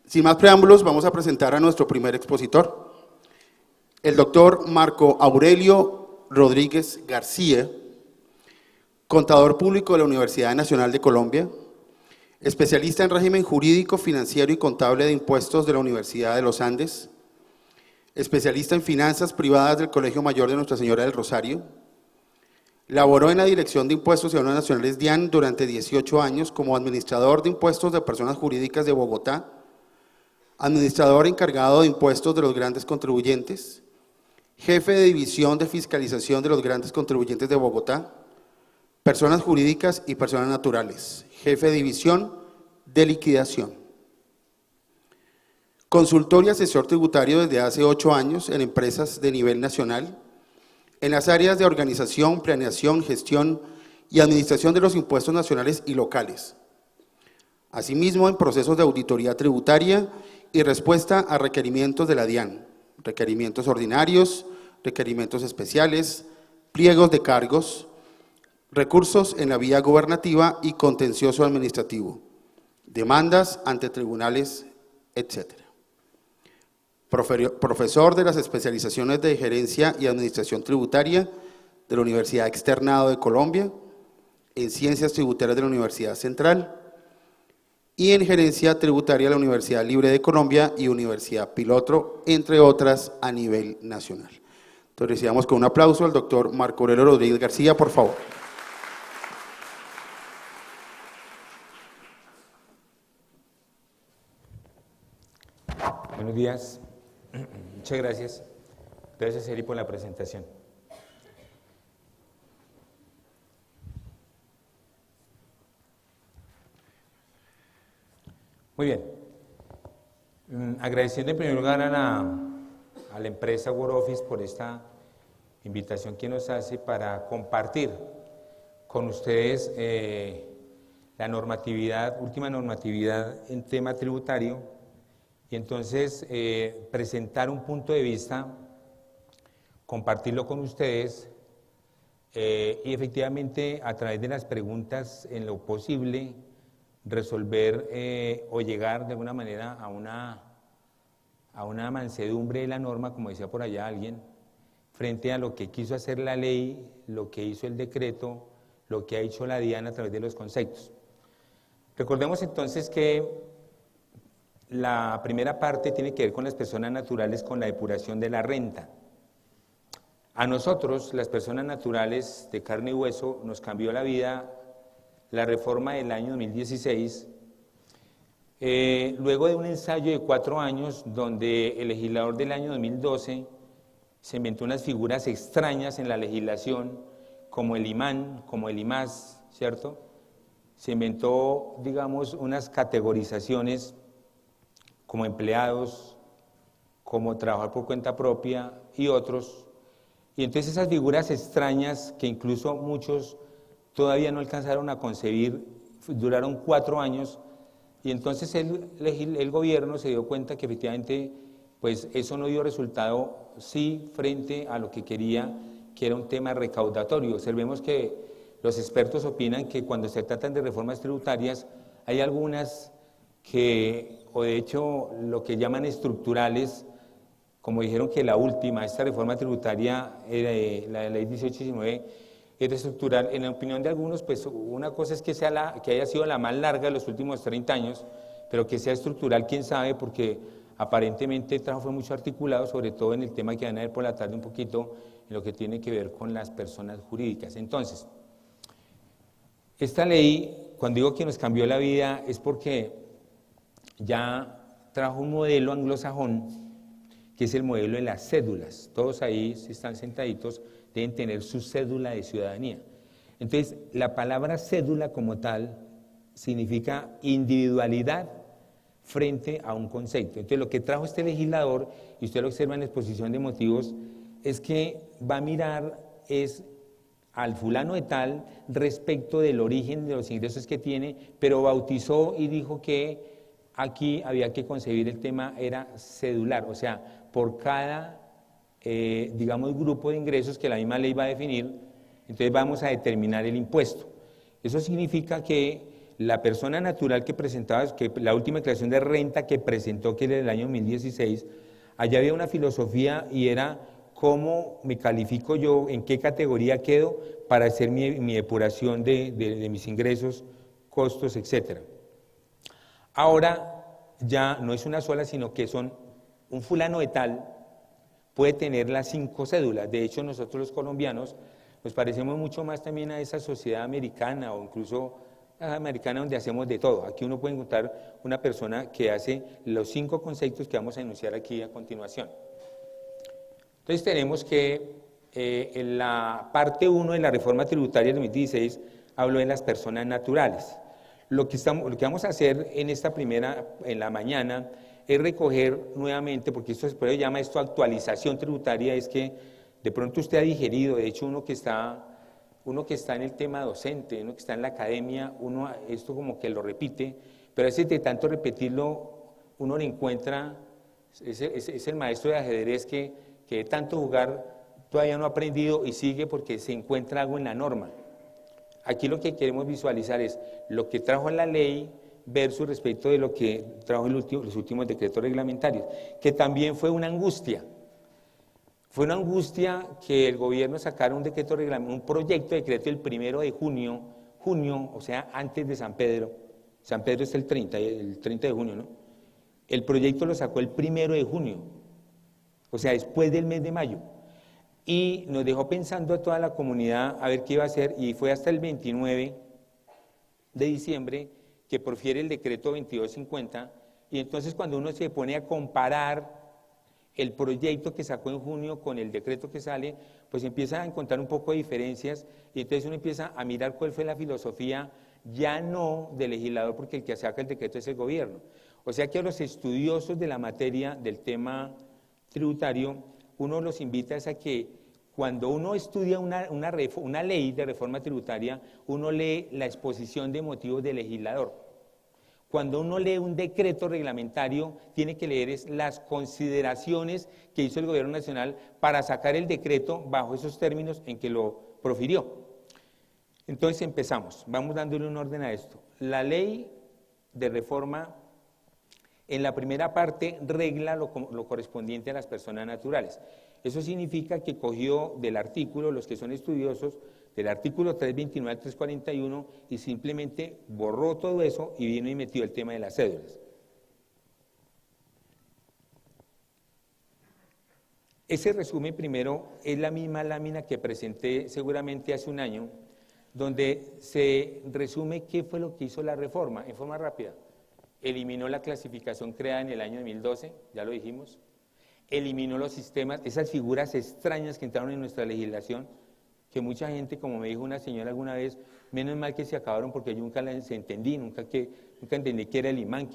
Sin más preámbulos, vamos a presentar a nuestro primer expositor, el doctor Marco Aurelio Rodríguez García, contador público de la Universidad Nacional de Colombia, especialista en régimen jurídico, financiero y contable de impuestos de la Universidad de los Andes, especialista en finanzas privadas del Colegio Mayor de Nuestra Señora del Rosario. Laboró en la Dirección de Impuestos y Aduanas Nacionales DIAN durante 18 años como administrador de impuestos de personas jurídicas de Bogotá, administrador encargado de impuestos de los grandes contribuyentes, jefe de división de fiscalización de los grandes contribuyentes de Bogotá, personas jurídicas y personas naturales, jefe de división de liquidación. Consultor y asesor tributario desde hace 8 años en empresas de nivel nacional, en las áreas de organización, planeación, gestión y administración de los impuestos nacionales y locales. Asimismo, en procesos de auditoría tributaria y respuesta a requerimientos de la DIAN, requerimientos ordinarios, requerimientos especiales, pliegos de cargos, recursos en la vía gubernativa y contencioso administrativo, demandas ante tribunales, etc. Profesor de las especializaciones de Gerencia y Administración Tributaria de la Universidad Externado de Colombia, en Ciencias Tributarias de la Universidad Central y en Gerencia Tributaria de la Universidad Libre de Colombia y Universidad Piloto, entre otras a nivel nacional. Entonces recibamos con un aplauso al doctor Marco Aurelio Rodríguez García, por favor. Buenos días, muchas gracias. Gracias, Eri, por la presentación. Muy bien. Agradeciendo en primer lugar a la empresa WordOffice por esta invitación que nos hace para compartir con ustedes la normatividad, última normatividad en tema tributario, y entonces presentar un punto de vista, compartirlo con ustedes y efectivamente a través de las preguntas en lo posible resolver o llegar de alguna manera a una mansedumbre de la norma, como decía por allá alguien, frente a lo que quiso hacer la ley, lo que hizo el decreto, lo que ha hecho la DIAN a través de los conceptos. Recordemos entonces que la primera parte tiene que ver con las personas naturales, con la depuración de la renta. A nosotros, las personas naturales de carne y hueso, nos cambió la vida la reforma del año 2016, luego de un ensayo de 4 años donde el legislador del año 2012 se inventó unas figuras extrañas en la legislación, como el imán, como el imás, ¿cierto? Se inventó, digamos, unas categorizaciones como empleados, como trabajar por cuenta propia y otros. Y entonces esas figuras extrañas que incluso muchos todavía no alcanzaron a concebir, duraron 4 años, y entonces el gobierno se dio cuenta que efectivamente pues eso no dio resultado, sí, frente a lo que quería, que era un tema recaudatorio. Observemos que los expertos opinan que cuando se tratan de reformas tributarias, hay algunas que, o de hecho lo que llaman estructurales, como dijeron que la última, esta reforma tributaria, la ley 1819, era estructural. En la opinión de algunos, pues una cosa es que haya sido la más larga de los últimos 30 años, pero que sea estructural, quién sabe, porque aparentemente el trabajo fue mucho articulado, sobre todo en el tema que van a ver por la tarde un poquito, en lo que tiene que ver con las personas jurídicas. Entonces, esta ley, cuando digo que nos cambió la vida, es porque ya trajo un modelo anglosajón, que es el modelo de las cédulas. Todos ahí, si están sentaditos, deben tener su cédula de ciudadanía. Entonces, la palabra cédula como tal significa individualidad frente a un concepto. Entonces, lo que trajo este legislador, y usted lo observa en la exposición de motivos, es que va a mirar al fulano de tal respecto del origen de los ingresos que tiene, pero bautizó y dijo que aquí había que concebir el tema, era cedular, o sea, por cada digamos, grupo de ingresos que la misma ley va a definir, entonces vamos a determinar el impuesto. Eso significa que la persona natural que presentaba, que la última declaración de renta que presentó, que era del año 2016, allá había una filosofía y era cómo me califico yo, en qué categoría quedo para hacer mi depuración de mis ingresos, costos, etc. Ahora ya no es una sola, sino que son un fulano de tal, puede tener las 5 cédulas. De hecho, nosotros los colombianos nos parecemos mucho más también a esa sociedad americana o incluso americana donde hacemos de todo. Aquí uno puede encontrar una persona que hace los 5 conceptos que vamos a enunciar aquí a continuación. Entonces tenemos que en la parte 1 de la reforma tributaria del 2016 habló de las personas naturales. Lo que vamos a hacer en en la mañana, es recoger nuevamente, porque esto después se llama esto actualización tributaria, es que de pronto usted ha digerido, de hecho uno que está en el tema docente, uno que está en la academia, esto como que lo repite, pero a veces de tanto repetirlo, uno le encuentra, es el maestro de ajedrez que de tanto jugar todavía no ha aprendido y sigue porque se encuentra algo en la norma. Aquí lo que queremos visualizar es lo que trajo la ley versus respecto de lo que trajo los últimos decretos reglamentarios, que también fue una angustia. Fue una angustia que el gobierno sacara un decreto reglamentario, un proyecto de decreto el 1 de junio, o sea, antes de San Pedro. San Pedro es el 30 de junio, ¿no? El proyecto lo sacó el 1 de junio, o sea, después del mes de mayo. Y nos dejó pensando a toda la comunidad a ver qué iba a hacer, y fue hasta el 29 de diciembre que profiere el decreto 2250, y entonces cuando uno se pone a comparar el proyecto que sacó en junio con el decreto que sale, pues empieza a encontrar un poco de diferencias, y entonces uno empieza a mirar cuál fue la filosofía, ya no del legislador, porque el que saca el decreto es el gobierno. O sea que a los estudiosos de la materia del tema tributario, uno los invita a que cuando uno estudia una ley de reforma tributaria, uno lee la exposición de motivos del legislador. Cuando uno lee un decreto reglamentario, tiene que leer las consideraciones que hizo el Gobierno Nacional para sacar el decreto bajo esos términos en que lo profirió. Entonces empezamos, vamos dándole un orden a esto. La ley de reforma, en la primera parte, regla lo correspondiente a las personas naturales. Eso significa que cogió del artículo, los que son estudiosos, del artículo 329 al 341 y simplemente borró todo eso y vino y metió el tema de las cédulas. Ese resumen primero es la misma lámina que presenté seguramente hace un año, donde se resume qué fue lo que hizo la reforma en forma rápida. Eliminó la clasificación creada en el año 2012, ya lo dijimos. Eliminó los sistemas, esas figuras extrañas que entraron en nuestra legislación, que mucha gente, como me dijo una señora alguna vez, menos mal que se acabaron porque yo nunca las entendí, nunca entendí qué era el imán,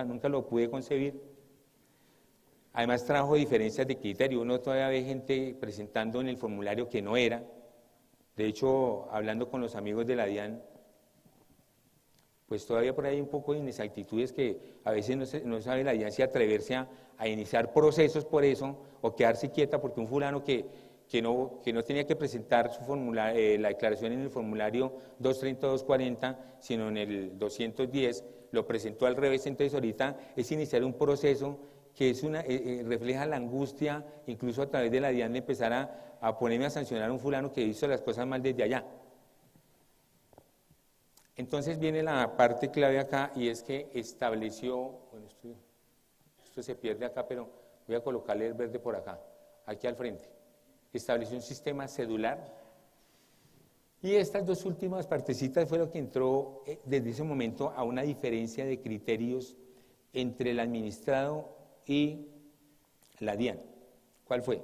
nunca lo pude concebir. Además trajo diferencias de criterio, uno todavía ve gente presentando en el formulario que no era. De hecho, hablando con los amigos de la DIAN, pues todavía por ahí hay un poco de inexactitudes que a veces no sabe la DIAN si atreverse a iniciar procesos por eso o quedarse quieta porque un fulano que no tenía que presentar la declaración en el formulario 230-240, sino en el 210, lo presentó al revés. Entonces ahorita es iniciar un proceso que refleja la angustia, incluso a través de la DIAN, de empezar a ponerme a sancionar a un fulano que hizo las cosas mal desde allá. Entonces viene la parte clave acá, y es que estableció, bueno, esto se pierde acá, pero voy a colocarle el verde por acá, aquí al frente. Estableció un sistema cedular, y estas dos últimas partecitas fue lo que entró desde ese momento a una diferencia de criterios entre el administrado y la DIAN. ¿Cuál fue?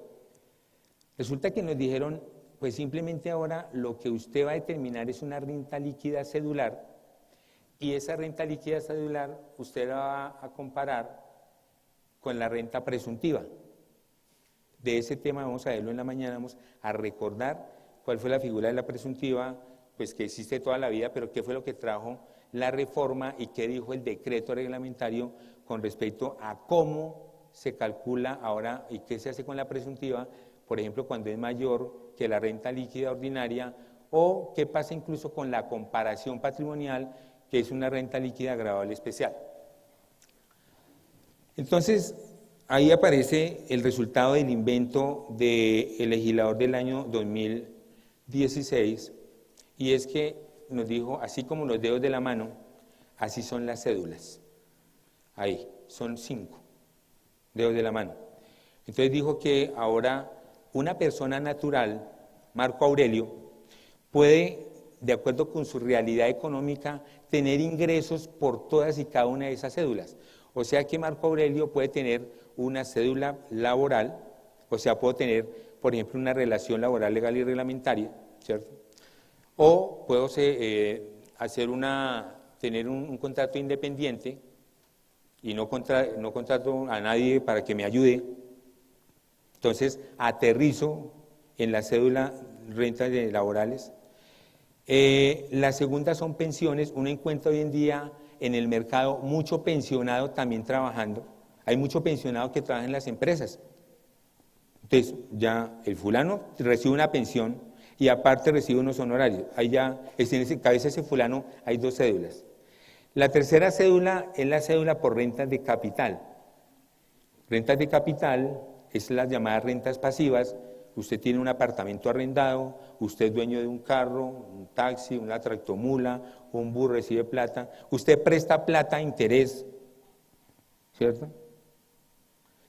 Resulta que nos dijeron, pues simplemente ahora lo que usted va a determinar es una renta líquida cedular, y esa renta líquida cedular usted la va a comparar con la renta presuntiva. De ese tema vamos a verlo en la mañana, vamos a recordar cuál fue la figura de la presuntiva, pues que existe toda la vida, pero qué fue lo que trajo la reforma y qué dijo el decreto reglamentario con respecto a cómo se calcula ahora y qué se hace con la presuntiva, por ejemplo, cuando es mayor que la renta líquida ordinaria, o qué pasa incluso con la comparación patrimonial, que es una renta líquida gravable especial. Entonces, ahí aparece el resultado del invento del legislador del año 2016, y es que nos dijo, así como los dedos de la mano, así son las cédulas. Ahí, son 5 dedos de la mano. Entonces dijo que ahora una persona natural, Marco Aurelio, puede, de acuerdo con su realidad económica, tener ingresos por todas y cada una de esas cédulas. O sea que Marco Aurelio puede tener una cédula laboral, o sea, puedo tener, por ejemplo, una relación laboral legal y reglamentaria, ¿cierto? O puedo tener un contrato independiente y no contrato a nadie para que me ayude. Entonces, aterrizo en la cédula rentas laborales. La segunda son pensiones. Uno encuentra hoy en día en el mercado mucho pensionado también trabajando. Hay mucho pensionado que trabaja en las empresas. Entonces, ya el fulano recibe una pensión y aparte recibe unos honorarios. Ahí ya, en ese cabeza ese fulano hay 2 cédulas. La tercera cédula es la cédula por rentas de capital. Rentas de capital es las llamadas rentas pasivas. Usted tiene un apartamento arrendado, usted es dueño de un carro, un taxi, una tractomula, un bus, recibe plata, usted presta plata a interés, ¿cierto?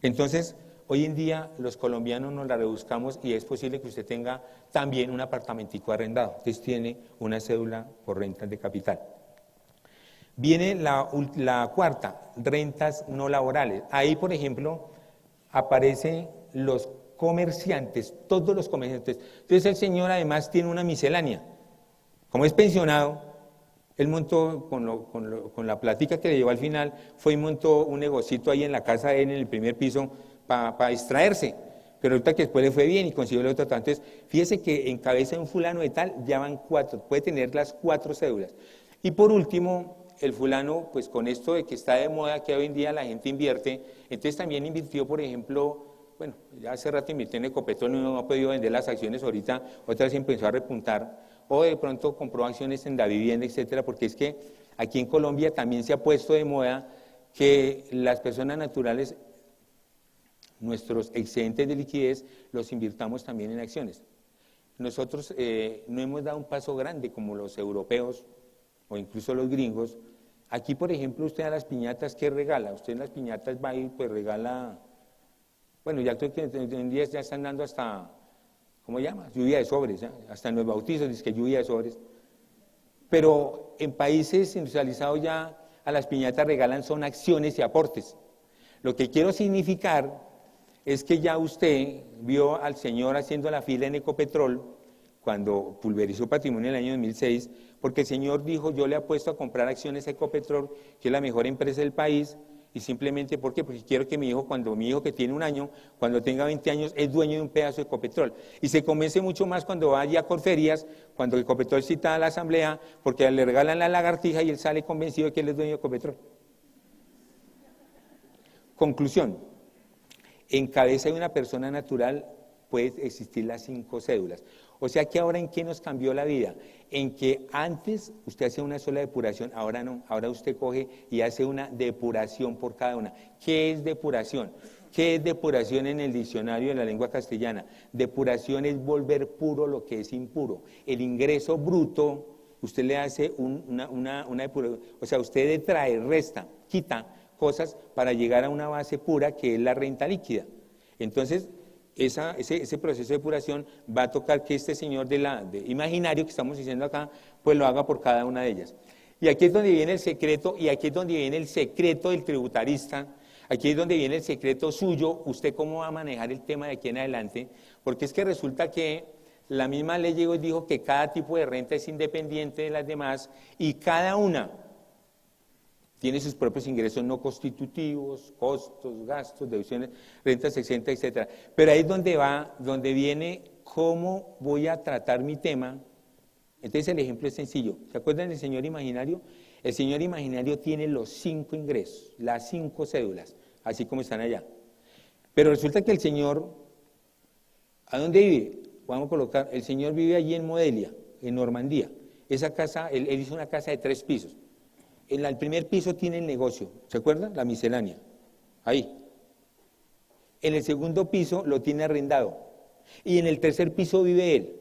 Entonces, hoy en día los colombianos nos la rebuscamos y es posible que usted tenga también un apartamentico arrendado, entonces tiene una cédula por rentas de capital. Viene la cuarta, rentas no laborales. Ahí, por ejemplo, aparecen los comerciantes, todos los comerciantes. Entonces el señor además tiene una miscelánea. Como es pensionado, él montó con la plática que le llevó al final, fue y montó un negocito ahí en la casa de él, en el primer piso, para distraerse. Pero ahorita que después le fue bien y consiguió el otro. Entonces, fíjese que en cabeza de un fulano de tal, ya van 4, puede tener las 4 cédulas. Y por último, el fulano, pues con esto de que está de moda, que hoy en día la gente invierte, entonces también invirtió, por ejemplo, bueno, ya hace rato invirtió en Ecopetrol, no ha podido vender las acciones ahorita, otra vez empezó a repuntar, o de pronto compró acciones en la vivienda, etcétera, porque es que aquí en Colombia también se ha puesto de moda que las personas naturales, nuestros excedentes de liquidez, los invirtamos también en acciones. Nosotros no hemos dado un paso grande como los europeos o incluso los gringos. Aquí, por ejemplo, usted a las piñatas, ¿qué regala? Usted en las piñatas va y pues regala, bueno, ya creo que en días ya están dando hasta, ¿cómo se llama? Lluvia de sobres, ¿ya? Hasta en los bautizos dice que lluvia de sobres. Pero en países industrializados ya a las piñatas regalan son acciones y aportes. Lo que quiero significar es que ya usted vio al señor haciendo la fila en Ecopetrol cuando pulverizó patrimonio en el año 2006, porque el señor dijo, yo le apuesto a comprar acciones a Ecopetrol, que es la mejor empresa del país, y simplemente, ¿por qué? Porque quiero que mi hijo que tiene 1 año, cuando tenga 20 años, es dueño de un pedazo de Ecopetrol. Y se convence mucho más cuando vaya a Corferías, cuando Ecopetrol cita a la asamblea, porque le regalan la lagartija y él sale convencido de que él es dueño de Ecopetrol. Conclusión, en cabeza de una persona natural puede existir las 5 cédulas. O sea que ahora, ¿en qué nos cambió la vida? En que antes usted hacía una sola depuración, ahora no, ahora usted coge y hace una depuración por cada una. ¿Qué es depuración? ¿Qué es depuración en el diccionario de la lengua castellana? Depuración es volver puro lo que es impuro. El ingreso bruto, usted le hace una depuración, o sea, usted detrae, resta, quita cosas para llegar a una base pura que es la renta líquida. Entonces, ese proceso de depuración va a tocar que este señor imaginario que estamos diciendo acá, pues lo haga por cada una de ellas. Y aquí es donde viene el secreto, y aquí es donde viene el secreto del tributarista, aquí es donde viene el secreto suyo, usted cómo va a manejar el tema de aquí en adelante, porque es que resulta que la misma ley llegó y dijo que cada tipo de renta es independiente de las demás, y cada una tiene sus propios ingresos no constitutivos, costos, gastos, deducciones, rentas exentas, etcétera. Pero ahí es donde viene cómo voy a tratar mi tema. Entonces el ejemplo es sencillo. ¿Se acuerdan del señor imaginario? El señor imaginario tiene los 5 ingresos, las 5 cédulas, así como están allá. Pero resulta que el señor, ¿a dónde vive? Vamos a colocar, el señor vive allí en Modelia, en Normandía. Esa casa, él hizo una casa de 3 pisos. el primer piso tiene el negocio, ¿se acuerdan? La miscelánea, ahí. En el segundo piso lo tiene arrendado y en el tercer piso vive él.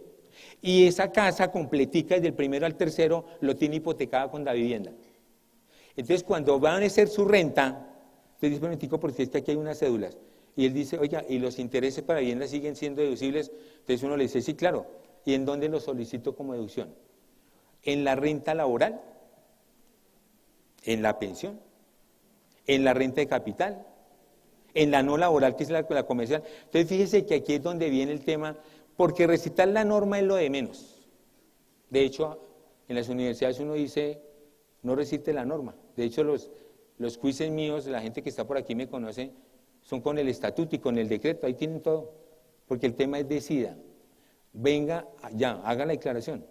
Y esa casa completica desde el primero al tercero lo tiene hipotecada con la vivienda. Entonces cuando van a hacer su renta, usted dice, momentico, porque es que aquí hay unas cédulas. Y él dice, oiga, ¿y los intereses para vivienda siguen siendo deducibles? Entonces uno le dice, sí, claro. ¿Y en dónde lo solicito como deducción? ¿En la renta laboral? ¿En la pensión? ¿En la renta de capital? ¿En la no laboral, que es la comercial? Entonces fíjese que aquí es donde viene el tema, porque recitar la norma es lo de menos. De hecho, en las universidades uno dice, no recite la norma. De hecho, los quizzes míos, la gente que está por aquí me conoce, son con el estatuto y con el decreto, ahí tienen todo. Porque el tema es decida. Venga, ya, haga la declaración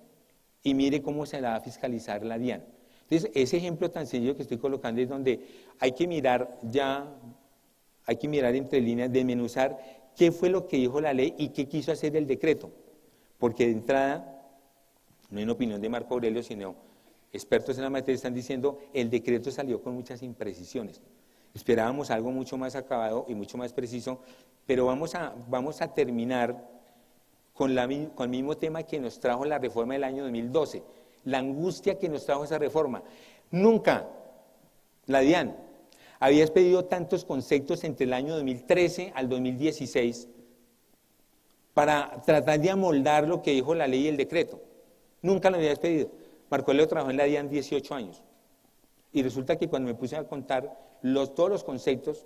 y mire cómo se la va a fiscalizar la DIAN. Entonces, ese ejemplo tan sencillo que estoy colocando es donde hay que mirar entre líneas, desmenuzar qué fue lo que dijo la ley y qué quiso hacer el decreto. Porque de entrada, no en opinión de Marco Aurelio, sino expertos en la materia están diciendo, el decreto salió con muchas imprecisiones. Esperábamos algo mucho más acabado y mucho más preciso, pero vamos a terminar con el mismo tema que nos trajo la reforma del año 2012, la angustia que nos trajo esa reforma. Nunca la DIAN había expedido tantos conceptos entre el año 2013 al 2016 para tratar de amoldar lo que dijo la ley y el decreto. Nunca lo había expedido. Marco Aurelio trabajó en la DIAN 18 años. Y resulta que cuando me puse a contar todos los conceptos,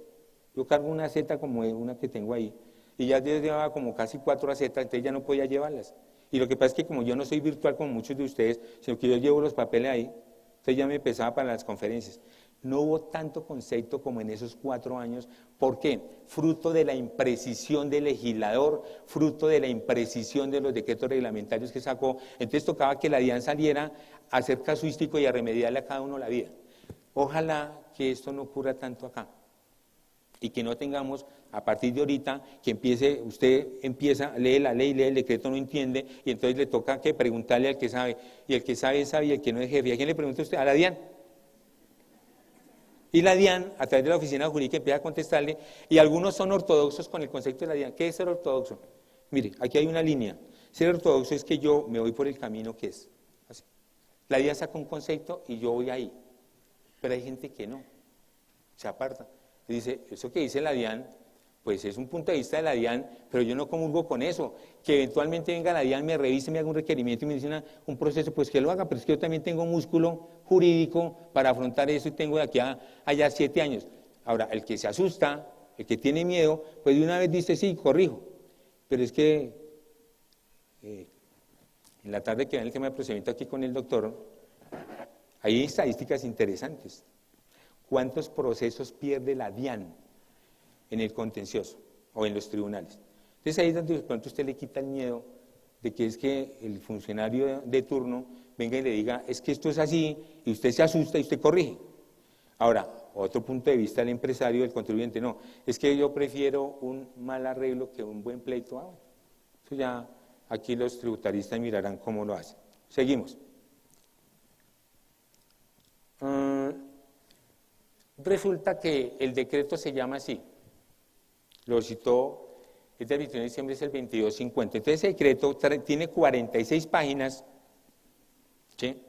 yo cargo una Z como una que tengo ahí, y ya llevaba como casi 4 Z, entonces ya no podía llevarlas. Y lo que pasa es que como yo no soy virtual como muchos de ustedes, sino que yo llevo los papeles ahí, entonces ya me pesaba para las conferencias. No hubo tanto concepto como en esos 4 años. ¿Por qué? Fruto de la imprecisión del legislador, fruto de la imprecisión de los decretos reglamentarios que sacó. Entonces tocaba que la DIAN saliera a ser casuístico y a remediarle a cada uno la vida. Ojalá que esto no ocurra tanto acá y que no tengamos, a partir de ahorita, que usted lee la ley, lee el decreto, no entiende, y entonces le toca que preguntarle al que sabe, y el que sabe, sabe, y el que no es jefe. ¿A quién le pregunta usted? A la DIAN. Y la DIAN, a través de la oficina jurídica, empieza a contestarle, y algunos son ortodoxos con el concepto de la DIAN. ¿Qué es ser ortodoxo? Mire, aquí hay una línea. Ser ortodoxo es que yo me voy por el camino que es. Así. La DIAN saca un concepto y yo voy ahí. Pero hay gente que no, se aparta. Y dice, eso que dice la DIAN, pues es un punto de vista de la DIAN, pero yo no comulgo con eso. Que eventualmente venga la DIAN, me revise, me haga un requerimiento y me dice un proceso, pues que lo haga, pero es que yo también tengo músculo jurídico para afrontar eso y tengo de aquí a allá 7 años. Ahora, el que se asusta, el que tiene miedo, pues de una vez dice, sí, corrijo. Pero es que en la tarde que ven el tema de procedimiento aquí con el doctor, hay estadísticas interesantes. ¿Cuántos procesos pierde la DIAN en el contencioso o en los tribunales? Entonces ahí es donde de pronto usted le quita el miedo de que es que el funcionario de turno venga y le diga, es que esto es así, y usted se asusta y usted corrige. Ahora, otro punto de vista del empresario, del contribuyente, no, es que yo prefiero un mal arreglo que un buen pleito. Bueno, eso ya aquí los tributaristas mirarán cómo lo hacen. Seguimos. Resulta que el decreto se llama así, lo citó, es del 21 de diciembre, es el 2250. Entonces ese decreto tiene 46 páginas, ¿sí?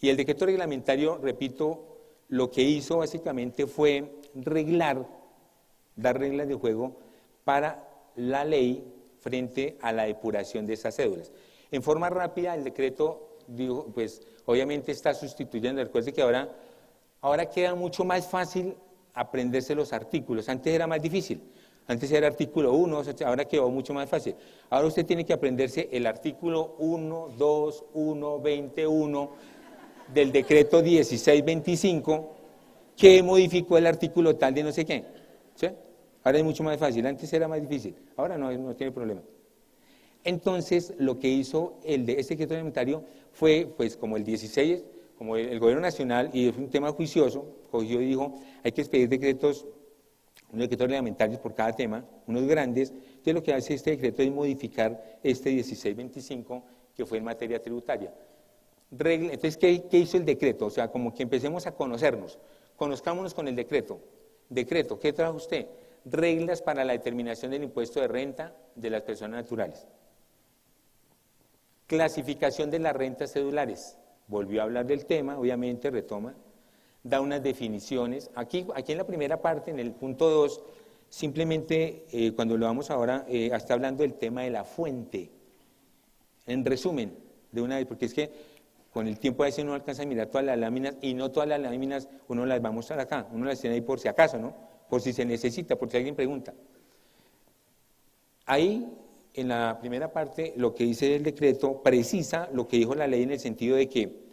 Y el decreto reglamentario, repito, lo que hizo básicamente fue dar reglas de juego para la ley frente a la depuración de esas cédulas. En forma rápida, el decreto, digo, pues obviamente está sustituyendo, recuerde que ahora queda mucho más fácil aprenderse los artículos. Antes era más difícil. Antes era artículo 1, ahora quedó mucho más fácil. Ahora usted tiene que aprenderse el artículo 1, 2, 1, 21 del decreto 1625 que modificó el artículo tal de no sé qué. ¿Sí? Ahora es mucho más fácil. Antes era más difícil. Ahora no tiene problema. Entonces, lo que hizo este decreto reglamentario fue, pues como el 16, como el gobierno nacional, y es un tema juicioso, cogió y dijo, hay que expedir decretos reglamentarios por cada tema, unos grandes. Entonces lo que hace este decreto es modificar este 1625 que fue en materia tributaria. Entonces, ¿qué hizo el decreto? O sea, como que empecemos a conocernos. Conozcámonos con el decreto. Decreto, ¿qué trajo usted? Reglas para la determinación del impuesto de renta de las personas naturales. Clasificación de las rentas cedulares. Volvió a hablar del tema, obviamente, retoma. Da unas definiciones. Aquí en la primera parte, en el punto 2, simplemente, cuando lo vamos ahora, está hablando del tema de la fuente. En resumen, de una vez, porque es que con el tiempo a veces uno alcanza a mirar todas las láminas y no todas las láminas uno las va a mostrar acá, uno las tiene ahí por si acaso, ¿no? Por si se necesita, por si alguien pregunta. Ahí, en la primera parte, lo que dice el decreto precisa lo que dijo la ley en el sentido de que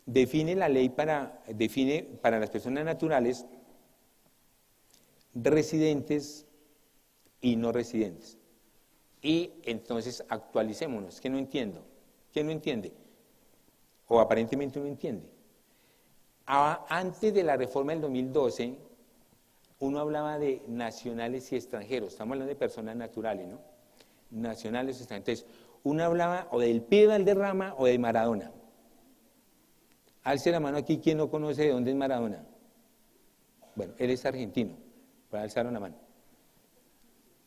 define la ley define para las personas naturales residentes y no residentes. Y entonces actualicémonos, que no entiendo. ¿Quién no entiende? O aparentemente no entiende. Antes de la reforma del 2012, uno hablaba de nacionales y extranjeros. Estamos hablando de personas naturales, ¿no? Nacionales y extranjeros. Entonces, uno hablaba o del Pío Valderrama o de Maradona. Alce la mano aquí, ¿quién no conoce de dónde es Maradona? Bueno, él es argentino. Pues alzaron la mano.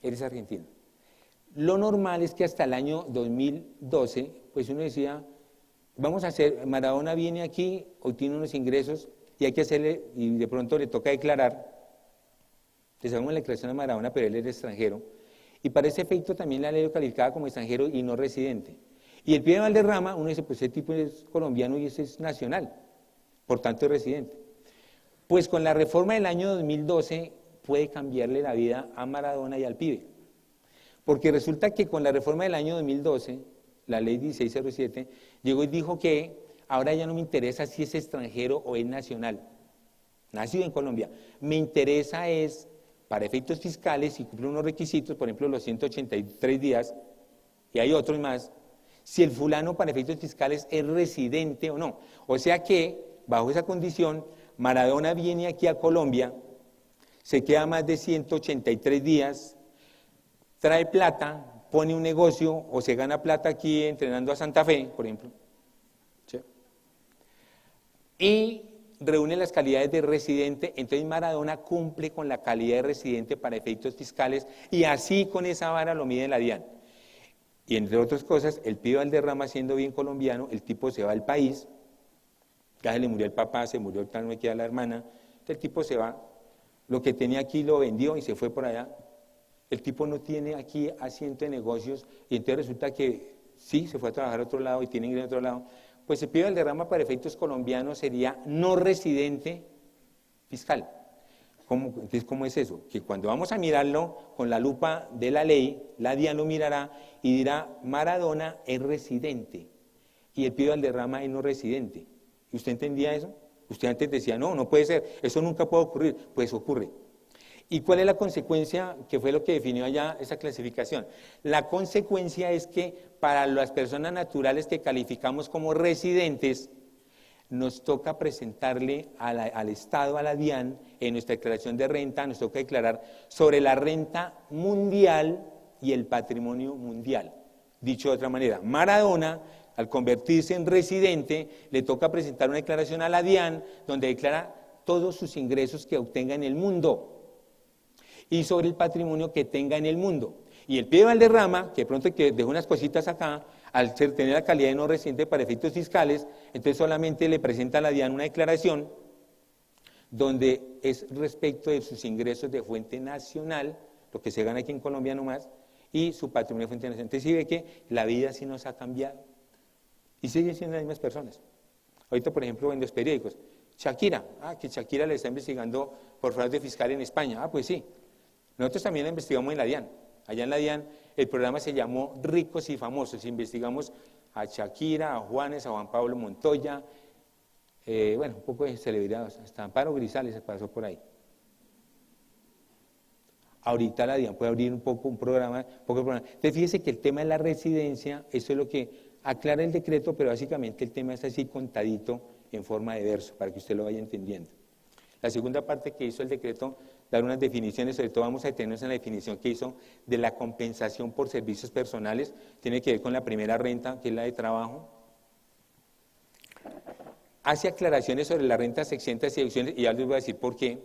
Él es argentino. Lo normal es que hasta el año 2012, pues uno decía, vamos a hacer, Maradona viene aquí, obtiene unos ingresos y hay que hacerle, y de pronto le toca declarar, le hacemos la declaración a Maradona, pero él es extranjero, y para ese efecto también la ley lo calificaba como extranjero y no residente. Y el Pío Valderrama, uno dice, pues ese tipo es colombiano y ese es nacional, por tanto es residente. Pues con la reforma del año 2012 puede cambiarle la vida a Maradona y al pibe. Porque resulta que con la reforma del año 2012, la ley 1607, llegó y dijo que ahora ya no me interesa si es extranjero o es nacional, nacido en Colombia. Me interesa es, para efectos fiscales, si cumple unos requisitos, por ejemplo los 183 días, y hay otros más, si el fulano para efectos fiscales es residente o no. O sea que, bajo esa condición, Maradona viene aquí a Colombia, se queda más de 183 días, trae plata, pone un negocio o se gana plata aquí entrenando a Santa Fe, por ejemplo, ¿sí? Y reúne las calidades de residente, entonces Maradona cumple con la calidad de residente para efectos fiscales y así con esa vara lo mide la DIAN. Y entre otras cosas, el Pío Valderrama siendo bien colombiano, el tipo se va al país, ya se le murió el papá, se murió tal, no me queda la hermana, entonces el tipo se va, lo que tenía aquí lo vendió y se fue por allá. El tipo no tiene aquí asiento de negocios y entonces resulta que sí, se fue a trabajar a otro lado y tiene ingreso a otro lado. Pues el Pío Valderrama para efectos colombianos sería no residente fiscal. Entonces, ¿cómo es eso? Que cuando vamos a mirarlo con la lupa de la ley, la DIAN lo mirará y dirá, Maradona es residente y el Pío Valderrama es no residente. ¿Y usted entendía eso? Usted antes decía, no, no puede ser, eso nunca puede ocurrir. Pues ocurre. ¿Y cuál es la consecuencia? Que fue lo que definió allá esa clasificación. La consecuencia es que para las personas naturales que calificamos como residentes, nos toca presentarle al Estado, a la DIAN, en nuestra declaración de renta, nos toca declarar sobre la renta mundial y el patrimonio mundial. Dicho de otra manera, Maradona, al convertirse en residente, le toca presentar una declaración a la DIAN donde declara todos sus ingresos que obtenga en el mundo y sobre el patrimonio que tenga en el mundo. Y el Pío Valderrama, que de pronto que dejó unas cositas acá, al tener la calidad de no residente para efectos fiscales, entonces solamente le presenta a la DIAN una declaración donde es respecto de sus ingresos de fuente nacional, lo que se gana aquí en Colombia nomás, y su patrimonio de fuente nacional. Entonces sí ve que la vida sí nos ha cambiado y siguen siendo las mismas personas. Ahorita, por ejemplo, en los periódicos, Shakira, que Shakira le está investigando por fraude fiscal en España. Pues sí. Nosotros también la investigamos en la DIAN. Allá en la DIAN el programa se llamó Ricos y Famosos. Investigamos a Shakira, a Juanes, a Juan Pablo Montoya, un poco de celebridades, hasta Amparo Grisales se pasó por ahí. Ahorita la DIAN puede abrir un programa. Entonces fíjese que el tema de la residencia, eso es lo que aclara el decreto, pero básicamente el tema es así contadito en forma de verso, para que usted lo vaya entendiendo. La segunda parte que hizo el decreto, dar unas definiciones, sobre todo vamos a detenernos en la definición que hizo de la compensación por servicios personales, tiene que ver con la primera renta, que es la de trabajo. hace aclaraciones sobre las rentas exentas y deducciones, y ya les voy a decir por qué.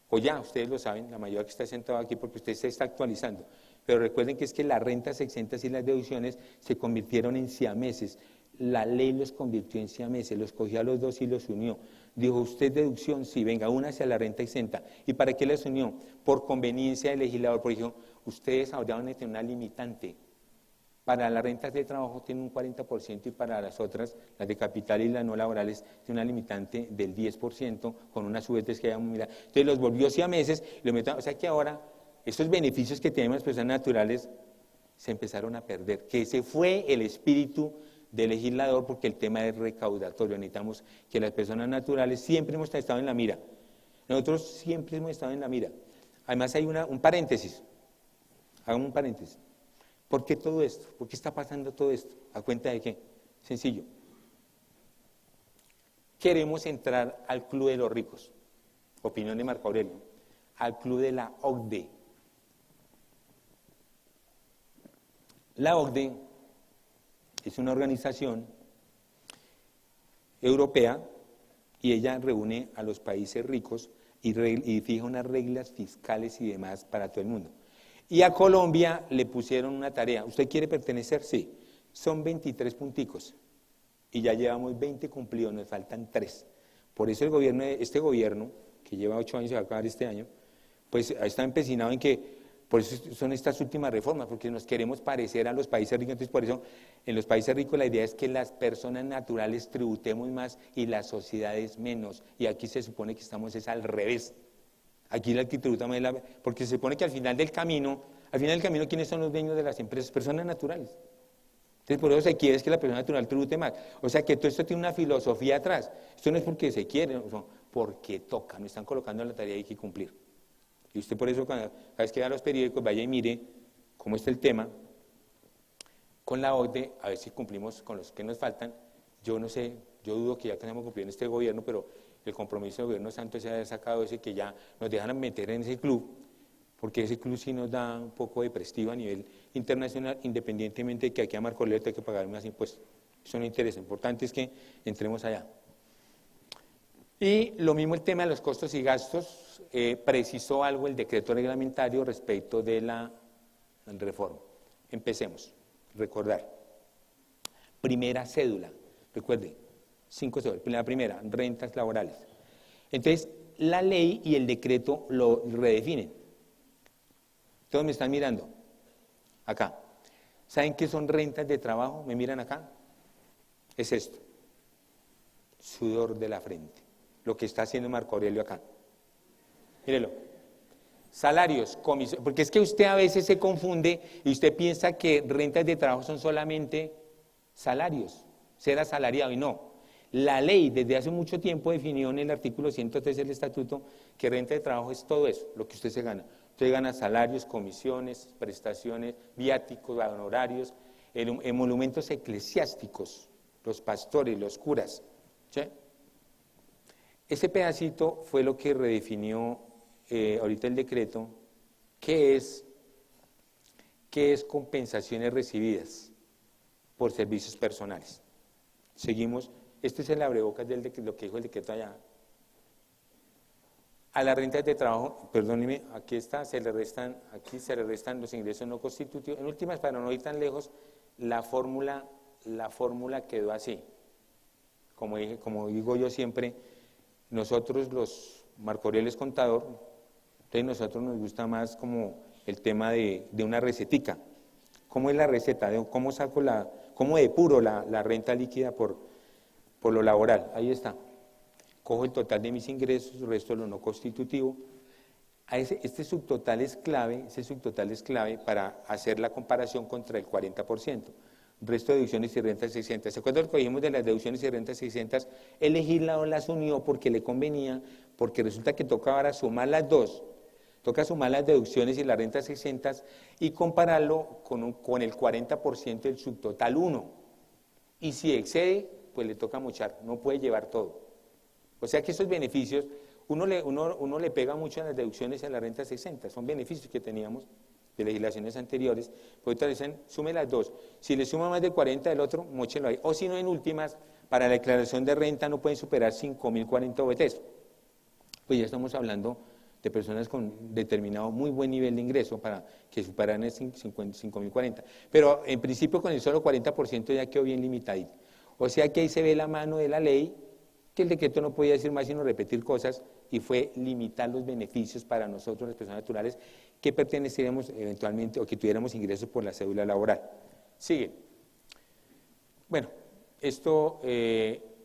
O ya, ustedes lo saben, la mayoría que está sentado aquí porque usted se está actualizando. Pero recuerden que es que las rentas exentas y las deducciones se convirtieron en siameses. La ley los convirtió en siameses, los cogió a los dos y los unió. Dijo, usted deducción, sí, venga, una hacia la renta exenta. ¿Y para qué les unió? Por conveniencia del legislador, porque dijo, ustedes ahora van a tener una limitante. Para las rentas de trabajo tienen un 40% y para las otras, las de capital y las no laborales, tiene una limitante del 10% con unas subetes que hayamos mirado. Entonces los volvió siameses, o sea que ahora estos beneficios que tenemos las personas naturales se empezaron a perder, que ese fue el espíritu del legislador porque el tema es recaudatorio. Necesitamos que las personas naturales siempre hemos estado en la mira. Nosotros siempre hemos estado en la mira. Además hay un paréntesis, hagamos un paréntesis. ¿Por qué todo esto? ¿Por qué está pasando todo esto? ¿A cuenta de qué? Sencillo. Queremos entrar al club de los ricos. Opinión de Marco Aurelio. Al club de la OCDE. La OCDE es una organización europea y ella reúne a los países ricos y fija unas reglas fiscales y demás para todo el mundo. Y a Colombia le pusieron una tarea. ¿Usted quiere pertenecer? Sí. Son 23 punticos. Y ya llevamos 20 cumplidos, nos faltan 3. Por eso este gobierno, que lleva 8 años y va a acabar este año, pues está empecinado en que, por eso son estas últimas reformas, porque nos queremos parecer a los países ricos. Entonces, por eso, en los países ricos la idea es que las personas naturales tributemos más y las sociedades menos. Y aquí se supone que estamos es al revés. Aquí la que tributa más porque se supone que al final del camino, ¿quiénes son los dueños de las empresas? Personas naturales. Entonces, por eso se quiere es que la persona natural tribute más. O sea, que todo esto tiene una filosofía atrás. Esto no es porque se quiere, porque toca. Nos están colocando en la tarea y hay que cumplir. Y usted por eso, cada vez que vea los periódicos, vaya y mire cómo está el tema con la OCDE, a ver si cumplimos con los que nos faltan. Yo no sé, yo dudo que ya tenemos que cumplir en este gobierno, pero el compromiso del gobierno santo se ha sacado ese que ya nos dejan meter en ese club, porque ese club sí nos da un poco de prestigio a nivel internacional, independientemente de que aquí a Marco Aurelio hay que pagar más impuestos. Eso no interesa, lo importante es que entremos allá. Y lo mismo el tema de los costos y gastos, precisó algo el decreto reglamentario respecto de la reforma. Empecemos, recordar. Primera cédula, recuerden. 5 cédulas. La primera, rentas laborales. Entonces, la ley y el decreto lo redefinen. Todos me están mirando. Acá. ¿Saben qué son rentas de trabajo? ¿Me miran acá? Es esto. Sudor de la frente. Lo que está haciendo Marco Aurelio acá. Mírelo. Salarios, comisiones. Porque es que usted a veces se confunde y usted piensa que rentas de trabajo son solamente salarios. Ser asalariado y no. La ley desde hace mucho tiempo definió en el artículo 103 del estatuto que renta de trabajo es todo eso, lo que usted se gana. Usted gana salarios, comisiones, prestaciones, viáticos, honorarios, emolumentos eclesiásticos, los pastores, los curas. ¿Sí? Ese pedacito fue lo que redefinió ahorita el decreto, que es compensaciones recibidas por servicios personales. Seguimos. Este es el abrebocas de lo que dijo el decreto allá. A las rentas de trabajo, perdóneme, aquí se le restan los ingresos no constitutivos. En últimas, para no ir tan lejos, la fórmula quedó así. Como digo yo siempre, nosotros Marco Aurelio es contador, entonces nosotros nos gusta más como el tema de una recetica. ¿Cómo es la receta? ¿Cómo depuro la renta líquida por lo laboral? Ahí está. Cojo el total de mis ingresos, el resto de lo no constitutivo. Este subtotal es clave, para hacer la comparación contra el 40%. Resto de deducciones y rentas exentas. ¿Se acuerdan lo que dijimos de las deducciones y rentas exentas? El legislador las unió porque le convenía, porque resulta que toca ahora sumar las dos. Toca sumar las deducciones y las rentas exentas y compararlo con el 40% del subtotal 1. Y si excede, pues le toca mochar, no puede llevar todo. O sea que esos beneficios, uno le pega mucho a las deducciones y a las rentas exentas, son beneficios que teníamos de legislaciones anteriores, pues ahorita dicen, sume las dos, si le suma más del 40 del otro, móchelo ahí, o si no, en últimas, Para la declaración de renta no pueden superar 5.040 OBTs. Pues ya estamos hablando de personas con determinado muy buen nivel de ingreso para que superaran el 5.040. Pero en principio con el solo 40% ya quedó bien limitadito. O sea que ahí se ve la mano de la ley, que el decreto no podía decir más sino repetir cosas, y fue limitar los beneficios para nosotros, las personas naturales, que perteneciéramos eventualmente o que tuviéramos ingresos por la cédula laboral. Sigue. Bueno, esto,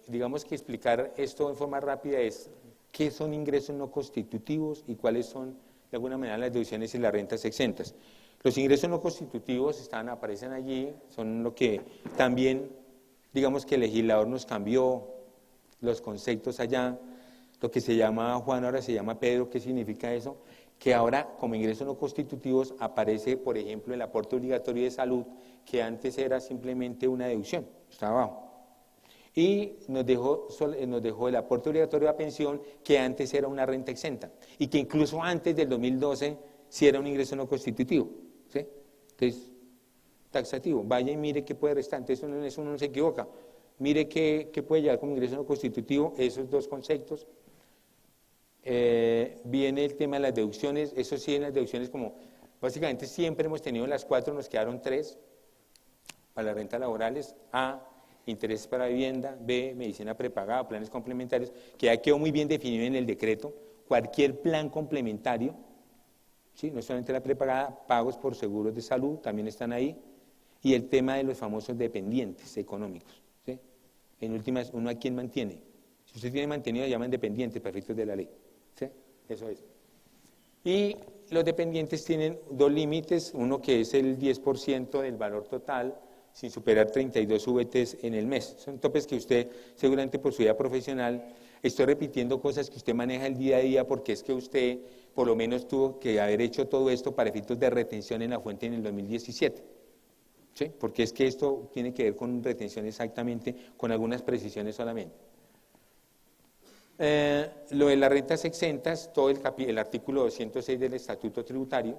digamos que explicar esto en forma rápida es qué son ingresos no constitutivos y cuáles son, de alguna manera, las deducciones y las rentas exentas. Los ingresos no constitutivos aparecen allí, son lo que también, digamos que el legislador nos cambió los conceptos allá, lo que se llama Juan ahora se llama Pedro. ¿Qué significa eso? Que ahora como ingresos no constitutivos aparece, por ejemplo, el aporte obligatorio de salud, que antes era simplemente una deducción, está abajo. Y nos dejó el aporte obligatorio a pensión, que antes era una renta exenta, y que incluso antes del 2012 sí era un ingreso no constitutivo, ¿sí? Entonces, taxativo, vaya y mire qué puede restar, entonces eso uno no se equivoca, mire qué puede llegar como ingreso no constitutivo, esos dos conceptos. Viene el tema de las deducciones, eso sí, en las deducciones como básicamente siempre hemos tenido las 4, nos quedaron 3 para las rentas laborales: A, intereses para vivienda; B, medicina prepagada, planes complementarios, que ya quedó muy bien definido en el decreto, cualquier plan complementario, ¿sí? No solamente la prepagada, pagos por seguros de salud también están ahí, y el tema de los famosos dependientes económicos, ¿sí? En últimas, uno a quién mantiene. Si usted tiene mantenido, llaman dependientes para efectos de la ley, ¿sí? Eso es. Y los dependientes tienen 2 límites, uno que es el 10% del valor total, sin superar 32 VTs en el mes. Son topes que usted, seguramente por su vida profesional, estoy repitiendo cosas que usted maneja el día a día, porque es que usted por lo menos tuvo que haber hecho todo esto para efectos de retención en la fuente en el 2017. ¿Sí? Porque es que esto tiene que ver con retención exactamente, con algunas precisiones solamente. Lo de las rentas exentas, todo el artículo 206 del Estatuto Tributario,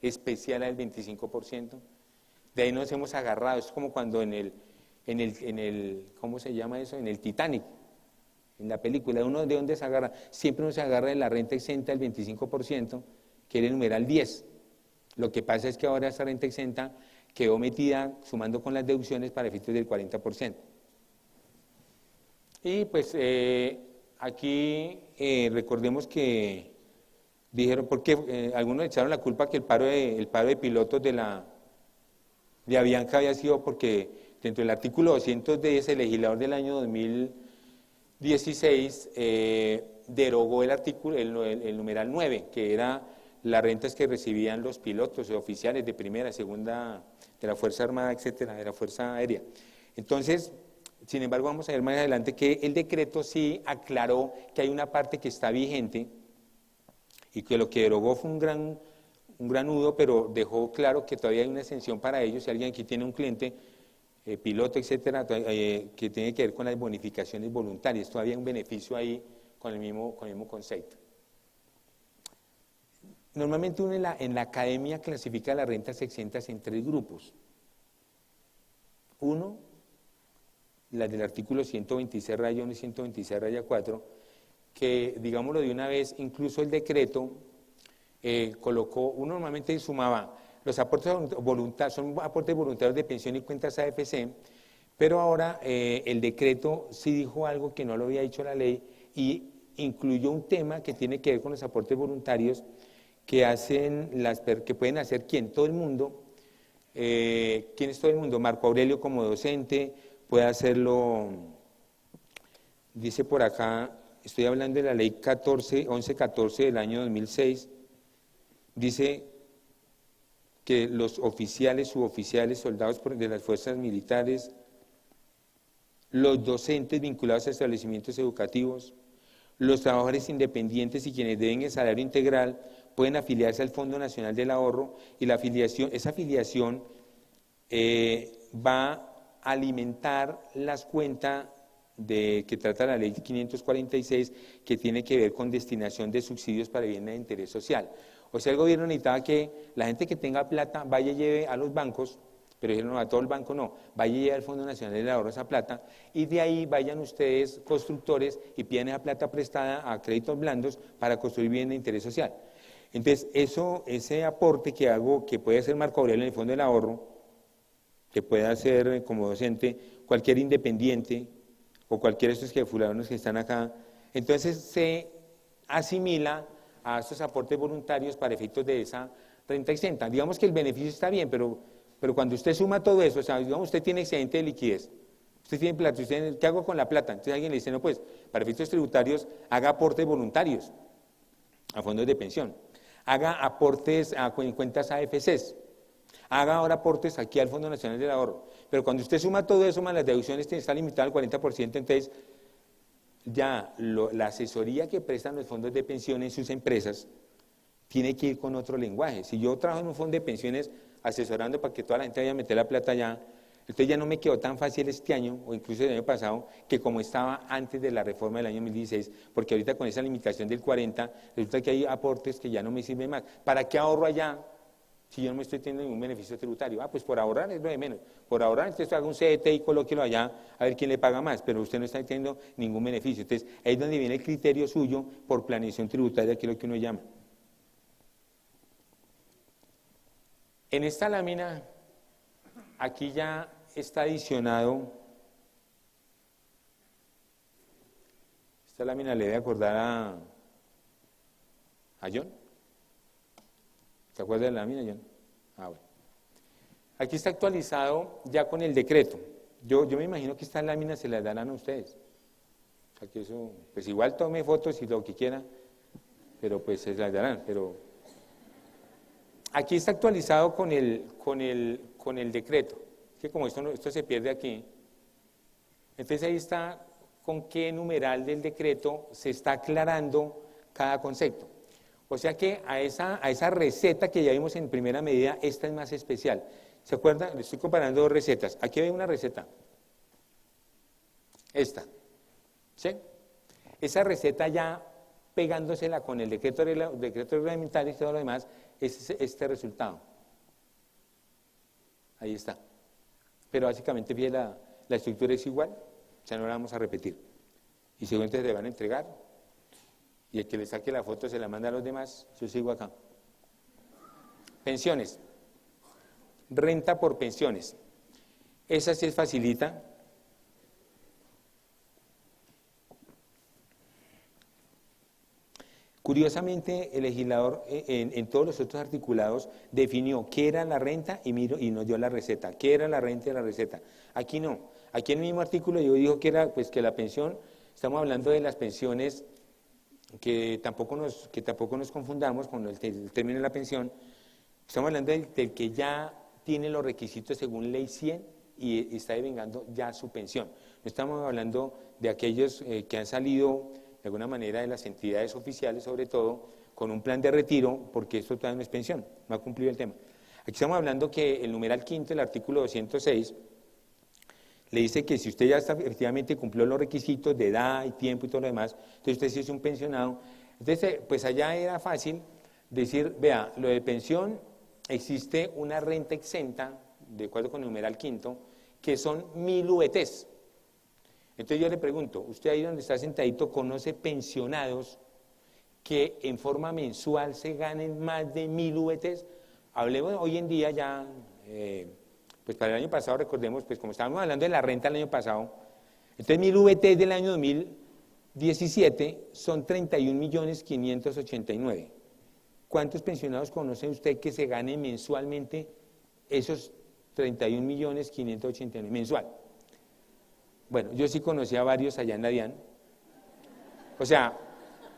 especial al 25%, de ahí nos hemos agarrado. Es como cuando en el ¿cómo se llama eso? En el Titanic, en la película, uno de dónde se agarra, siempre uno se agarra de la renta exenta del 25%, que era el numeral 10. Lo que pasa es que ahora esa renta exenta quedó metida sumando con las deducciones para efectos del 40%. Y pues aquí recordemos que dijeron, porque algunos echaron la culpa que el paro de pilotos de Avianca había sido porque dentro del artículo 210 el legislador del año 2016 derogó el numeral 9, que era las rentas que recibían los pilotos o oficiales de primera, segunda, de la Fuerza Armada, etcétera, de la Fuerza Aérea. Entonces, sin embargo, vamos a ver más adelante que el decreto sí aclaró que hay una parte que está vigente y que lo que derogó fue un gran nudo, pero dejó claro que todavía hay una exención para ellos. Si alguien aquí tiene un cliente, piloto, etcétera, que tiene que ver con las bonificaciones voluntarias, todavía hay un beneficio ahí con el mismo concepto. Normalmente uno en la academia clasifica las rentas exentas en 3 grupos. Uno, las del artículo 126-1 y 126-4, que, digámoslo de una vez, incluso el decreto colocó, uno normalmente sumaba los aportes voluntarios, son aportes voluntarios de pensión y cuentas AFC, pero ahora el decreto sí dijo algo que no lo había dicho la ley y incluyó un tema que tiene que ver con los aportes voluntarios que pueden hacer ¿quién? Todo el mundo. ¿Quién es todo el mundo? Marco Aurelio como docente, puede hacerlo, dice por acá, estoy hablando de la ley 1114 del año 2006, dice que los oficiales, suboficiales, soldados de las fuerzas militares, los docentes vinculados a establecimientos educativos, los trabajadores independientes y quienes deben el salario integral pueden afiliarse al Fondo Nacional del Ahorro, y esa afiliación va a alimentar las cuentas que trata la ley 546, que tiene que ver con destinación de subsidios para vivienda de interés social. O sea, el gobierno necesitaba que la gente que tenga plata vaya y lleve a los bancos, pero dijeron, no, a todo el banco no, vaya ya al Fondo Nacional del Ahorro esa plata, y de ahí vayan ustedes, constructores, y pidan esa plata prestada a créditos blandos para construir bien de interés social. Entonces, ese aporte que hago, que puede hacer Marco Aurelio en el Fondo del Ahorro, que puede hacer como docente cualquier independiente, o cualquiera de estos que fulanos que están acá, entonces se asimila a estos aportes voluntarios para efectos de esa renta exenta. Digamos que el beneficio está bien, pero cuando usted suma todo eso, o sea, digamos, usted tiene excedente de liquidez, usted tiene plata, ¿qué hago con la plata? Entonces alguien le dice, no, pues, para efectos tributarios, haga aportes voluntarios a fondos de pensión, haga aportes a cuentas AFCs, haga ahora aportes aquí al Fondo Nacional del Ahorro. Pero cuando usted suma todo eso, más las deducciones, está limitado al 40%, entonces ya la asesoría que prestan los fondos de pensiones en sus empresas tiene que ir con otro lenguaje. Si yo trabajo en un fondo de pensiones asesorando para que toda la gente vaya a meter la plata allá, entonces ya no me quedó tan fácil este año, o incluso el año pasado, que como estaba antes de la reforma del año 2016, porque ahorita con esa limitación del 40, resulta que hay aportes que ya no me sirven más. ¿Para qué ahorro allá si yo no me estoy teniendo ningún beneficio tributario? Ah, pues por ahorrar es lo de menos. Por ahorrar, entonces haga un CDT y colóquelo allá a ver quién le paga más, pero usted no está teniendo ningún beneficio. Entonces, ahí es donde viene el criterio suyo por planeación tributaria, que es lo que uno llama. En esta lámina, aquí ya está adicionado, esta lámina le debe acordar a John. ¿Se acuerda de la lámina, John? Ah, bueno. Aquí está actualizado ya con el decreto. Yo me imagino que estas láminas se las darán a ustedes. O sea que eso, pues igual tome fotos y lo que quiera, pero pues se las darán. Pero aquí está actualizado con el decreto. Que como esto se pierde aquí, entonces ahí está con qué numeral del decreto se está aclarando cada concepto. O sea que a esa receta que ya vimos en primera medida, esta es más especial. ¿Se acuerdan? Le estoy comparando dos recetas. Aquí hay una receta. Esta. ¿Sí? Esa receta ya pegándosela con el decreto reglamentario y todo lo demás, es este resultado. Ahí está. Pero básicamente, fíjate, la estructura es igual, o sea, no la vamos a repetir. Y seguramente le van a entregar, y el que le saque la foto se la manda a los demás. Yo sigo acá. Pensiones. Renta por pensiones. Esa sí es facilita. Curiosamente, el legislador en todos los otros articulados definió qué era la renta y nos dio la receta. ¿Qué era la renta y la receta? Aquí no. Aquí en el mismo artículo yo digo que era pues que la pensión, estamos hablando de las pensiones, que tampoco nos confundamos con el término de la pensión. Estamos hablando del que ya tiene los requisitos según ley 100 y está devengando ya su pensión. No estamos hablando de aquellos que han salido de alguna manera de las entidades oficiales, sobre todo, con un plan de retiro, porque esto todavía no es pensión, no ha cumplido el tema. Aquí estamos hablando que el numeral quinto, el artículo 206, le dice que si usted ya efectivamente cumplió los requisitos de edad y tiempo y todo lo demás, entonces usted sí es un pensionado. Entonces, pues allá era fácil decir, vea, lo de pensión, existe una renta exenta, de acuerdo con el numeral quinto, que son 1000 UETs. Entonces yo le pregunto, usted ahí donde está sentadito, ¿conoce pensionados que en forma mensual se ganen más de 1000 VTs? Hablemos hoy en día ya, pues para el año pasado recordemos, pues como estábamos hablando de la renta el año pasado, entonces 1000 VTs del año 2017 son 31.589.000. ¿Cuántos pensionados conoce usted que se ganen mensualmente esos 31.589.000 mensual? Bueno, yo sí conocí a varios allá en la DIAN. O sea,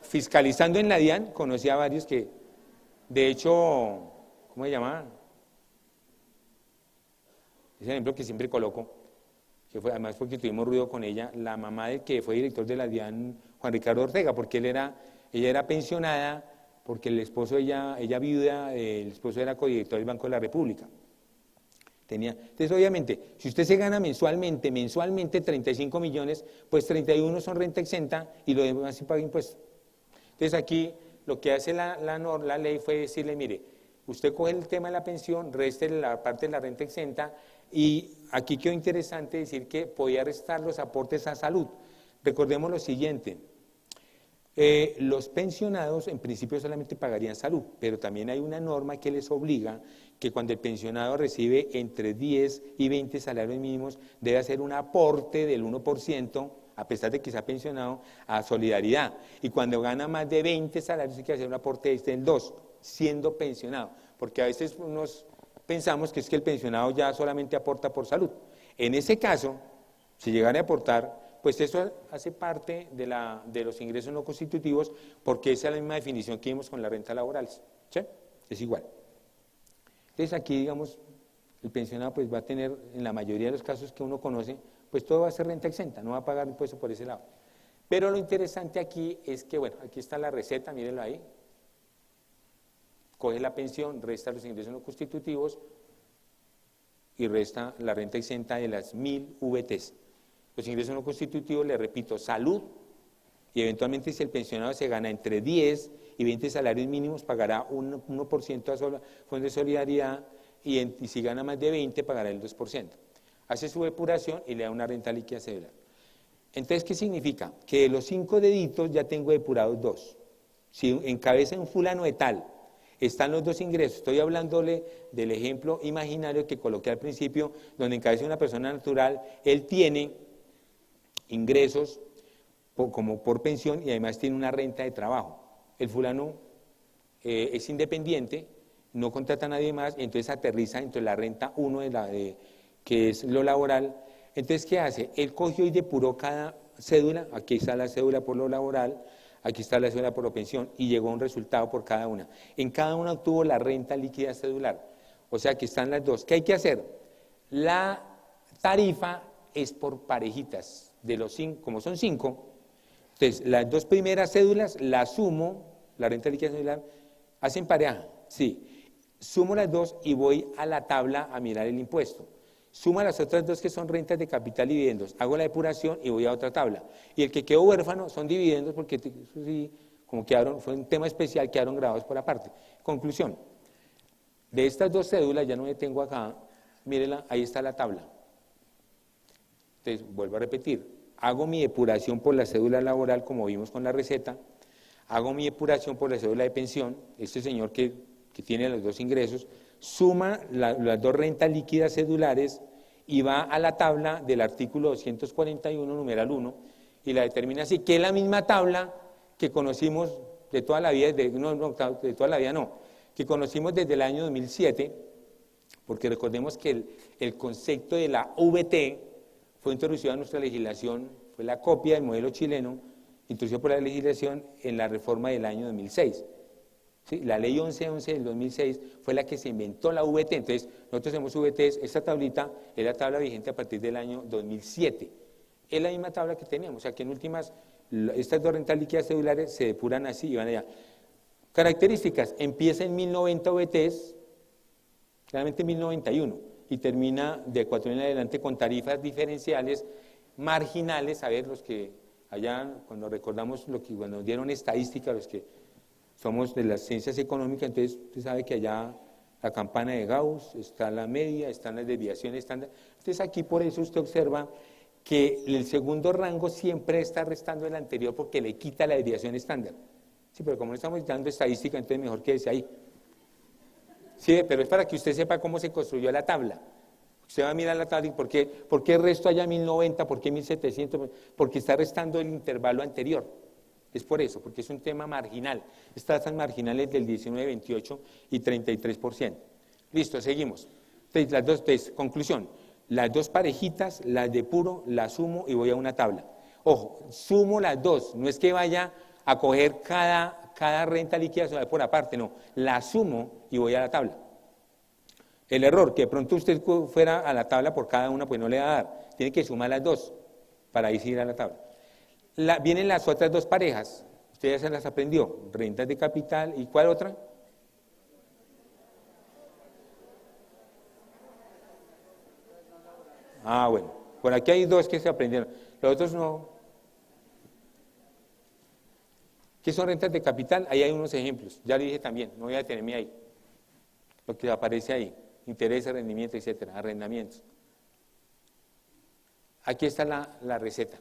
fiscalizando en la DIAN, conocí a varios que, de hecho, ¿cómo se llama? Ese ejemplo que siempre coloco, que fue, además porque tuvimos ruido con ella, la mamá del que fue director de la DIAN, Juan Ricardo Ortega, porque ella era pensionada, porque el esposo, ella viuda, el esposo era codirector del Banco de la República. Entonces, obviamente, si usted se gana mensualmente 35 millones, pues 31 son renta exenta y lo demás sí paga impuestos. Entonces, aquí lo que hace la ley fue decirle, mire, usted coge el tema de la pensión, reste la parte de la renta exenta Y aquí quedó interesante decir que podía restar los aportes a salud. Recordemos lo siguiente, los pensionados en principio solamente pagarían salud, pero también hay una norma que les obliga que cuando el pensionado recibe entre 10 y 20 salarios mínimos debe hacer un aporte del 1%, a pesar de que sea pensionado, a solidaridad. Y cuando gana más de 20 salarios hay que hacer un aporte del 2%, siendo pensionado, porque a veces pensamos que es que el pensionado ya solamente aporta por salud. En ese caso, si llegara a aportar, pues eso hace parte de los ingresos no constitutivos, porque esa es la misma definición que vimos con la renta laboral, ¿sí? Es igual. Entonces aquí, digamos, el pensionado pues va a tener, en la mayoría de los casos que uno conoce, pues todo va a ser renta exenta, no va a pagar impuesto por ese lado. Pero lo interesante aquí es que, bueno, aquí está la receta, mírenlo ahí, coge la pensión, resta los ingresos no constitutivos y resta la renta exenta de las 1000 VTs. Los ingresos no constitutivos, le repito, salud, y eventualmente si el pensionado se gana entre 10 y 20 salarios mínimos, pagará 1% a Fondo de Solidaridad, y si gana más de 20, pagará el 2%. Hace su depuración y le da una renta líquida cedular. Entonces, ¿qué significa? Que de los 5 deditos ya tengo depurados 2. Si encabeza un fulano de tal, están los 2 ingresos. Estoy hablándole del ejemplo imaginario que coloqué al principio, donde encabeza una persona natural, él tiene ingresos como por pensión y además tiene una renta de trabajo. El fulano es independiente, no contrata a nadie más, y entonces aterriza entre la renta 1 que es lo laboral. Entonces, ¿qué hace? Él cogió y depuró cada cédula, aquí está la cédula por lo laboral, aquí está la cédula por la pensión, y llegó a un resultado por cada una. En cada una obtuvo la renta líquida cedular, o sea, aquí están las dos. ¿Qué hay que hacer? La tarifa es por parejitas, de los 5, como son 5, entonces las 2 primeras cédulas las sumo, la renta líquida cedular, hacen pareja, sí, sumo las 2 y voy a la tabla a mirar el impuesto. Suma las otras 2 que son rentas de capital y dividendos, hago la depuración y voy a otra tabla. Y el que quedó huérfano son dividendos, porque eso sí, como quedaron, fue un tema especial, quedaron grabados por aparte. Conclusión, de estas 2 cédulas, ya no me tengo acá, mírenla, ahí está la tabla. Entonces, vuelvo a repetir, hago mi depuración por la cédula laboral, como vimos con la receta, hago mi depuración por la cédula de pensión, este señor que tiene los 2 ingresos, suma las 2 rentas líquidas cedulares y va a la tabla del artículo 241, numeral 1, y la determina así, que es la misma tabla que conocimos de toda la vida, de toda la vida no, que conocimos desde el año 2007, porque recordemos que el concepto de la VT fue introducido a nuestra legislación, fue la copia del modelo chileno, introducido por la legislación en la reforma del año 2006. ¿Sí? La ley 1111 del 2006 fue la que se inventó la VT, entonces nosotros tenemos VTs, esta tablita es la tabla vigente a partir del año 2007. Es la misma tabla que teníamos, o sea que en últimas, estas 2 rentas líquidas cedulares se depuran así y van allá. Características, empieza en 1090 VTs, claramente en 1091, y termina de 4 en adelante con tarifas diferenciales marginales, a ver, los que allá, cuando recordamos lo que cuando nos dieron estadística, los que somos de las ciencias económicas, entonces usted sabe que allá la campana de Gauss, está la media, están las desviaciones estándar. Entonces aquí por eso usted observa que el segundo rango siempre está restando el anterior porque le quita la desviación estándar. Sí, pero como no estamos dando estadística, entonces mejor quédese ahí. Sí, pero es para que usted sepa cómo se construyó la tabla. Usted va a mirar la tabla y ¿por qué el resto allá 1090? ¿Por qué 1700? Porque está restando el intervalo anterior. Es por eso, porque es un tema marginal. Estas tasas marginales del 19, 28 y 33%. Listo, seguimos. Entonces, entonces, conclusión, las 2 parejitas, las depuro, las sumo y voy a una tabla. Ojo, sumo las 2, no es que vaya a coger cada renta líquida por aparte, no, la sumo y voy a la tabla. El error, que de pronto usted fuera a la tabla por cada una, pues no le va a dar, tiene que sumar las 2 para ahí ir a la tabla. Vienen las otras 2 parejas, usted ya se las aprendió, rentas de capital, ¿y cuál otra? Ah, bueno, por aquí hay 2 que se aprendieron, los otros no. ¿Qué son rentas de capital? Ahí hay unos ejemplos, ya le dije también, no voy a detenerme ahí, lo que aparece ahí, intereses, rendimientos, etcétera, arrendamientos. Aquí está la receta.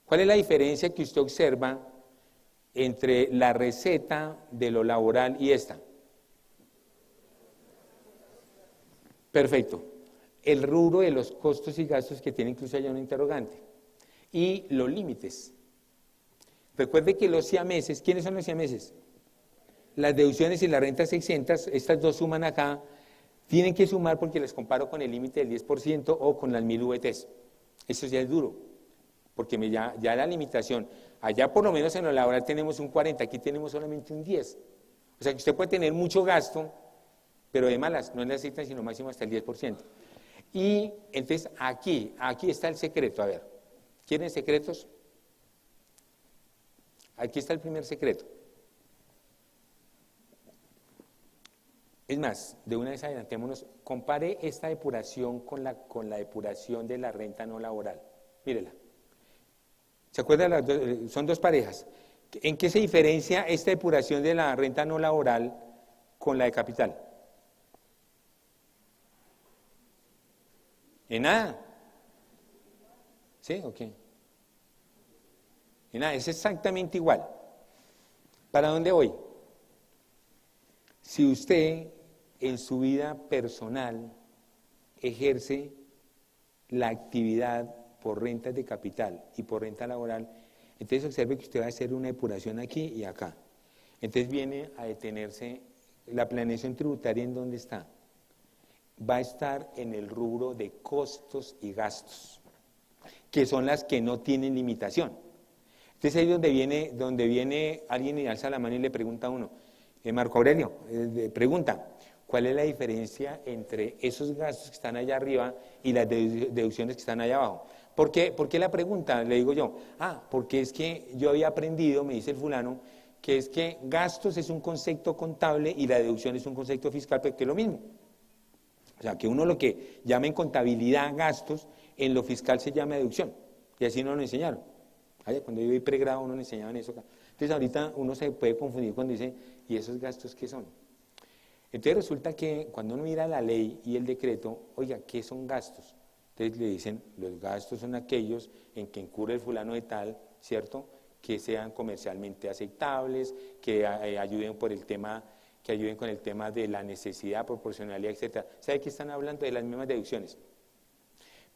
¿Cuál es la diferencia que usted observa entre la receta de lo laboral y esta? Perfecto. El rubro de los costos y gastos que tiene incluso allá un interrogante. Y los límites. Recuerde que los siameses, ¿quiénes son los siameses? Las deducciones y las rentas exentas, estas dos suman acá, tienen que sumar porque les comparo con el límite del 10% o con las 1000 VTs. Eso ya es duro, porque ya la limitación, allá por lo menos en lo laboral tenemos un 40, aquí tenemos solamente un 10. O sea que usted puede tener mucho gasto, pero de malas, no necesitan sino máximo hasta el 10%. Y entonces aquí está el secreto, a ver, ¿quieren secretos? Aquí está el primer secreto. Es más, de una vez adelantémonos, compare esta depuración con la depuración de la renta no laboral. Mírela. ¿Se acuerdan? Son dos parejas. ¿En qué se diferencia esta depuración de la renta no laboral con la de capital? ¿En nada? ¿Sí? ¿O qué? En nada, es exactamente igual. ¿Para dónde voy? Si usted en su vida personal ejerce la actividad por rentas de capital y por renta laboral, entonces observe que usted va a hacer una depuración aquí y acá. Entonces viene a detenerse la planeación tributaria. ¿En dónde está? Va a estar en el rubro de costos y gastos, que son las que no tienen limitación. Entonces ahí es donde viene alguien y alza la mano y le pregunta a uno, Marco Aurelio, pregunta, ¿cuál es la diferencia entre esos gastos que están allá arriba y las deducciones que están allá abajo? ¿Por qué la pregunta? Le digo yo, porque es que yo había aprendido, me dice el fulano, que es que gastos es un concepto contable y la deducción es un concepto fiscal, pero que es lo mismo. O sea, que uno lo que llama en contabilidad gastos, en lo fiscal se llama deducción, y así nos lo enseñaron. Cuando yo vi pregrado uno le enseñaban eso acá. Entonces ahorita uno se puede confundir cuando dice, ¿y esos gastos qué son? Entonces resulta que cuando uno mira la ley y el decreto, oiga, ¿qué son gastos? Entonces le dicen, los gastos son aquellos en que incurre el fulano de tal, ¿cierto?, que sean comercialmente aceptables, que ayuden con el tema de la necesidad, proporcionalidad, etcétera. ¿Sabe qué están hablando? De las mismas deducciones.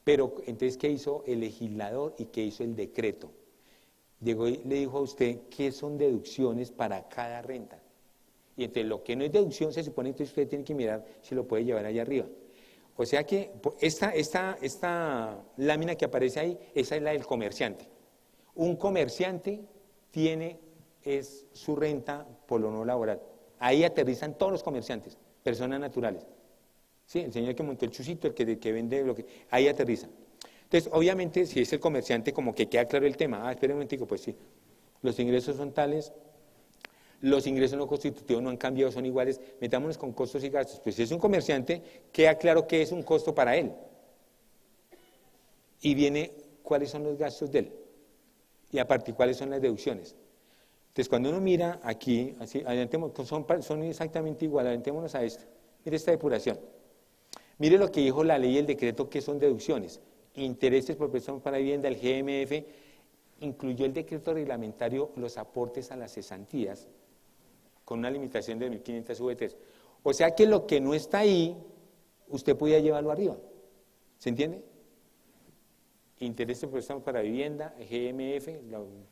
Pero entonces, ¿qué hizo el legislador y qué hizo el decreto? Llegó y le dijo a usted qué son deducciones para cada renta. Y entonces lo que no es deducción se supone que usted tiene que mirar si lo puede llevar allá arriba. O sea que esta lámina que aparece ahí, esa es la del comerciante. Un comerciante es su renta por lo no laboral. Ahí aterrizan todos los comerciantes, personas naturales. ¿Sí? El señor que montó el chucito, el que vende ahí aterriza. Entonces, obviamente, si es el comerciante, como que queda claro el tema. Espera un momentico, pues sí. Los ingresos son tales, los ingresos no constitutivos no han cambiado, son iguales. Metámonos con costos y gastos. Pues si es un comerciante, queda claro que es un costo para él. Y viene cuáles son los gastos de él. Y aparte, cuáles son las deducciones. Entonces, cuando uno mira aquí, así, son exactamente iguales, adelantémonos a esto. Mire esta depuración. Mire lo que dijo la ley y el decreto que son deducciones. Intereses por préstamos para vivienda, el GMF, incluyó el decreto reglamentario los aportes a las cesantías con una limitación de 1.500 VTs. O sea que lo que no está ahí, usted podía llevarlo arriba. ¿Se entiende? Intereses por préstamos para vivienda, GMF,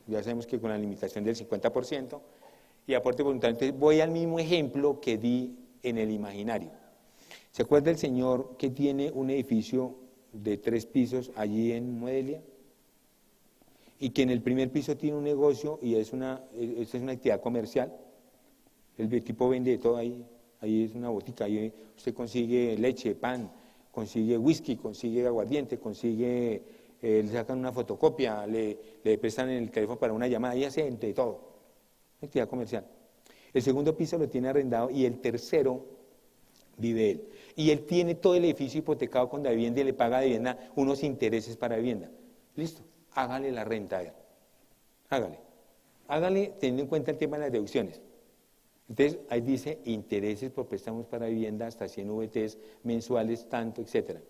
ya sabemos que con la limitación del 50%, y aporte voluntario. Entonces voy al mismo ejemplo que di en el imaginario. ¿Se acuerda el señor que tiene un edificio de 3 pisos allí en Modelia? Y que en el primer piso tiene un negocio y es una actividad comercial. El tipo vende todo ahí es una botica, ahí usted consigue leche, pan, consigue whisky, consigue aguardiente, le sacan una fotocopia, le prestan el teléfono para una llamada, y hace de todo, actividad comercial. El segundo piso lo tiene arrendado y el tercero vive él. Y él tiene todo el edificio hipotecado con la vivienda y le paga de vivienda unos intereses para vivienda. Listo, hágale la renta a él. Hágale teniendo en cuenta el tema de las deducciones. Entonces, ahí dice intereses por préstamos para vivienda hasta 100 VTs mensuales, tanto, etcétera.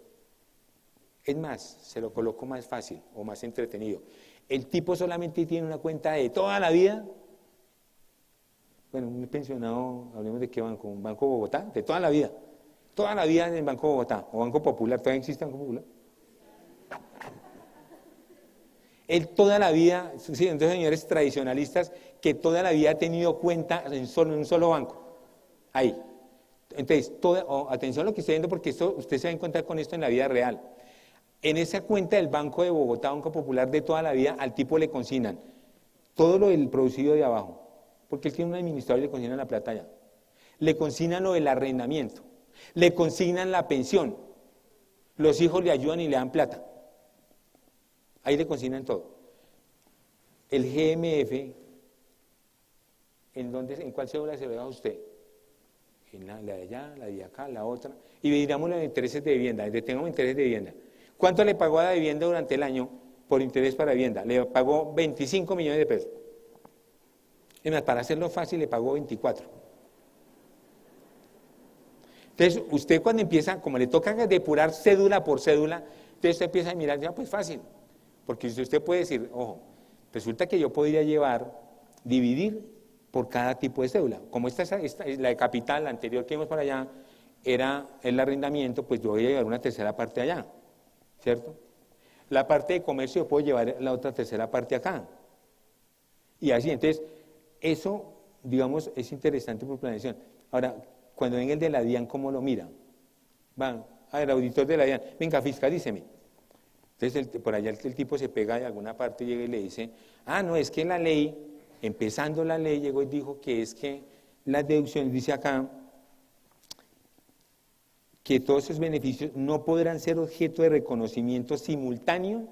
Es más, se lo coloco más fácil o más entretenido. El tipo solamente tiene una cuenta de toda la vida. Bueno, un pensionado, hablemos de qué banco, un Banco Bogotá, de toda la vida. Toda la vida en el Banco Bogotá o Banco Popular. ¿Todavía existe Banco Popular? Él toda la vida, sí, entonces señores tradicionalistas, que toda la vida ha tenido cuenta en un solo banco. Ahí. Entonces, atención a lo que estoy viendo porque usted se va a encontrar con esto en la vida real. En esa cuenta del Banco de Bogotá, Banco Popular de toda la vida, al tipo le consignan todo lo del producido de abajo, porque él tiene un administrador y le consignan la plata allá. Le consignan lo del arrendamiento, le consignan la pensión, los hijos le ayudan y le dan plata. Ahí le consignan todo. El GMF, ¿en cuál cédula se lo da a usted? En la de allá, la de acá, la otra. Y miramos los intereses de vivienda, detengamos intereses de vivienda. ¿Cuánto le pagó a la vivienda durante el año por interés para vivienda? Le pagó 25 millones de pesos. Es más, para hacerlo fácil, le pagó 24. Entonces, usted cuando empieza, como le toca depurar cédula por cédula, entonces usted empieza a mirar, ya pues fácil. Porque usted puede decir, ojo, resulta que yo podría dividir por cada tipo de cédula. Como esta es la de capital, la anterior que vimos para allá, era el arrendamiento, pues yo voy a llevar una tercera parte allá, ¿cierto? La parte de comercio yo puedo llevar la otra tercera parte acá. Y así, entonces, eso, digamos, es interesante por planeación. Ahora, cuando venga el de la DIAN, ¿cómo lo mira? Va, a ver, auditor de la DIAN, venga, fiscalíceme. Entonces, por allá el tipo se pega de alguna parte y llega y le dice, no, es que la ley, empezando la ley, llegó y dijo que es que las deducciones, dice acá, que todos esos beneficios no podrán ser objeto de reconocimiento simultáneo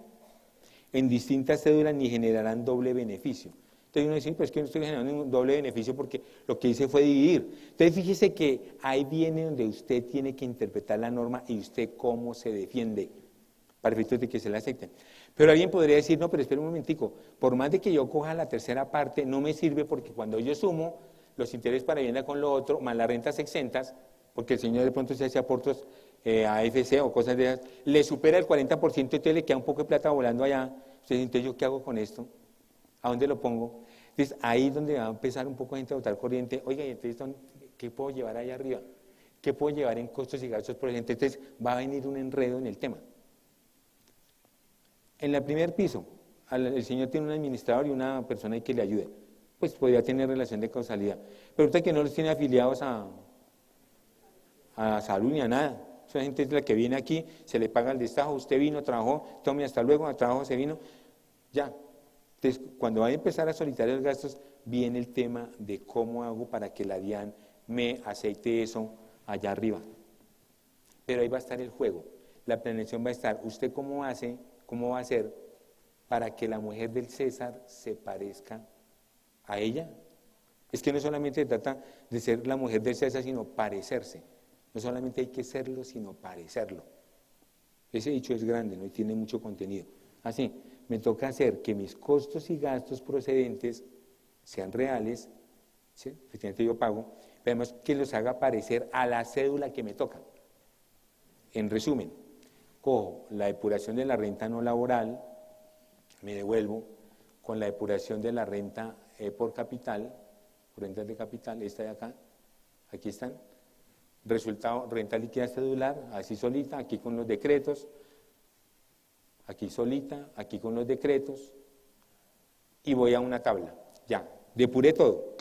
en distintas cédulas ni generarán doble beneficio. Entonces uno dice, pues que no estoy generando ningún doble beneficio porque lo que hice fue dividir. Entonces fíjese que ahí viene donde usted tiene que interpretar la norma y usted cómo se defiende, para efectos de que se la acepten. Pero alguien podría decir, no, pero espera un momentico, por más de que yo coja la tercera parte, no me sirve porque cuando yo sumo los intereses para vivienda con lo otro, más las rentas exentas, porque el señor de pronto se hace aportos a AFC o cosas de esas, le supera el 40%, entonces le queda un poco de plata volando allá. Usted dice, entonces, ¿yo qué hago con esto? ¿A dónde lo pongo? Entonces, ahí es donde va a empezar un poco gente a votar corriente. Oiga, ¿y entonces qué puedo llevar allá arriba? ¿Qué puedo llevar en costos y gastos por ejemplo? Entonces, va a venir un enredo en el tema. En el primer piso, el señor tiene un administrador y una persona ahí que le ayude. Pues podría tener relación de causalidad. Pero usted que no los tiene afiliados a salud ni a nada. Esa gente es la que viene aquí, se le paga el destajo, usted vino, trabajó, tome hasta luego, al trabajo se vino, ya. Entonces, cuando va a empezar a solicitar los gastos, viene el tema de cómo hago para que la DIAN me acepte eso allá arriba. Pero ahí va a estar el juego. La planeación va a estar, ¿usted cómo va a hacer para que la mujer del César se parezca a ella? Es que no solamente se trata de ser la mujer del César, sino parecerse. No solamente hay que serlo, sino parecerlo. Ese dicho es grande, ¿no? Y tiene mucho contenido. Así, me toca hacer que mis costos y gastos procedentes sean reales, ¿sí? Efectivamente yo pago, pero además que los haga parecer a la cédula que me toca. En resumen, cojo la depuración de la renta no laboral, me devuelvo con la depuración de la renta por capital, rentas de capital, esta de acá, aquí están. Resultado, renta líquida cedular, así solita, aquí con los decretos, aquí solita, aquí con los decretos, y voy a una tabla, ya, depuré todo.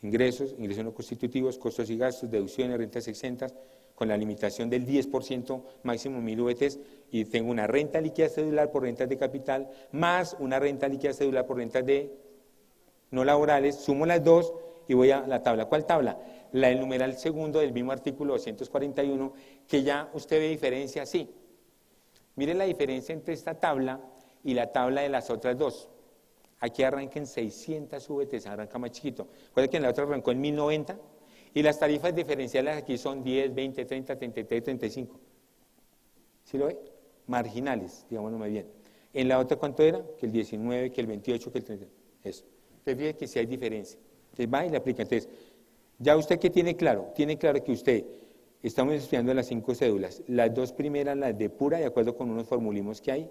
Ingresos no constitutivos, costos y gastos, deducciones, rentas exentas, con la limitación del 10% máximo 1000 VTs, y tengo una renta líquida cedular por rentas de capital, más una renta líquida cedular por rentas de no laborales, sumo las dos y voy a la tabla. ¿Cuál tabla? La del numeral segundo del mismo artículo 241, que ya usted ve diferencia, sí. Miren la diferencia entre esta tabla y la tabla de las otras dos. Aquí arranca en 600 VTs, arranca más chiquito. Recuerden que en la otra arrancó en 1090 y las tarifas diferenciales aquí son 10, 20, 30, 33, 35. ¿Sí lo ve? Marginales, digámoslo más bien. En la otra, ¿cuánto era? Que el 19, que el 28, que el 30. Eso. Entonces, fíjense que sí hay diferencia. Entonces, va y le aplica. Entonces, ya usted que tiene claro que usted Estamos estudiando las 5 cédulas. Las 2 primeras las depura de acuerdo con unos formulismos que hay.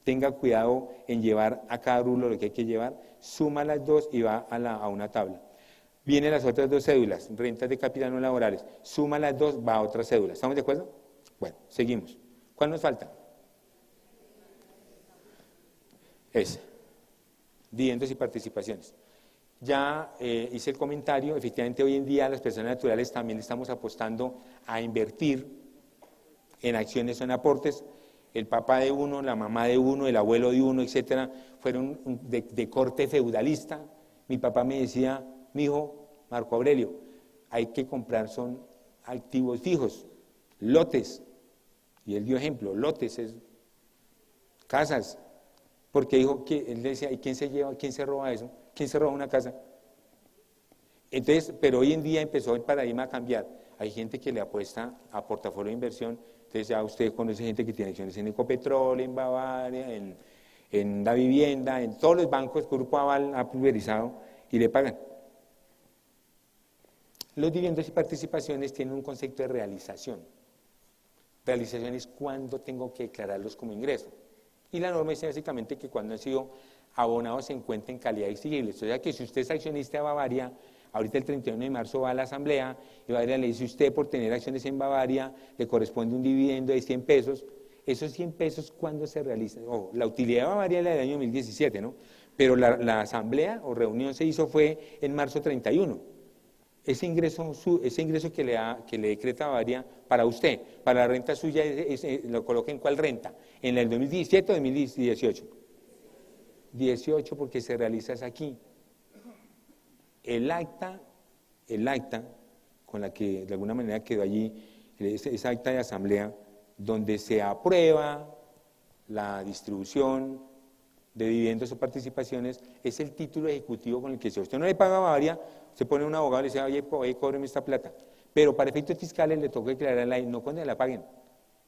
Tenga cuidado en llevar a cada rublo lo que hay que llevar. Suma las 2 y va a una tabla. Vienen las otras 2 cédulas, rentas de capital no laborales. Suma las 2, va a otra cédula. ¿Estamos de acuerdo? Bueno, seguimos. ¿Cuál nos falta? Dividendos y participaciones. Ya hice el comentario, efectivamente hoy en día las personas naturales también estamos apostando a invertir en acciones o en aportes. El papá de uno, la mamá de uno, el abuelo de uno, etcétera, fueron de corte feudalista. Mi papá me decía, mi hijo, Marco Aurelio, hay que comprar son activos fijos, lotes, y él dio ejemplo, lotes, es casas, porque dijo que él decía, ¿y quién se roba eso? ¿Quién se roba una casa? Entonces, pero hoy en día empezó el paradigma a cambiar. Hay gente que le apuesta a portafolio de inversión. Entonces ya usted conoce gente que tiene acciones en Ecopetrol, en Bavaria, en la vivienda, en todos los bancos, Grupo Aval ha pulverizado y le pagan. Los dividendos y participaciones tienen un concepto de realización. Realización es cuando tengo que declararlos como ingreso. Y la norma dice básicamente que cuando han sido abonados se encuentra en calidad exigible. O sea que si usted es accionista de Bavaria, ahorita el 31 de marzo va a la asamblea y Bavaria le dice usted por tener acciones en Bavaria le corresponde un dividendo de 100 pesos. Esos 100 pesos, ¿cuándo se realizan? La utilidad de Bavaria es la del año 2017, ¿no? Pero la asamblea o reunión se hizo fue en marzo 31. Ese ingreso que le decreta Bavaria para usted, para la renta suya, ¿lo coloca en cuál renta? ¿En el 2017 o 2018? 18 porque se realiza es aquí. El acta con la que de alguna manera quedó allí, esa acta de asamblea, donde se aprueba la distribución de dividendos o participaciones, es el título ejecutivo con el que si usted no le paga a Bavaria, se pone un abogado y le dice, oye, cóbreme esta plata. Pero para efectos fiscales le toca declararla y no cuando la paguen.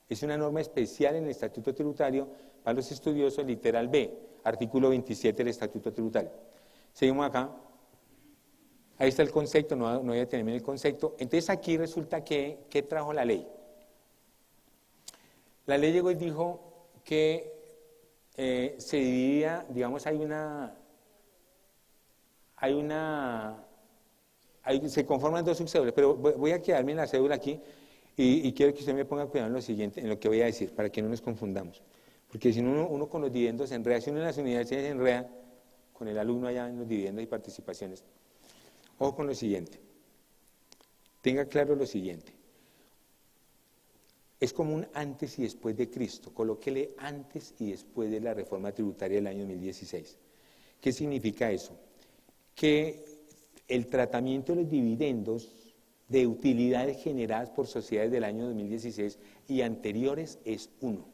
Es una norma especial en el Estatuto Tributario para los estudiosos, literal B, artículo 27 del Estatuto Tributario. Seguimos acá. Ahí está el concepto, no voy a detenerme en el concepto. Entonces aquí resulta que, ¿qué trajo la ley? La ley llegó y dijo que se dividía, digamos, se conforman 2 subcédulas, pero voy a quedarme en la cédula aquí y quiero que usted me ponga cuidado en lo siguiente, en lo que voy a decir, para que no nos confundamos. Porque si no, uno con los dividendos se enreda, si uno en las universidades se enreda con el alumno allá en los dividendos y participaciones. Ojo con lo siguiente, tenga claro lo siguiente, es como un antes y después de Cristo, colóquele antes y después de la reforma tributaria del año 2016. ¿Qué significa eso? Que el tratamiento de los dividendos de utilidades generadas por sociedades del año 2016 y anteriores es uno.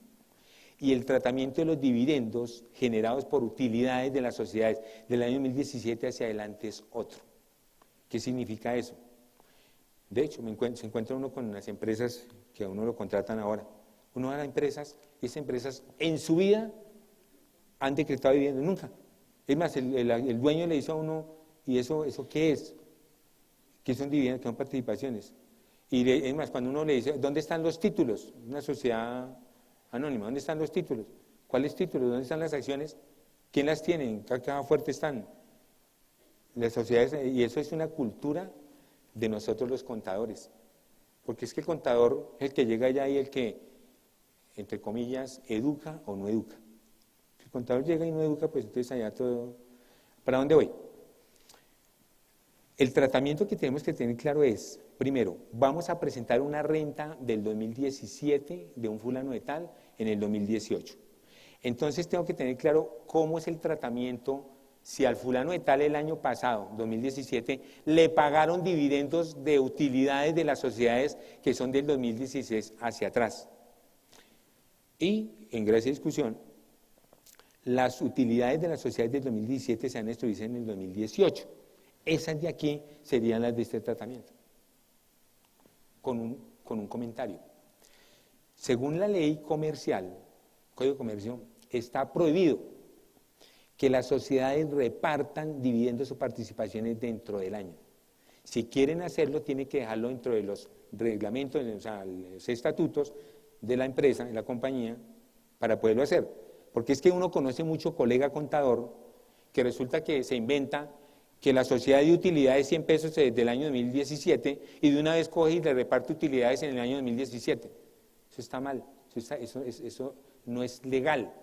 Y el tratamiento de los dividendos generados por utilidades de las sociedades del año 2017 hacia adelante es otro. ¿Qué significa eso? De hecho, se encuentra uno con las empresas que a uno lo contratan ahora. Uno va a las empresas y esas empresas en su vida han decretado dividendos, nunca. Es más, el dueño le dice a uno, ¿y eso qué es? ¿Qué son dividendos? ¿Qué son participaciones? Y es más, cuando uno le dice, ¿dónde están los títulos? Una sociedad anónima, ¿dónde están los títulos? ¿Cuáles títulos? ¿Dónde están las acciones? ¿Quién las tiene? ¿En qué caja fuerte están? Las sociedades, y eso es una cultura de nosotros los contadores, porque es que el contador es el que llega allá y el que, entre comillas, educa o no educa. Si el contador llega y no educa, pues entonces allá todo... ¿Para dónde voy? El tratamiento que tenemos que tener claro es, primero, vamos a presentar una renta del 2017 de un fulano de tal en el 2018. Entonces tengo que tener claro cómo es el tratamiento. Si al fulano de tal el año pasado, 2017, le pagaron dividendos de utilidades de las sociedades que son del 2016 hacia atrás. Y, en gracia de discusión, las utilidades de las sociedades del 2017 se han establecido en el 2018. Esas de aquí serían las de este tratamiento. Con un comentario. Según la ley comercial, Código de Comercio, está prohibido que las sociedades repartan dividendos o participaciones dentro del año. Si quieren hacerlo, tienen que dejarlo dentro de los reglamentos, o sea, los estatutos de la empresa, de la compañía, para poderlo hacer. Porque es que uno conoce mucho colega contador que resulta que se inventa que la sociedad de utilidades es 100 pesos desde el año 2017 y de una vez coge y le reparte utilidades en el año 2017. Eso está mal, eso no es legal.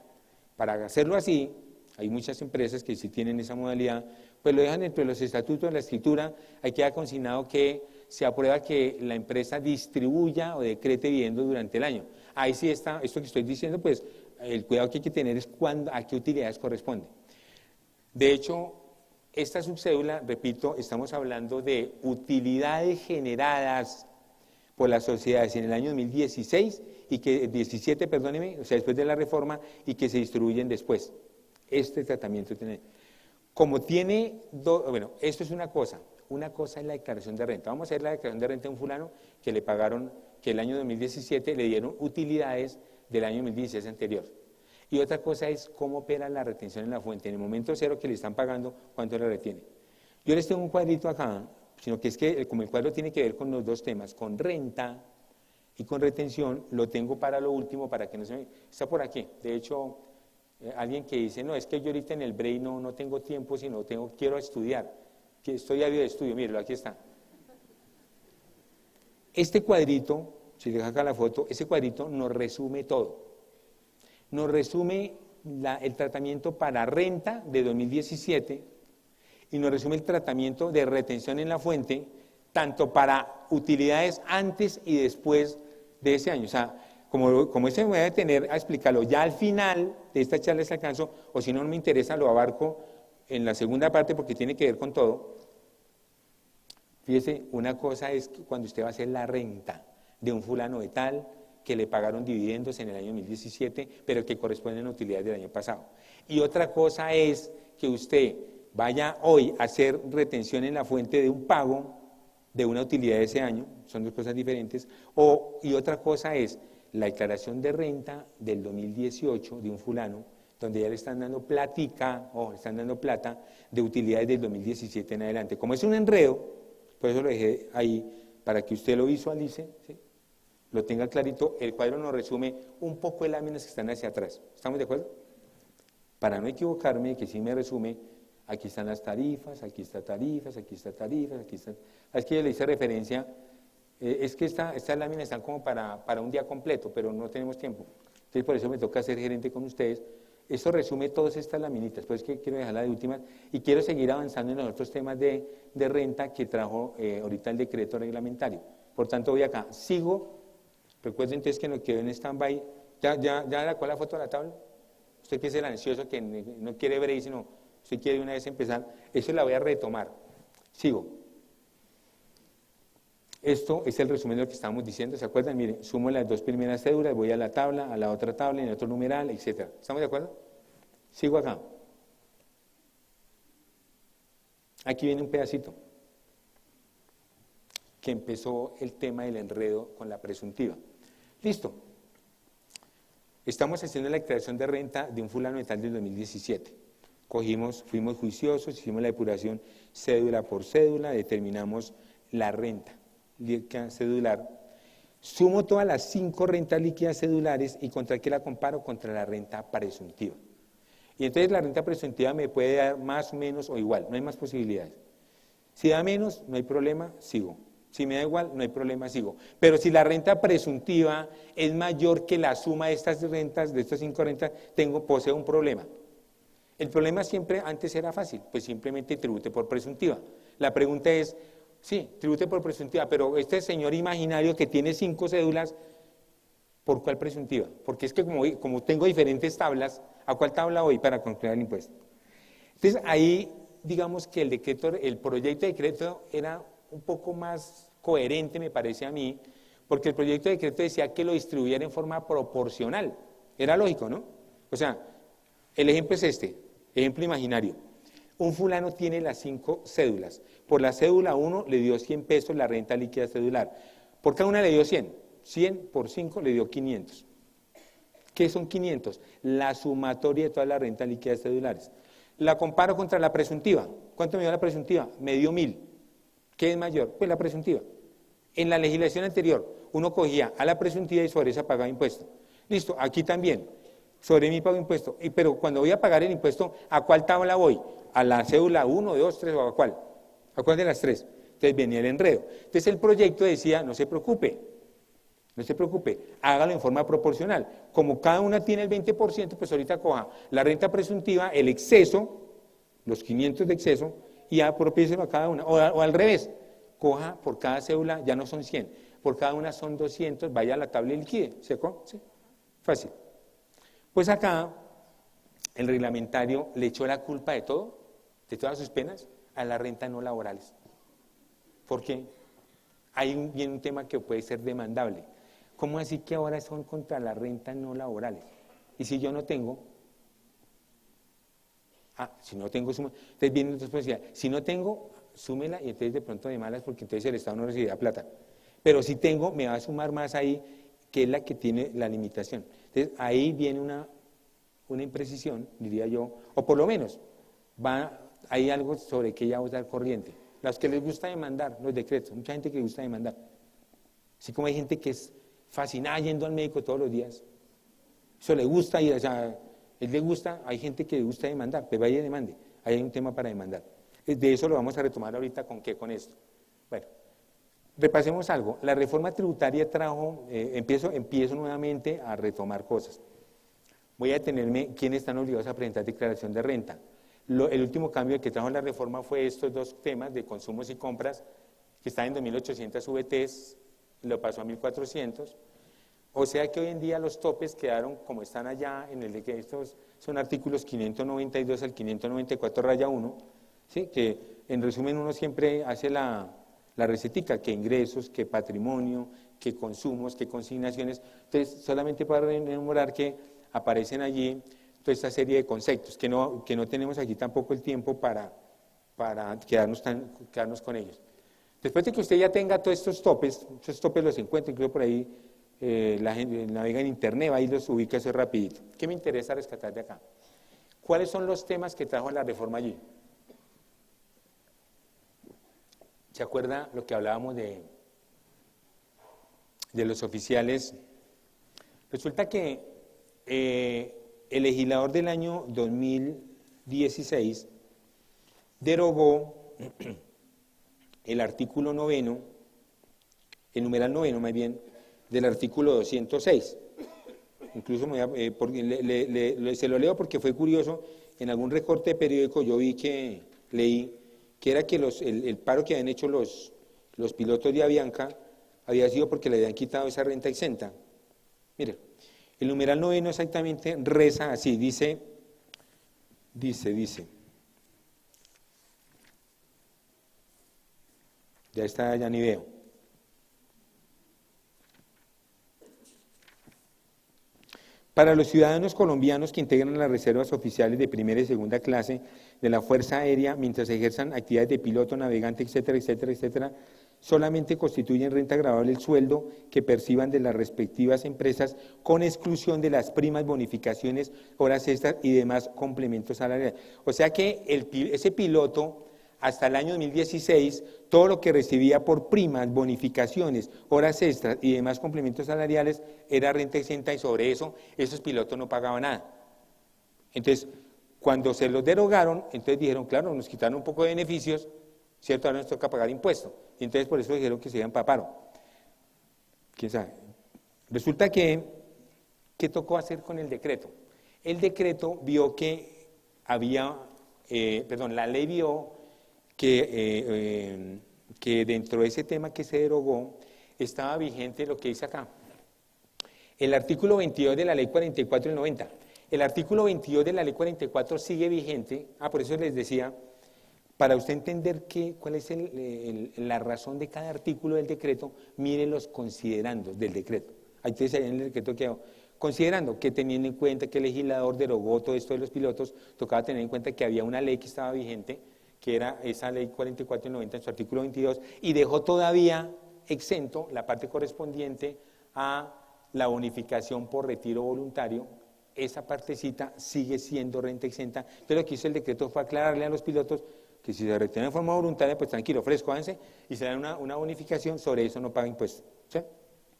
Para hacerlo así, hay muchas empresas que sí tienen esa modalidad, pues lo dejan dentro de los estatutos de la escritura, ahí queda consignado que se aprueba que la empresa distribuya o decrete dividendos durante el año. Ahí sí está, esto que estoy diciendo, pues el cuidado que hay que tener es a qué utilidades corresponde. De hecho, esta subcédula, repito, estamos hablando de utilidades generadas por las sociedades en el año 2016 y que 17, perdóneme, o sea, después de la reforma y que se distribuyen después. Este tratamiento tiene. Como tiene bueno, esto es una cosa es la declaración de renta. Vamos a hacer la declaración de renta de un fulano que le pagaron, que el año 2017 le dieron utilidades del año 2016 anterior. Y otra cosa es cómo opera la retención en la fuente. En el momento cero que le están pagando, ¿cuánto le retiene? Yo les tengo un cuadrito acá, sino que es que como el cuadro tiene que ver con los dos temas, con renta y con retención, lo tengo para lo último, para que no se me... Está por aquí. De hecho, alguien que dice, no, es que yo ahorita en el break no tengo tiempo, sino quiero estudiar, que estoy ávido de estudio, míralo, aquí está. Este cuadrito, si le dejo acá la foto, ese cuadrito nos resume todo. Nos resume el tratamiento para renta de 2017 y nos resume el tratamiento de retención en la fuente, tanto para utilidades antes y después de ese año. O sea, como ese me voy a detener a explicarlo ya al final de esta charla, les alcanzo, o si no me interesa, lo abarco en la segunda parte porque tiene que ver con todo. Fíjese, una cosa es que cuando usted va a hacer la renta de un fulano de tal, que le pagaron dividendos en el año 2017, pero que corresponden a utilidades del año pasado. Y otra cosa es que usted vaya hoy a hacer retención en la fuente de un pago de una utilidad de ese año, son dos cosas diferentes, y otra cosa es la declaración de renta del 2018 de un fulano, donde ya le están dando platica, o le están dando plata de utilidades del 2017 en adelante. Como es un enredo, por eso lo dejé ahí, para que usted lo visualice, ¿sí? Lo tenga clarito, el cuadro nos resume un poco de láminas que están hacia atrás. ¿Estamos de acuerdo? Para no equivocarme, que sí me resume, aquí están las tarifas, aquí está tarifas, aquí está tarifas, aquí está... Es que yo le hice referencia, es que estas láminas están como para un día completo, pero no tenemos tiempo. Entonces por eso me toca ser gerente con ustedes. Esto resume todas estas laminitas, pues es que quiero dejarla de última y quiero seguir avanzando en los otros temas de renta que trajo ahorita el decreto reglamentario. Por tanto voy acá, sigo. Recuerden entonces que nos quedó en stand-by. ¿Ya sacó la foto de la tabla? Usted que es el ansioso, que no quiere ver ahí, sino usted quiere una vez empezar. Eso la voy a retomar. Sigo. Esto es el resumen de lo que estábamos diciendo. ¿Se acuerdan? Miren, sumo las dos primeras cédulas, voy a la tabla, a la otra tabla, en el otro numeral, etc. ¿Estamos de acuerdo? Sigo acá. Aquí viene un pedacito que empezó el tema del enredo con la presuntiva. Listo. Estamos haciendo la declaración de renta de un fulano de tal del 2017. Fuimos juiciosos, hicimos la depuración cédula por cédula, determinamos la renta líquida cedular. Sumo todas las 5 rentas líquidas cedulares y ¿contra qué la comparo? Contra la renta presuntiva. Y entonces la renta presuntiva me puede dar más, menos o igual, no hay más posibilidades. Si da menos, no hay problema, sigo. Si me da igual, no hay problema, sigo. Pero si la renta presuntiva es mayor que la suma de estas rentas, de estas 5 rentas, poseo un problema. El problema siempre antes era fácil, pues simplemente tribute por presuntiva. La pregunta es, sí, tribute por presuntiva, pero este señor imaginario que tiene 5 cédulas, ¿por cuál presuntiva? Porque es que como tengo diferentes tablas, ¿a cuál tabla voy para calcular el impuesto? Entonces ahí, digamos que el proyecto de decreto era un poco más coherente, me parece a mí, porque el proyecto de decreto decía que lo distribuyera en forma proporcional. Era lógico, ¿no? O sea, el ejemplo es este, ejemplo imaginario. Un fulano tiene las 5 cédulas. Por la cédula 1 le dio 100 pesos la renta líquida cedular. Por cada una le dio 100. 100 por 5 le dio 500. ¿Qué son 500? La sumatoria de todas las rentas líquidas cedulares. La comparo contra la presuntiva. ¿Cuánto me dio la presuntiva? Me dio 1000. ¿Qué es mayor? Pues la presuntiva. En la legislación anterior, uno cogía a la presuntiva y sobre esa pagaba impuesto. Listo, aquí también, sobre mí pago impuesto. Pero cuando voy a pagar el impuesto, ¿a cuál tabla voy? ¿A la cédula 1, 2, 3 o a cuál? ¿A cuál de las tres? Entonces venía el enredo. Entonces el proyecto decía, no se preocupe, hágalo en forma proporcional. Como cada una tiene el 20%, pues ahorita coja la renta presuntiva, el exceso, los 500 de exceso, y apropiéselo a cada una. O al revés, coja por cada cédula, ya no son 100, por cada una son 200, vaya a la tabla y liquide. ¿Seco? ¿Sí? Fácil. Pues acá el reglamentario le echó la culpa de todo, de todas sus penas, a las rentas no laborales. ¿Por qué? Viene un tema que puede ser demandable. ¿Cómo así que ahora son contra las rentas no laborales? Y si yo no tengo, si no tengo, entonces viene otra posibilidad. Si no tengo, súmela y entonces de pronto de malas porque entonces el Estado no recibirá plata. Pero si tengo, me va a sumar más ahí, que es la que tiene la limitación. Entonces ahí viene una imprecisión, diría yo, o por lo menos hay algo sobre que ya vamos a dar corriente. Los que les gusta demandar, los decretos, mucha gente que le gusta demandar. Así como hay gente que es fascinada yendo al médico todos los días. Eso le gusta ir, o sea, él le gusta, hay gente que le gusta demandar, pero vaya y demande. Ahí hay un tema para demandar. De eso lo vamos a retomar ahorita, ¿con qué? Con esto. Bueno, repasemos algo. La reforma tributaria trajo, empiezo nuevamente a retomar cosas. Voy a detenerme, ¿quiénes están obligados a presentar declaración de renta? El último cambio que trajo la reforma fue estos dos temas de consumos y compras, que están en 2.800 VTs, lo pasó a 1.400. O sea que hoy en día los topes quedaron como están allá, en el de que estos son artículos 592 al 594-1, ¿sí? Que en resumen uno siempre hace la recetica, que ingresos, que patrimonio, que consumos, que consignaciones. Entonces, solamente para enumerar que aparecen allí toda esta serie de conceptos, que no tenemos aquí tampoco el tiempo para quedarnos con ellos. Después de que usted ya tenga todos estos topes los encuentra, incluso por ahí la gente navega en internet, va y los ubica eso rapidito. ¿Qué me interesa rescatar de acá? ¿Cuáles son los temas que trajo la reforma allí? ¿Se acuerda lo que hablábamos de los oficiales? Resulta que el legislador del año 2016 derogó el artículo 9, el numeral 9 más bien, del artículo 206. Incluso se lo leo porque fue curioso, en algún recorte de periódico yo leí que era que el paro que habían hecho los pilotos de Avianca había sido porque le habían quitado esa renta exenta. Mire, el numeral 9 exactamente reza así, dice, ya está, ya ni veo. Para los ciudadanos colombianos que integran las reservas oficiales de primera y segunda clase de la Fuerza Aérea mientras ejerzan actividades de piloto, navegante, etcétera, etcétera, etcétera, solamente constituyen renta gravable el sueldo que perciban de las respectivas empresas con exclusión de las primas, bonificaciones, horas extras y demás complementos salariales. O sea que ese piloto, hasta el año 2016, todo lo que recibía por primas, bonificaciones, horas extras y demás complementos salariales era renta exenta y sobre eso, esos pilotos no pagaban nada. Entonces, cuando se los derogaron, entonces dijeron, claro, nos quitaron un poco de beneficios, ¿cierto? Ahora nos toca pagar impuestos. Y entonces por eso dijeron que se iban para paro. ¿Quién sabe? Resulta que, ¿qué tocó hacer con el decreto? El decreto vio que la ley vio que dentro de ese tema que se derogó estaba vigente lo que dice acá. El artículo 22 de la ley 44 del 90. El artículo 22 de la ley 44 sigue vigente. Por eso les decía, para usted entender cuál es la razón de cada artículo del decreto, mire los considerandos del decreto. Ahí ustedes en el decreto quedó. Considerando que teniendo en cuenta que el legislador derogó todo esto de los pilotos, tocaba tener en cuenta que había una ley que estaba vigente, que era esa ley 44 del 90 en su artículo 22, y dejó todavía exento la parte correspondiente a la bonificación por retiro voluntario. Esa partecita sigue siendo renta exenta, pero lo que hizo el decreto fue aclararle a los pilotos que si se retiran de forma voluntaria, pues tranquilo, fresco, avance, y se dan una bonificación, sobre eso no paga impuestos, ¿sí?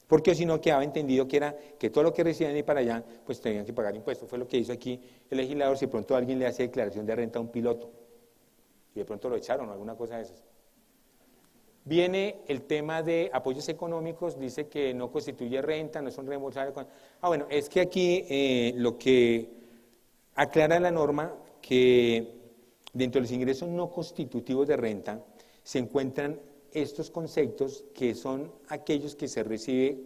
Porque si no quedaba entendido que era que todo lo que recibían y para allá, pues tenían que pagar impuestos. Fue lo que hizo aquí el legislador, si pronto alguien le hace declaración de renta a un piloto, y de pronto lo echaron o alguna cosa de esas. Viene el tema de apoyos económicos, dice que no constituye renta, no son reembolsables. Bueno, es que aquí lo que aclara la norma que dentro de los ingresos no constitutivos de renta se encuentran estos conceptos que son aquellos que se recibe,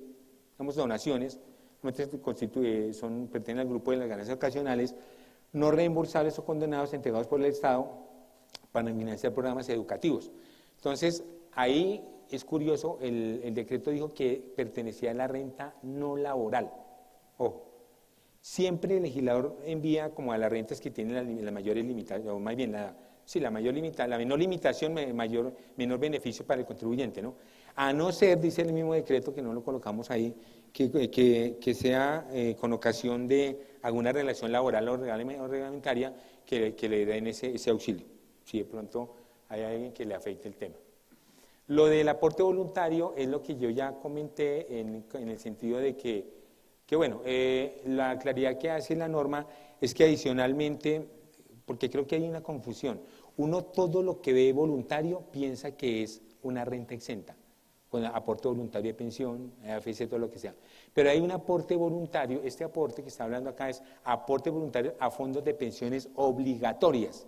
digamos, donaciones, pertenecen al grupo de las ganancias ocasionales, no reembolsables o condonados entregados por el Estado para financiar programas educativos. Entonces, ahí es curioso, el decreto dijo que pertenecía a la renta no laboral. Ojo, siempre el legislador envía como a las rentas que tienen las mayores limitaciones, o más bien la menor limitación, menor beneficio para el contribuyente, ¿no? A no ser, dice el mismo decreto, que no lo colocamos ahí, que sea con ocasión de alguna relación laboral o reglamentaria que le den ese auxilio, si de pronto hay alguien que le afecte el tema. Lo del aporte voluntario es lo que yo ya comenté en el sentido de que bueno, la claridad que hace la norma es que adicionalmente, porque creo que hay una confusión, uno todo lo que ve voluntario piensa que es una renta exenta, con aporte voluntario de pensión, AFC, todo lo que sea. Pero hay un aporte voluntario, este aporte que está hablando acá es aporte voluntario a fondos de pensiones obligatorias,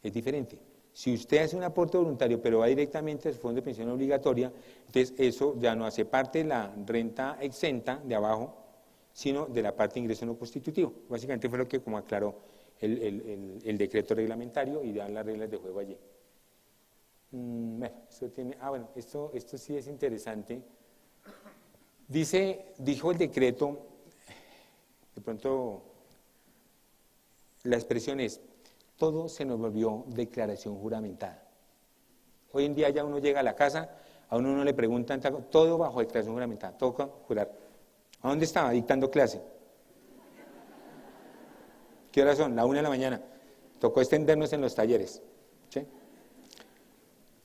es diferente. Si usted hace un aporte voluntario pero va directamente a su fondo de pensión obligatoria, entonces eso ya no hace parte de la renta exenta de abajo, sino de la parte de ingreso no constitutivo. Básicamente fue lo que como aclaró el decreto reglamentario y dan las reglas de juego allí. Bueno, esto sí es interesante. Dijo el decreto, de pronto la expresión es, todo se nos volvió declaración juramentada. Hoy en día ya uno llega a la casa, a uno no le preguntan, todo bajo declaración juramentada, toca jurar. ¿A dónde estaba? Dictando clase. ¿Qué horas son? La 1 de la mañana. Tocó extendernos en los talleres. ¿Sí?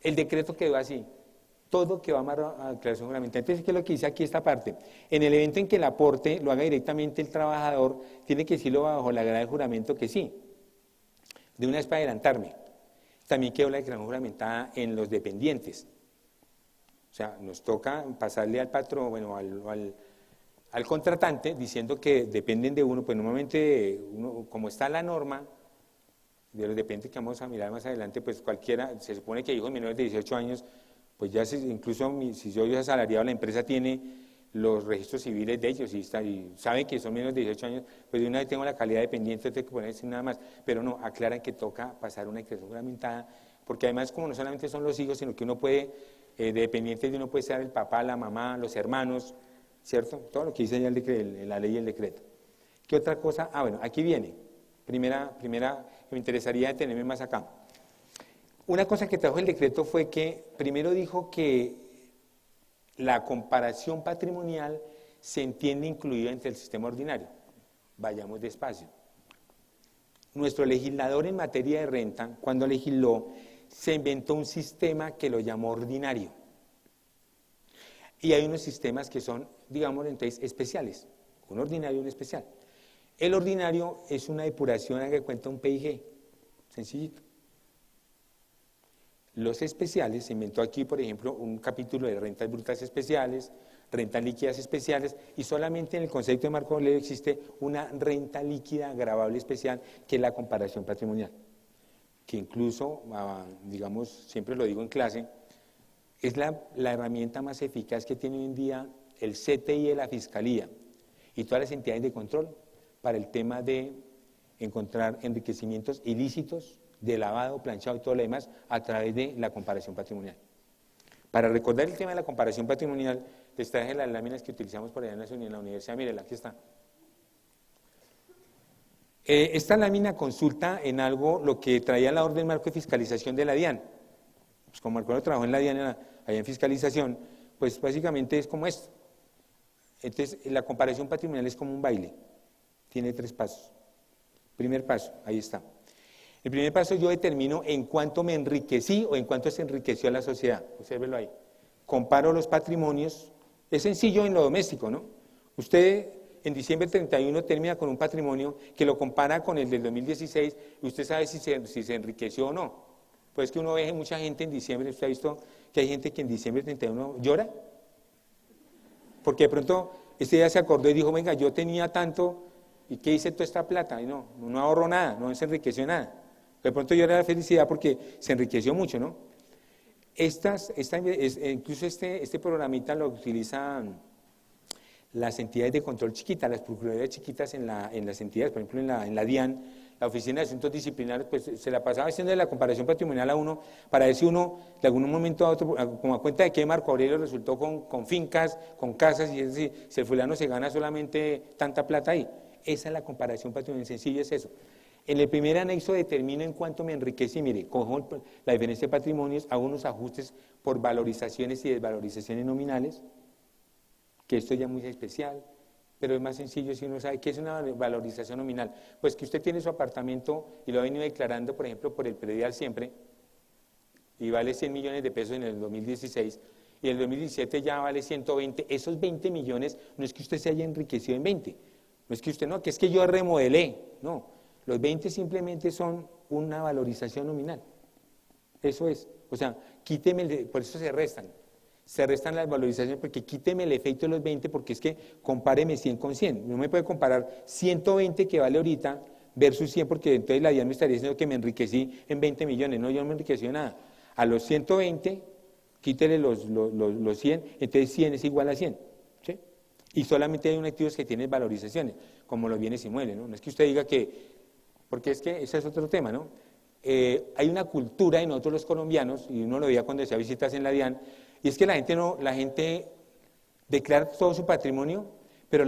El decreto quedó así. Todo que va a declaración juramentada. Entonces, ¿qué es lo que dice aquí esta parte? En el evento en que el aporte lo haga directamente el trabajador, tiene que decirlo bajo la grada de juramento que sí. De una vez para adelantarme. También quedó la declaración juramentada en los dependientes. O sea, nos toca pasarle al patrón, bueno, al contratante, diciendo que dependen de uno, pues normalmente, como está la norma, de los dependientes que vamos a mirar más adelante, pues cualquiera, se supone que hijos menores de 18 años, pues ya incluso si yo soy asalariado, la empresa tiene los registros civiles de ellos y saben que son menores de 18 años, pues de una vez tengo la calidad de dependiente, tengo que poner sin nada más, pero no, aclaran que toca pasar una declaración juramentada, porque además como no solamente son los hijos, sino que uno puede, de dependientes de uno puede ser el papá, la mamá, los hermanos, ¿cierto? Todo lo que dice ya la ley y el decreto. ¿Qué otra cosa? Bueno, aquí viene. Primera, me interesaría detenerme más acá. Una cosa que trajo el decreto fue que primero dijo que la comparación patrimonial se entiende incluida entre el sistema ordinario. Vayamos despacio. Nuestro legislador en materia de renta, cuando legisló, se inventó un sistema que lo llamó ordinario. Y hay unos sistemas que son, digamos, entonces, especiales. Un ordinario y un especial. El ordinario es una depuración que cuenta un PIG, sencillito. Los especiales, se inventó aquí, por ejemplo, un capítulo de rentas brutas especiales, rentas líquidas especiales, y solamente en el concepto de marco de ley existe una renta líquida gravable especial, que es la comparación patrimonial. Que incluso, digamos, siempre lo digo en clase, es la herramienta más eficaz que tiene hoy en día el CTI de la Fiscalía y todas las entidades de control para el tema de encontrar enriquecimientos ilícitos, de lavado, planchado y todo lo demás a través de la comparación patrimonial. Para recordar el tema de la comparación patrimonial, les traje las láminas que utilizamos por allá en la universidad. Mírenla, aquí está. Esta lámina consulta en algo lo que traía la orden marco de fiscalización de la DIAN. Pues como Marco trabajó en la DIAN, allá en fiscalización, pues básicamente es como esto. Entonces, la comparación patrimonial es como un baile. Tiene 3 pasos. Primer paso, ahí está. El primer paso yo determino en cuánto me enriquecí o en cuánto se enriqueció la sociedad. Obsérvelo ahí. Comparo los patrimonios. Es sencillo en lo doméstico, ¿no? Usted en diciembre 31 termina con un patrimonio que lo compara con el del 2016 y usted sabe si se enriqueció o no. Pues que uno ve mucha gente en diciembre, usted ha visto que hay gente que en diciembre 31 llora. Porque de pronto este día se acordó y dijo, venga, yo tenía tanto, ¿y qué hice toda esta plata? Y no ahorró nada, no se enriqueció nada. De pronto llora la felicidad porque se enriqueció mucho, ¿no? Incluso este programita lo utilizan las entidades de control chiquitas, las procuradurías chiquitas en las entidades, por ejemplo en la DIAN, la Oficina de Asuntos Disciplinarios, pues se la pasaba haciendo la comparación patrimonial a uno para ver si uno de algún momento a otro, como a cuenta de que Marco Aurelio resultó con fincas, con casas, y es decir, si el fulano se gana solamente tanta plata ahí. Esa es la comparación patrimonial, sencilla es eso. En el primer anexo determino en cuánto me enriquecí, mire, cojo la diferencia de patrimonios, hago unos ajustes por valorizaciones y desvalorizaciones nominales, que esto ya es muy especial, pero es más sencillo si uno sabe qué es una valorización nominal. Pues que usted tiene su apartamento y lo ha venido declarando, por ejemplo, por el predial siempre, y vale 100 millones de pesos en el 2016, y en el 2017 ya vale 120, esos 20 millones, no es que usted se haya enriquecido en 20, no es que usted no, que es que yo remodelé, no. Los 20 simplemente son una valorización nominal. Eso es. O sea, quíteme, por eso se restan las valorizaciones, porque quíteme el efecto de los 20, porque es que compáreme 100 con 100. No me puede comparar 120 que vale ahorita versus 100, porque entonces la DIAN me estaría diciendo que me enriquecí en 20 millones. No, yo no me enriquecí en nada. A los 120, quítele los 100, entonces 100 es igual a 100. ¿Sí? Y solamente hay unos activos que tienen valorizaciones, como los bienes inmuebles, ¿no? No es que usted diga que, porque es que ese es otro tema, ¿no? Hay una cultura en nosotros los colombianos, y uno lo veía cuando hacía visitas en la DIAN, y es que la gente declara todo su patrimonio, pero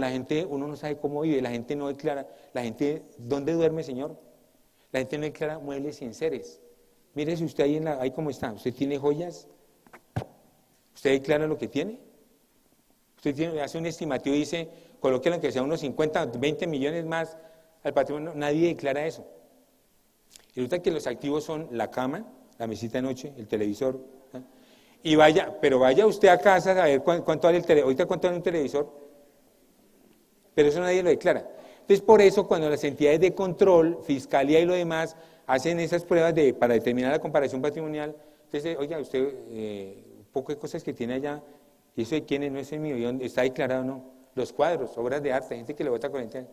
uno no sabe cómo vive, la gente no declara, ¿dónde duerme, señor? La gente no declara muebles y enseres. Mire si usted ahí cómo está, ¿usted tiene joyas? ¿Usted declara lo que tiene? Usted hace un estimativo y dice, colóquelo en que sea unos 50, 20 millones más al patrimonio, nadie declara eso. Y resulta que los activos son la cama, la mesita de noche, el televisor, ¿eh? Y pero vaya usted a casa a ver cuánto vale el televisor, ahorita cuánto vale un televisor, pero eso nadie lo declara. Entonces, por eso cuando las entidades de control, fiscalía y lo demás, hacen esas pruebas para determinar la comparación patrimonial, entonces, oiga, usted, un poco de cosas que tiene allá, ¿y eso de quién es? No es el mío, ¿y dónde está declarado o no? Los cuadros, obras de arte, gente que le vota 40 años.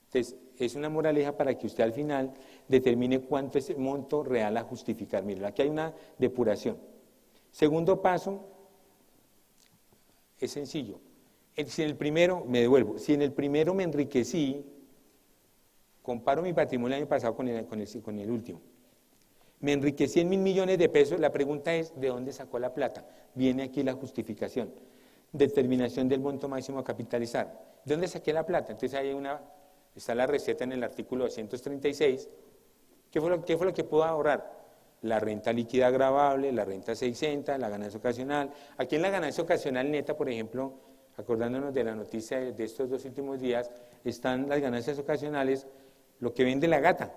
Entonces, es una moraleja para que usted al final determine cuánto es el monto real a justificar. Miren, aquí hay una depuración. Segundo paso, es sencillo. Si en el primero, me devuelvo, si en el primero me enriquecí, comparo mi patrimonio el año pasado con el último. Me enriquecí en 1.000 millones de pesos, la pregunta es, ¿de dónde sacó la plata? Viene aquí la justificación. Determinación del monto máximo a capitalizar. ¿De dónde saqué la plata? Entonces ahí está la receta en el artículo 236. ¿Qué fue lo que pudo ahorrar? La renta líquida gravable, la renta 600, la ganancia ocasional. Aquí en la ganancia ocasional neta, por ejemplo, acordándonos de la noticia de estos 2 últimos días, están las ganancias ocasionales, lo que vende la gata,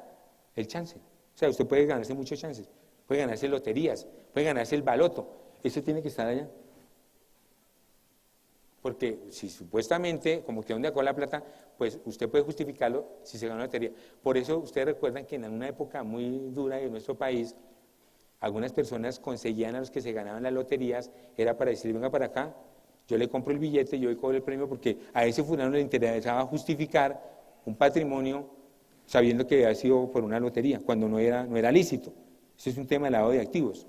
el chance. O sea, usted puede ganarse muchos chances, puede ganarse loterías, puede ganarse el baloto. Eso tiene que estar allá. Porque si supuestamente, como que donde sacó la plata, pues usted puede justificarlo si se gana la lotería. Por eso ustedes recuerdan que en una época muy dura de nuestro país, algunas personas conseguían a los que se ganaban las loterías, era para decir, venga para acá, yo le compro el billete, yo le cobro el premio, porque a ese fulano le interesaba justificar un patrimonio sabiendo que había sido por una lotería, cuando no era lícito. Eso es un tema de lavado de activos.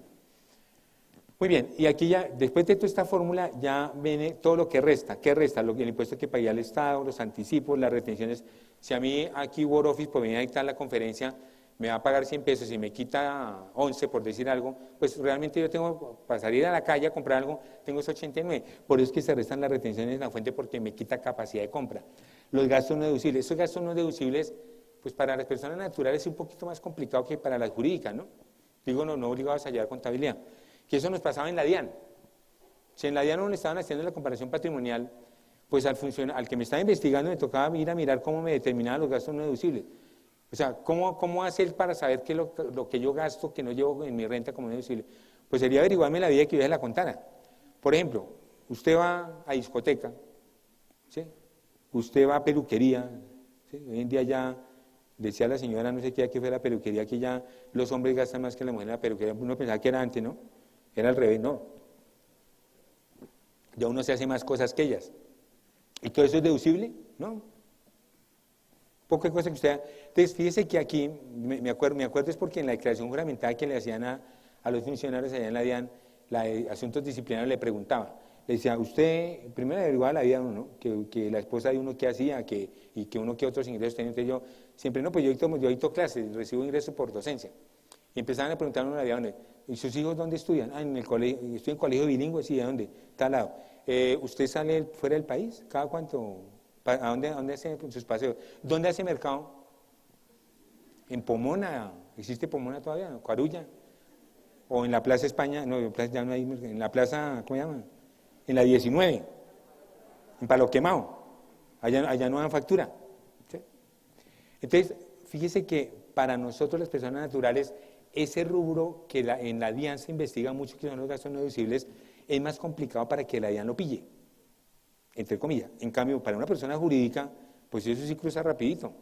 Muy bien, y aquí ya, después de toda esta fórmula, ya viene todo lo que resta. ¿Qué resta? El impuesto que pagué al Estado, los anticipos, las retenciones. Si a mí aquí World Office, por venir a dictar la conferencia, me va a pagar 100 pesos y me quita 11, por decir algo, pues realmente yo tengo, para salir a la calle a comprar algo, tengo esos 89. Por eso es que se restan las retenciones en la fuente, porque me quita capacidad de compra. Los gastos no deducibles. Esos gastos no deducibles, pues para las personas naturales es un poquito más complicado que para las jurídicas, ¿no? Digo, no obligados a llevar contabilidad. Que eso nos pasaba en la DIAN. Si en la DIAN no le estaban haciendo la comparación patrimonial, pues al que me estaba investigando me tocaba ir a mirar cómo me determinaban los gastos no deducibles. O sea, ¿cómo hacer para saber que lo que yo gasto, que no llevo en mi renta como no deducible? Pues sería averiguarme la vida que yo se la contara. Por ejemplo, usted va a discoteca, ¿sí? Usted va a peluquería, ¿sí? Hoy en día ya, decía la señora, no sé qué, que fue la peluquería, que ya los hombres gastan más que la mujer en la peluquería. Uno pensaba que era antes, ¿no? Era al revés, no. Ya uno se hace más cosas que ellas. ¿Y todo eso es deducible? No. Poca cosa que usted... Entonces, fíjese que aquí, me acuerdo es porque en la declaración juramentada que le hacían a los funcionarios allá en la DIAN, la de asuntos disciplinarios le preguntaba, le decía, usted, primero averiguaba la vida de uno, ¿no? Que la esposa de uno qué hacía, y que uno qué otros ingresos tenía. Entonces yo siempre, no, pues yo dicto clases, recibo ingresos por docencia. Y empezaban a preguntarme la vida, ¿dónde? ¿Y sus hijos dónde estudian? Ah, en el colegio, estoy en colegio bilingüe, sí, ¿de dónde? Está al lado. ¿Usted sale fuera del país? ¿Cada cuánto? ¿A dónde hace sus paseos? ¿Dónde hace mercado? En Pomona, ¿existe Pomona todavía? ¿No? Coarulla. O en la Plaza España, no, ya no hay, en la Plaza, ¿cómo se llama? En la 19, en Palo Quemado. Allá no dan factura. ¿Sí? Entonces, fíjese que para nosotros las personas naturales, ese rubro que en la DIAN se investiga mucho, que son los gastos no deducibles, es más complicado para que la DIAN lo pille, entre comillas. En cambio, para una persona jurídica, pues eso sí cruza rapidito,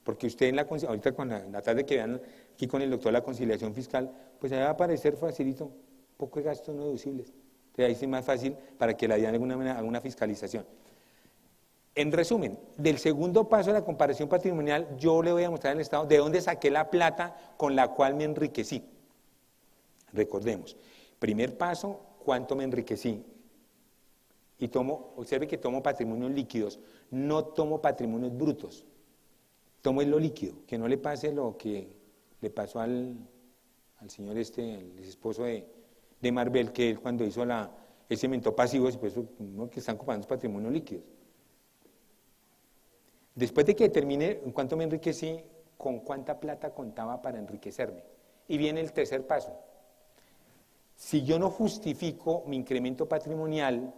porque usted ahorita con la tarde que vean aquí con el doctor la conciliación fiscal, pues ahí va a aparecer facilito, poco de gastos no deducibles. Entonces ahí sí es más fácil para que la DIAN de alguna manera haga una fiscalización. En resumen, del segundo paso de la comparación patrimonial, yo le voy a mostrar al Estado de dónde saqué la plata con la cual me enriquecí. Recordemos, primer paso, ¿cuánto me enriquecí? Y observe que tomo patrimonios líquidos, no tomo patrimonios brutos. Tomo lo líquido, que no le pase lo que le pasó al señor el esposo de Marvel, que él cuando hizo él se inventó pasivos, y pues no, que están ocupando patrimonios líquidos. Después de que determine en cuánto me enriquecí, con cuánta plata contaba para enriquecerme. Y viene el tercer paso. Si yo no justifico mi incremento patrimonial,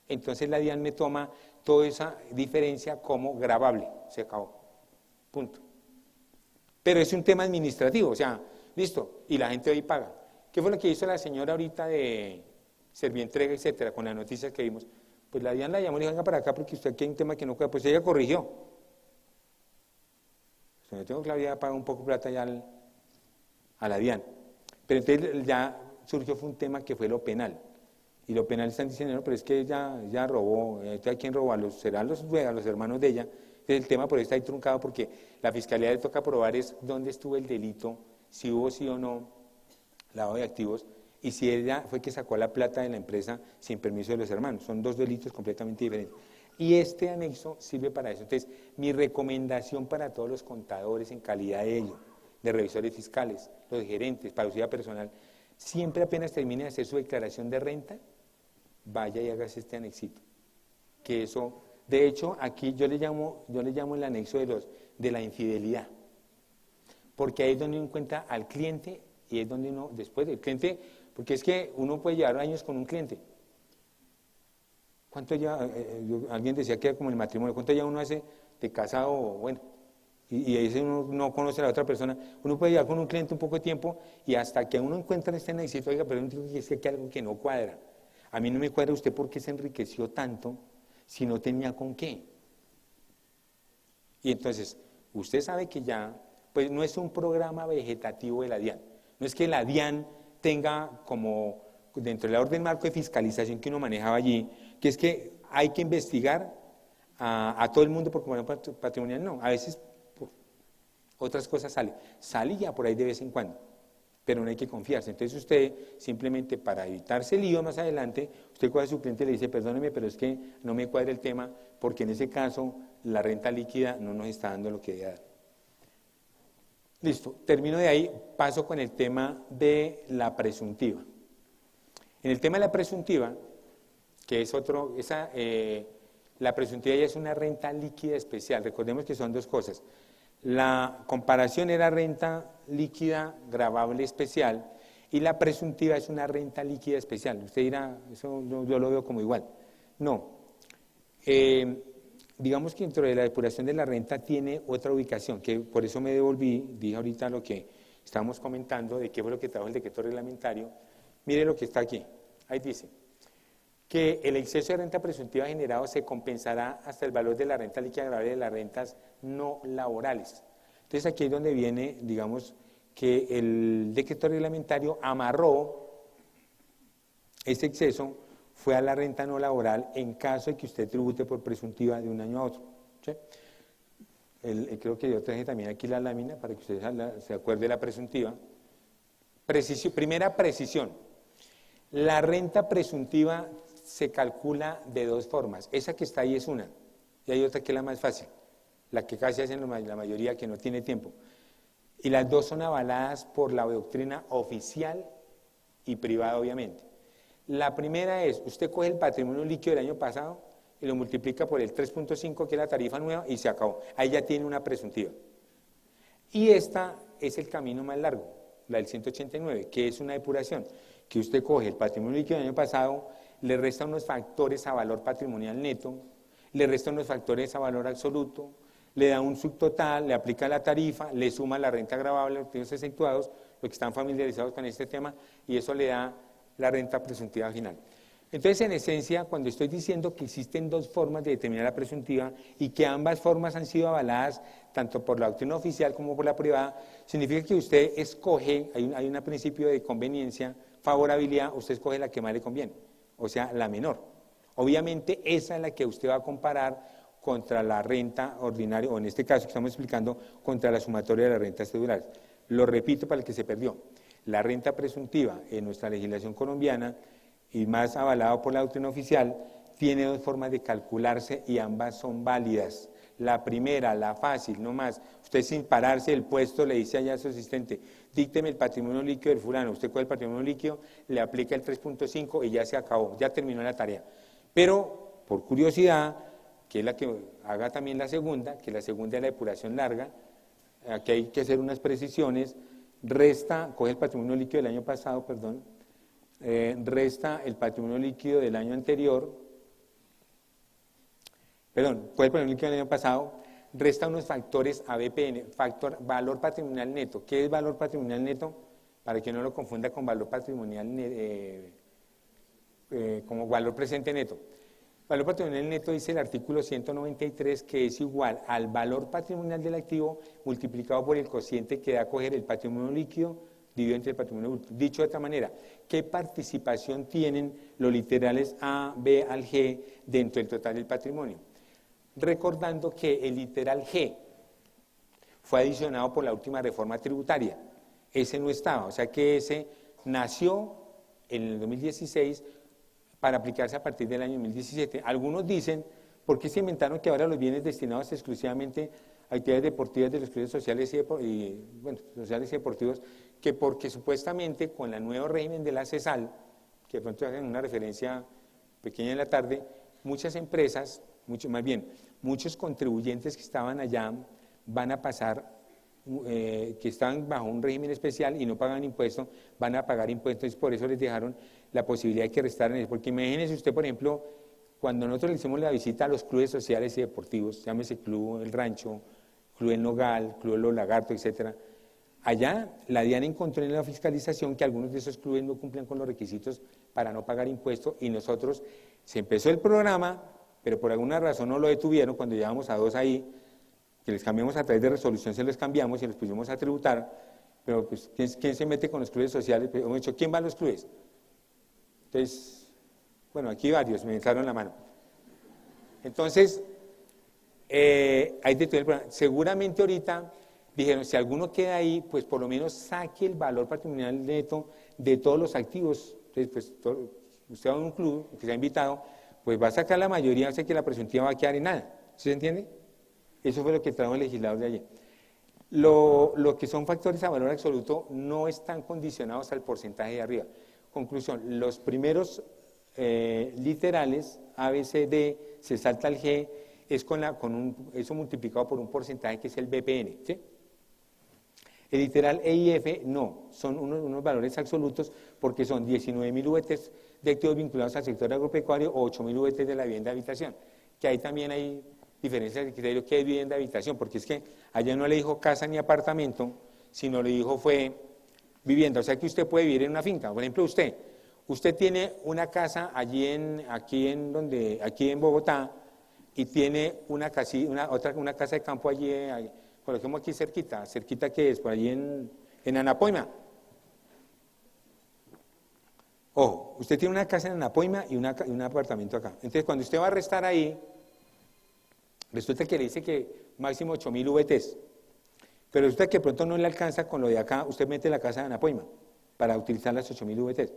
entonces la DIAN me toma toda esa diferencia como gravable. Se acabó. Punto. Pero es un tema administrativo, o sea, listo, y la gente hoy paga. ¿Qué fue lo que hizo la señora ahorita de Servientrega, etcétera, con las noticias que vimos? Pues la DIAN la llamó y dijo, venga para acá porque usted aquí hay un tema que no cuida. Pues ella corrigió. Yo tengo que la DIAN paga un poco de plata ya a la DIAN. Pero entonces ya surgió fue un tema que fue lo penal. Y lo penal están diciendo, no, pero es que ella robó, ¿a quién robó? Serán los hermanos de ella. Entonces el tema por eso está ahí truncado porque la fiscalía le toca probar es dónde estuvo el delito, si hubo sí o no lavado de activos, y si ella fue que sacó la plata de la empresa sin permiso de los hermanos. Son dos delitos completamente diferentes. Y este anexo sirve para eso. Entonces, mi recomendación para todos los contadores en calidad de ellos, de revisores fiscales, los gerentes, para usted personal, siempre apenas termine de hacer su declaración de renta, vaya y hágase este anexito. Que eso, de hecho, aquí yo le llamo el anexo de la infidelidad. Porque ahí es donde uno encuentra al cliente y es donde uno, después del cliente, porque es que uno puede llevar años con un cliente. ¿Cuánto ya? Alguien decía que era como el matrimonio. ¿Cuánto ya uno hace de casado? Bueno, y ahí uno no conoce a la otra persona. Uno puede llevar con un cliente un poco de tiempo y hasta que uno encuentra este necesito, oiga, pero es que hay algo que no cuadra. A mí no me cuadra usted por qué se enriqueció tanto si no tenía con qué. Y entonces, usted sabe que ya, pues no es un programa vegetativo de la DIAN. No es que la DIAN tenga como dentro del orden marco de fiscalización que uno manejaba allí, que es que hay que investigar a todo el mundo por comparación patrimonial. No, a veces por otras cosas sale ya por ahí de vez en cuando, pero no hay que confiarse. Entonces usted simplemente para evitarse el lío más adelante, usted coge a su cliente y le dice, perdóneme, pero es que no me cuadra el tema, porque en ese caso la renta líquida no nos está dando lo que debe dar. Listo, termino de ahí, paso con el tema de la presuntiva. En el tema de la presuntiva, que es la presuntiva ya es una renta líquida especial. Recordemos que son dos cosas. La comparación era renta líquida gravable especial y la presuntiva es una renta líquida especial. Usted dirá, eso yo lo veo como igual. No. digamos que dentro de la depuración de la renta tiene otra ubicación, que por eso me devolví, dije ahorita lo que estábamos comentando, de qué fue lo que trajo el decreto reglamentario. Mire lo que está aquí, ahí dice que el exceso de renta presuntiva generado se compensará hasta el valor de la renta líquida agravable de las rentas no laborales. Entonces aquí es donde viene, digamos, que el decreto reglamentario amarró ese exceso, fue a la renta no laboral en caso de que usted tribute por presuntiva de un año a otro. ¿Sí? Creo que yo traje también aquí la lámina para que usted se acuerde de la presuntiva. Primera precisión, la renta presuntiva se calcula de dos formas. Esa que está ahí es una, y hay otra que es la más fácil, la que casi hacen la mayoría que no tiene tiempo. Y las dos son avaladas por la doctrina oficial y privada, obviamente. La primera es, usted coge el patrimonio líquido del año pasado y lo multiplica por el 3.5, que es la tarifa nueva, y se acabó. Ahí ya tiene una presuntiva. Y esta es el camino más largo, la del 189, que es una depuración, que usted coge el patrimonio líquido del año pasado, le resta unos factores a valor patrimonial neto, le resta unos factores a valor absoluto, le da un subtotal, le aplica la tarifa, le suma la renta gravable, los activos exceptuados, los que están familiarizados con este tema, y eso le da la renta presuntiva final. Entonces, en esencia, cuando estoy diciendo que existen dos formas de determinar la presuntiva y que ambas formas han sido avaladas tanto por la doctrina oficial como por la privada, significa que usted escoge, hay un principio de conveniencia, favorabilidad, usted escoge la que más le conviene, o sea, la menor. Obviamente, esa es la que usted va a comparar contra la renta ordinaria, o en este caso que estamos explicando, contra la sumatoria de las rentas cedulares. Lo repito para el que se perdió. La renta presuntiva en nuestra legislación colombiana, y más avalado por la doctrina oficial, tiene dos formas de calcularse y ambas son válidas. La primera, la fácil, no más. Usted sin pararse del puesto le dice allá a su asistente, dícteme el patrimonio líquido del fulano. Usted coge el patrimonio líquido, le aplica el 3.5 y ya se acabó, ya terminó la tarea. Pero, por curiosidad, que es la que haga también la segunda, que la segunda es la depuración larga, aquí hay que hacer unas precisiones, coge el patrimonio líquido del año pasado, resta el patrimonio líquido del año anterior, coge el patrimonio líquido del año pasado, resta unos factores a BPN, valor patrimonial neto. ¿Qué es valor patrimonial neto? Para que no lo confunda con valor patrimonial como valor presente neto. Valor patrimonial neto dice el artículo 193 que es igual al valor patrimonial del activo multiplicado por el cociente que da a coger el patrimonio líquido dividido entre el patrimonio bruto. Dicho de otra manera, ¿qué participación tienen los literales A, B al G dentro del total del patrimonio? Recordando que el literal G fue adicionado por la última reforma tributaria. Ese no estaba, o sea que ese nació en el 2016 para aplicarse a partir del año 2017. Algunos dicen, ¿por qué se inventaron que ahora los bienes destinados exclusivamente a actividades deportivas de los clubes sociales sociales y deportivos, que porque supuestamente con el nuevo régimen de la CESAL, que de pronto hacen una referencia pequeña en la tarde, muchas empresas, muchos contribuyentes que estaban allá van a pasar, que estaban bajo un régimen especial y no pagan impuestos, van a pagar impuestos, y por eso les dejaron la posibilidad de que restaran eso. Porque imagínese usted, por ejemplo, cuando nosotros le hicimos la visita a los clubes sociales y deportivos, llámese Club El Rancho, Club El Nogal, Club Los Lagartos, etcétera, allá la DIAN encontró en la fiscalización que algunos de esos clubes no cumplían con los requisitos para no pagar impuestos, y nosotros, se empezó el programa, pero por alguna razón no lo detuvieron. Cuando llevamos a dos ahí, que les cambiamos a través de resolución, se los cambiamos y los pusimos a tributar, pero pues, ¿quién se mete con los clubes sociales? Pues, hemos dicho, ¿quién va a los clubes? Entonces, bueno, aquí varios me echaron la mano. Entonces, ahí detuve el programa. Seguramente ahorita dijeron, si alguno queda ahí, pues por lo menos saque el valor patrimonial neto de todos los activos. Entonces, pues, usted va a un club, que se ha invitado, pues va a sacar la mayoría, hace que la presuntiva va a quedar en nada. ¿Sí se entiende? Eso fue lo que trajo el legislador de ayer. Lo que son factores a valor absoluto no están condicionados al porcentaje de arriba. Conclusión, los primeros literales, A, B, C, D, se salta el G, es eso multiplicado por un porcentaje que es el BPN. ¿Sí? El literal E y F no, son unos valores absolutos porque son 19.000 VTs de activos vinculados al sector agropecuario o 8.000 VTs de la vivienda de habitación, que ahí también hay diferencia de criterio que es vivienda de habitación, porque es que allá no le dijo casa ni apartamento, sino le dijo fue vivienda, o sea que usted puede vivir en una finca. Por ejemplo, usted tiene una casa aquí en Bogotá, y tiene una casa de campo allí, coloquemos aquí cerquita que es, por allí en Anapoima. Ojo, usted tiene una casa en Anapoima y un apartamento acá. Entonces, cuando usted va a restar ahí, resulta que le dice que máximo 8.000 VTs. Pero resulta que de pronto no le alcanza con lo de acá, usted mete la casa de Anapoima para utilizar las 8.000 VTs.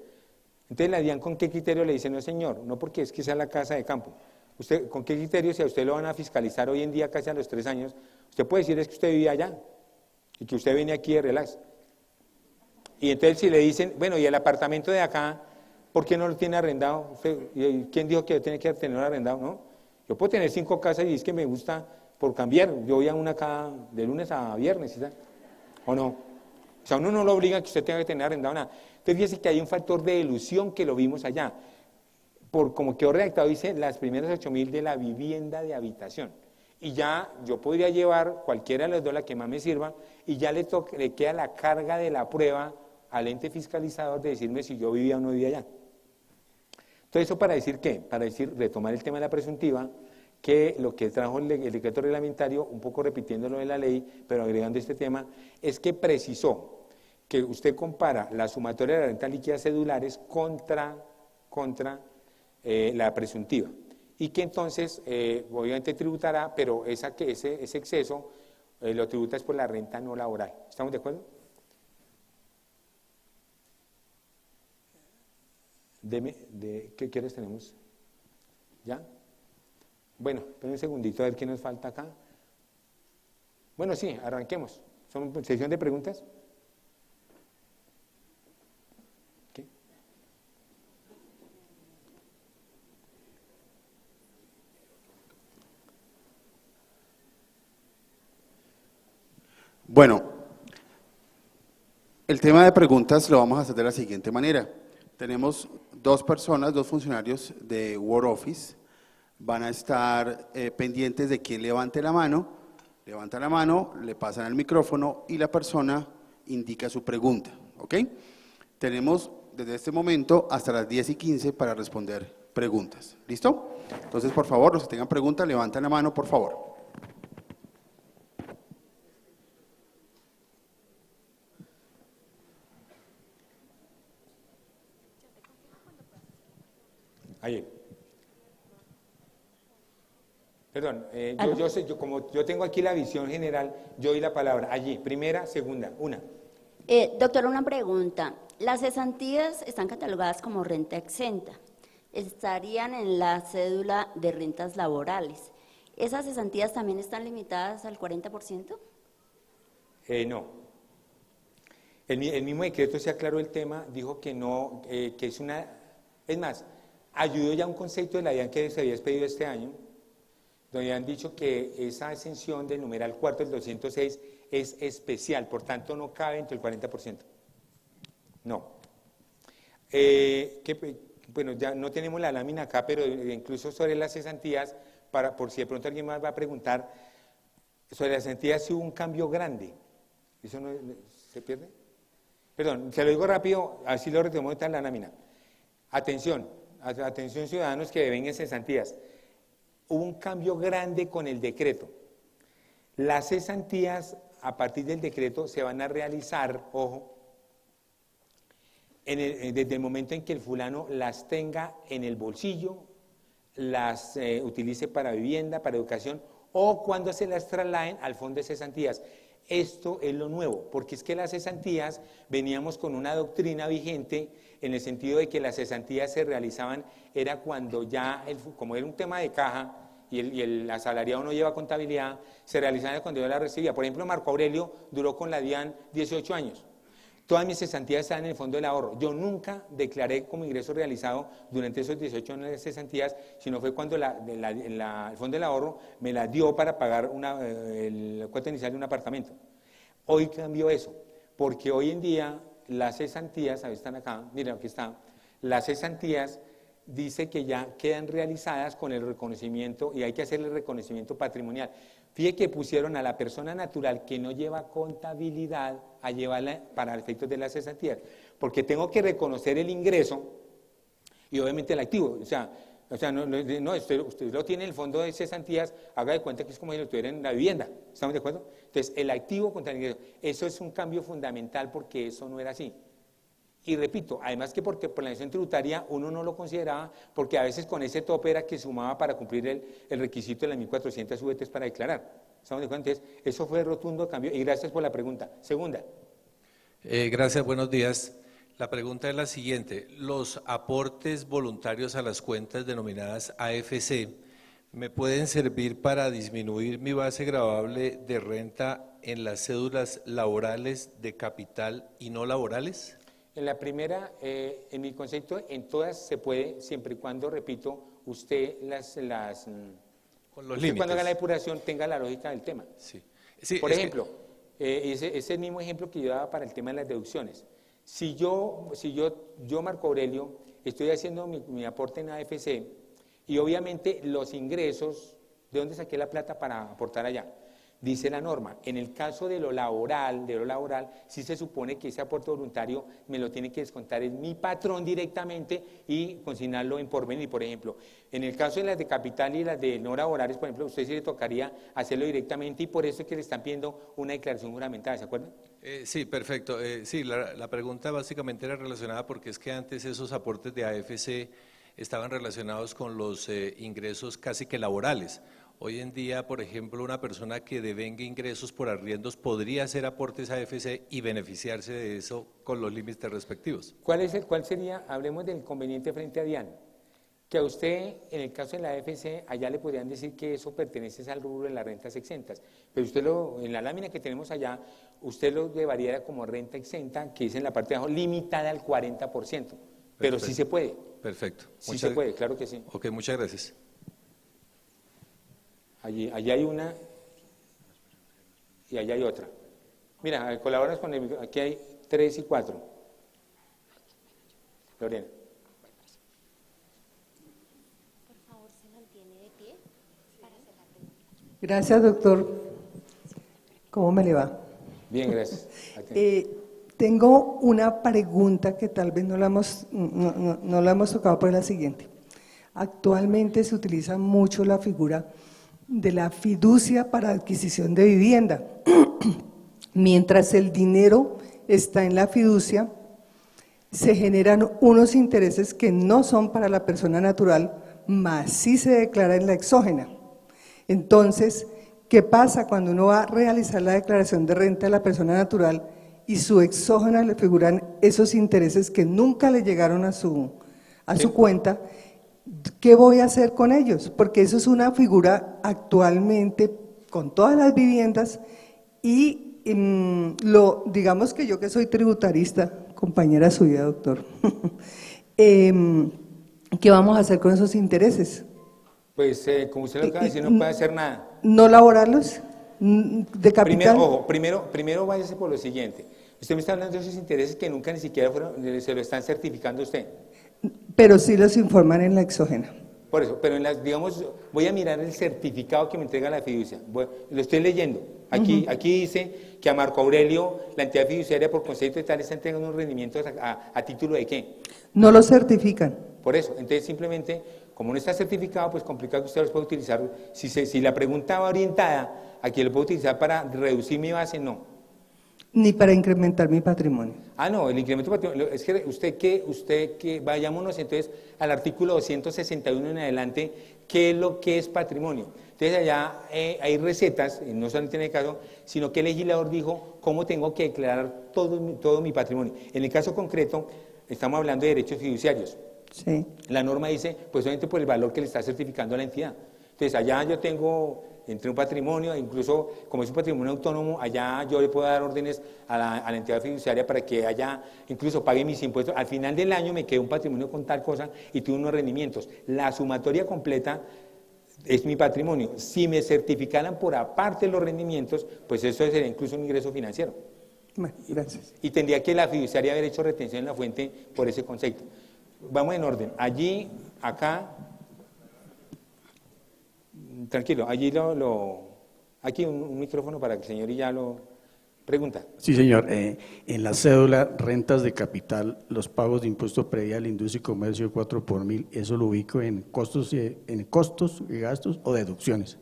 Entonces, la DIAN, ¿con qué criterio le dice? No, señor, no porque es que sea la casa de campo. Usted, ¿con qué criterio, si a usted lo van a fiscalizar hoy en día casi a los 3 años, usted puede decir es que usted vivía allá y que usted viene aquí de relax? Y entonces si le dicen, bueno, y el apartamento de acá, ¿por qué no lo tiene arrendado? ¿Quién dijo que tiene que tenerlo arrendado? No, yo puedo tener 5 casas y es que me gusta por cambiar, yo voy a una acá de lunes a viernes, ¿sí? ¿O no? O sea, uno no lo obliga a que usted tenga que tener arrendado nada. Entonces fíjese que hay un factor de ilusión que lo vimos allá. Por como quedó redactado, dice las primeras 8.000 de la vivienda de habitación. Y ya yo podría llevar cualquiera de las dos, la que más me sirva, y ya le queda la carga de la prueba al ente fiscalizador de decirme si yo vivía o no vivía allá. Entonces, ¿eso para decir qué? Para decir, retomar el tema de la presuntiva, que lo que trajo el decreto reglamentario, un poco repitiendo lo de la ley, pero agregando este tema, es que precisó que usted compara la sumatoria de la renta líquida cedulares contra la presuntiva, y que entonces obviamente tributará, pero ese exceso lo tributa es por la renta no laboral. ¿Estamos de acuerdo? ¿Qué quieres tenemos? ¿Ya? Bueno, espera un segundito a ver qué nos falta acá. Bueno, sí, arranquemos. ¿Son sesión de preguntas? ¿Qué? Bueno, el tema de preguntas lo vamos a hacer de la siguiente manera. Tenemos 2 personas, 2 funcionarios de Word Office, van a estar pendientes de quién levante la mano, levanta la mano, le pasan el micrófono y la persona indica su pregunta, ¿ok? Tenemos desde este momento hasta las 10:15 para responder preguntas, ¿listo? Entonces, por favor, los que tengan preguntas, levanten la mano, por favor. Ahí. Perdón, como yo tengo aquí la visión general, yo doy la palabra allí, primera, segunda, una. Doctor, una pregunta. Las cesantías están catalogadas como renta exenta. Estarían en la cédula de rentas laborales. ¿Esas cesantías también están limitadas al 40%? No. El mismo decreto se aclaró el tema, dijo que no, que es una... Es más, ayudó ya un concepto de la DIAN que se había expedido este año, donde han dicho que esa exención del numeral cuarto del 206 es especial, por tanto no cabe entre el 40%. No. Bueno, ya no tenemos la lámina acá, pero incluso sobre las cesantías, por si de pronto alguien más va a preguntar, sobre las cesantías sí hubo un cambio grande. ¿Eso no se pierde? Perdón, se lo digo rápido, así lo retomó en la lámina. Atención ciudadanos que deben en cesantías. Hubo un cambio grande con el decreto. Las cesantías a partir del decreto se van a realizar, ojo, desde el momento en que el fulano las tenga en el bolsillo, las utilice para vivienda, para educación, o cuando se las trasladen al fondo de cesantías. Esto es lo nuevo, porque es que las cesantías veníamos con una doctrina vigente en el sentido de que las cesantías se realizaban, era cuando ya, como era un tema de caja y el asalariado no lleva contabilidad, se realizaban cuando yo la recibía. Por ejemplo, Marco Aurelio duró con la DIAN 18 años. Todas mis cesantías estaban en el fondo del ahorro. Yo nunca declaré como ingreso realizado durante esos 18 años de cesantías, sino fue cuando el fondo del ahorro me la dio para pagar la cuota inicial de un apartamento. Hoy cambió eso, porque hoy en día las cesantías, ahí están acá, miren, aquí está, las cesantías dice que ya quedan realizadas con el reconocimiento y hay que hacerle reconocimiento patrimonial. Fíjate que pusieron a la persona natural que no lleva contabilidad a llevarla para efectos de las cesantías, porque tengo que reconocer el ingreso y obviamente el activo. O sea usted lo tiene en el fondo de cesantías, haga de cuenta que es como si lo tuviera en la vivienda. ¿Estamos de acuerdo? Entonces, el activo contra el ingreso, eso es un cambio fundamental porque eso no era así. Y repito, además que porque por la legislación tributaria uno no lo consideraba, porque a veces con ese tope era que sumaba para cumplir el requisito de las 1.400 VTs para declarar. ¿Estamos de acuerdo? Entonces, eso fue rotundo cambio y gracias por la pregunta. Segunda. Gracias, buenos días. La pregunta es la siguiente: los aportes voluntarios a las cuentas denominadas AFC me pueden servir para disminuir mi base gravable de renta en las cédulas laborales de capital y no laborales? En la primera, en mi concepto, en todas se puede, siempre y cuando, repito, usted Con los usted límites. cuando haga la depuración tenga la lógica del tema. Sí. Sí, Por es ejemplo, ese mismo ejemplo que yo daba para el tema de las deducciones. Si yo Marco Aurelio, estoy haciendo mi aporte en AFC y obviamente los ingresos, ¿de dónde saqué la plata para aportar allá? Dice la norma, en el caso de lo laboral, sí se supone que ese aporte voluntario me lo tiene que descontar en mi patrón directamente y consignarlo en porvenir. Por ejemplo, en el caso de las de capital y las de no laborales, por ejemplo, a usted sí le tocaría hacerlo directamente y por eso es que le están pidiendo una declaración juramentada, ¿se acuerdan? Sí, perfecto. Sí, la pregunta básicamente era relacionada porque es que antes esos aportes de AFC estaban relacionados con los ingresos casi que laborales. Hoy en día, por ejemplo, una persona que devenga ingresos por arriendos podría hacer aportes a AFC y beneficiarse de eso con los límites respectivos. ¿Cuál sería, hablemos del inconveniente frente a Diana? Que a usted, en el caso de la AFC, allá le podrían decir que eso pertenece al rubro de las rentas exentas, pero usted en la lámina que tenemos allá, usted lo llevaría como renta exenta, que es en la parte de abajo, limitada al 40%, pero Perfecto. sí se puede. Perfecto. Sí se puede, claro que sí. Ok, muchas gracias. Allí hay una y allá hay otra. Mira, colaboras con el, aquí hay 3 y 4. Lorena. Por favor, se mantiene de pie para hacer la pregunta. Gracias, doctor. ¿Cómo me le va? Bien, gracias. Tengo una pregunta que tal vez no la hemos tocado, pero es la siguiente. Actualmente se utiliza mucho la figura de la fiducia para adquisición de vivienda. Mientras el dinero está en la fiducia, se generan unos intereses que no son para la persona natural, mas sí se declara en la exógena. Entonces, ¿qué pasa cuando uno va a realizar la declaración de renta de la persona natural y su exógena le figuran esos intereses que nunca le llegaron a su cuenta? ¿Qué voy a hacer con ellos? Porque eso es una figura actualmente con todas las viviendas y digamos que yo que soy tributarista, compañera suya, doctor, ¿qué vamos a hacer con esos intereses? Pues como usted lo acaba de decir, no puede hacer nada. ¿No laborarlos? ¿De capital? Primero váyase por lo siguiente. Usted me está hablando de esos intereses que nunca ni siquiera se lo están certificando a usted. Pero sí los informan en la exógena. Por eso, pero digamos, voy a mirar el certificado que me entrega la fiducia. Lo estoy leyendo. Aquí dice que a Marco Aurelio, la entidad fiduciaria por concepto de tal está entregando unos rendimientos a título de ¿qué? No los certifican. Por eso, entonces simplemente, como no está certificado, pues complicado que usted los pueda utilizar. Si la pregunta va orientada a que lo puedo utilizar para reducir mi base, no. Ni para incrementar mi patrimonio. No, el incremento patrimonio, es que usted que vayámonos entonces al artículo 261 en adelante, ¿qué es lo que es patrimonio? Entonces allá hay recetas, no solamente en el caso, sino que el legislador dijo cómo tengo que declarar todo mi patrimonio. En el caso concreto, estamos hablando de derechos fiduciarios. Sí. La norma dice, pues obviamente por el valor que le está certificando a la entidad. Entonces allá yo tengo entre un patrimonio, incluso como es un patrimonio autónomo, allá yo le puedo dar órdenes a la entidad fiduciaria para que allá incluso pague mis impuestos. Al final del año me quedó un patrimonio con tal cosa y tuve unos rendimientos. La sumatoria completa es mi patrimonio. Si me certificaran por aparte los rendimientos, pues eso sería incluso un ingreso financiero. Bueno, gracias. Y tendría que la fiduciaria haber hecho retención en la fuente por ese concepto. Vamos en orden. Allí acá, tranquilo, allí aquí un micrófono para que el señor y ya lo pregunta. Sí, señor. En la cédula, rentas de capital, los pagos de impuesto predial, industria y comercio 4 por 1000, ¿eso lo ubico en costos y gastos o deducciones?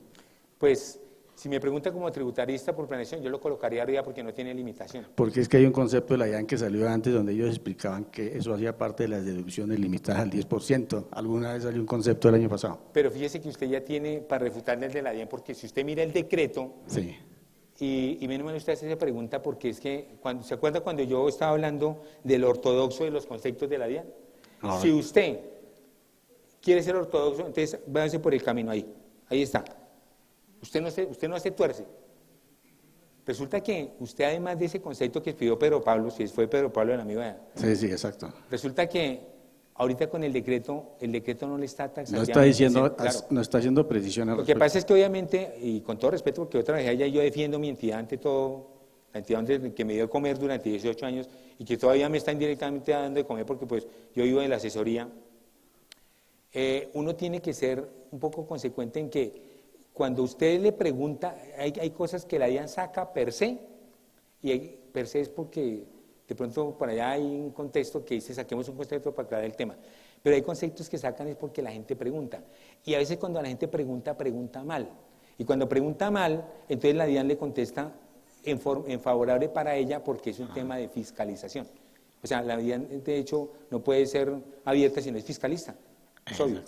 Pues, si me pregunta como tributarista por planeación, yo lo colocaría arriba porque no tiene limitación. Porque es que hay un concepto de la DIAN que salió antes donde ellos explicaban que eso hacía parte de las deducciones limitadas al 10%. Alguna vez salió un concepto el año pasado. Pero fíjese que usted ya tiene para refutarle el de la DIAN, porque si usted mira el decreto, Sí. y menos mal usted hace esa pregunta porque es que, ¿se acuerda cuando yo estaba hablando del ortodoxo de los conceptos de la DIAN? Ah, Si usted quiere ser ortodoxo, entonces váyase por el camino ahí está. Usted no se tuerce. Resulta que usted, además de ese concepto que pidió Pedro Pablo, si fue Pedro Pablo el amigo de... Sí, sí, exacto. Resulta que ahorita con el decreto no le está No taxativamente está diciendo, claro. no está haciendo precisión al Lo que respecto. pasa es que obviamente, y con todo respeto, porque yo trabajé allá y yo defiendo mi entidad ante todo, la entidad que me dio de comer durante 18 años y que todavía me está indirectamente dando de comer porque pues yo vivo de la asesoría, uno tiene que ser un poco consecuente en que cuando usted le pregunta, hay cosas que la DIAN saca per se, y per se es porque de pronto por allá hay un contexto que dice saquemos un concepto para aclarar el tema, pero hay conceptos que sacan es porque la gente pregunta, y a veces cuando la gente pregunta, pregunta mal, y cuando pregunta mal, entonces la DIAN le contesta en favorable para ella porque es un tema de fiscalización. O sea, la DIAN de hecho no puede ser abierta si no es fiscalista, es obvio.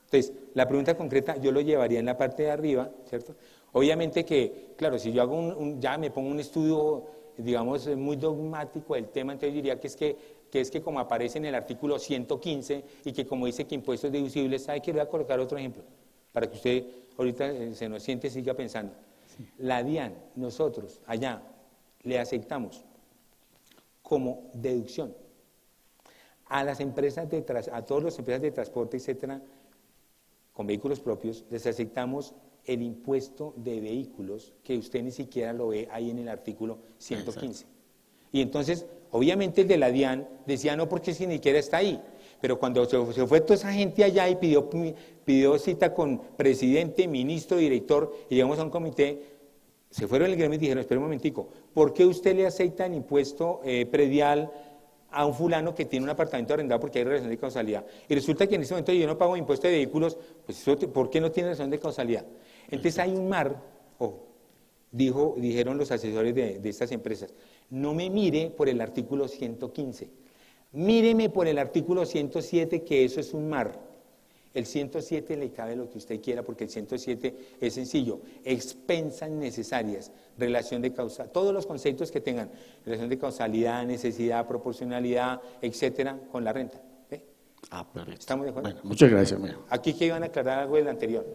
Entonces, la pregunta concreta yo lo llevaría en la parte de arriba, ¿cierto? Obviamente que, claro, si yo hago ya me pongo un estudio, digamos, muy dogmático del tema, entonces diría que es que como aparece en el artículo 115 y que como dice que impuestos deducibles, ¿sabe que le voy a colocar otro ejemplo? Para que usted ahorita se nos siente y siga pensando. Sí. La DIAN, nosotros allá le aceptamos como deducción a las empresas a todas las empresas de transporte, etcétera, con vehículos propios, les aceptamos el impuesto de vehículos que usted ni siquiera lo ve ahí en el artículo 115. Exacto. Y entonces, obviamente el de la DIAN decía no porque si ni siquiera está ahí, pero cuando se fue toda esa gente allá y pidió cita con presidente, ministro, director, y llegamos a un comité, se fueron el gremio y dijeron, espera un momentico, ¿por qué usted le acepta el impuesto predial a un fulano que tiene un apartamento arrendado porque hay relación de causalidad? Y resulta que en ese momento yo no pago impuesto de vehículos, pues ¿por qué no tiene relación de causalidad? Entonces hay un mar, dijeron los asesores de estas empresas, no me mire por el artículo 115, míreme por el artículo 107, que eso es un mar. El 107 le cabe lo que usted quiera, porque el 107 es sencillo, expensas necesarias, relación de causalidad, todos los conceptos que tengan, relación de causalidad, necesidad, proporcionalidad, etcétera, con la renta. ¿Sí? Perfecto. ¿Estamos de acuerdo? Bueno, muchas gracias. Aquí que iban a aclarar algo del anterior.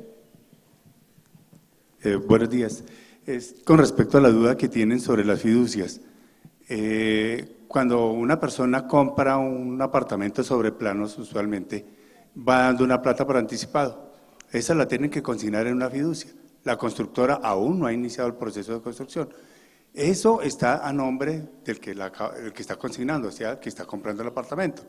Buenos días. Con respecto a la duda que tienen sobre las fiducias, cuando una persona compra un apartamento sobre planos, usualmente va dando una plata por anticipado. Esa la tienen que consignar en una fiducia. La constructora aún no ha iniciado el proceso de construcción. Eso está a nombre del que está consignando, o sea, que está comprando el apartamento.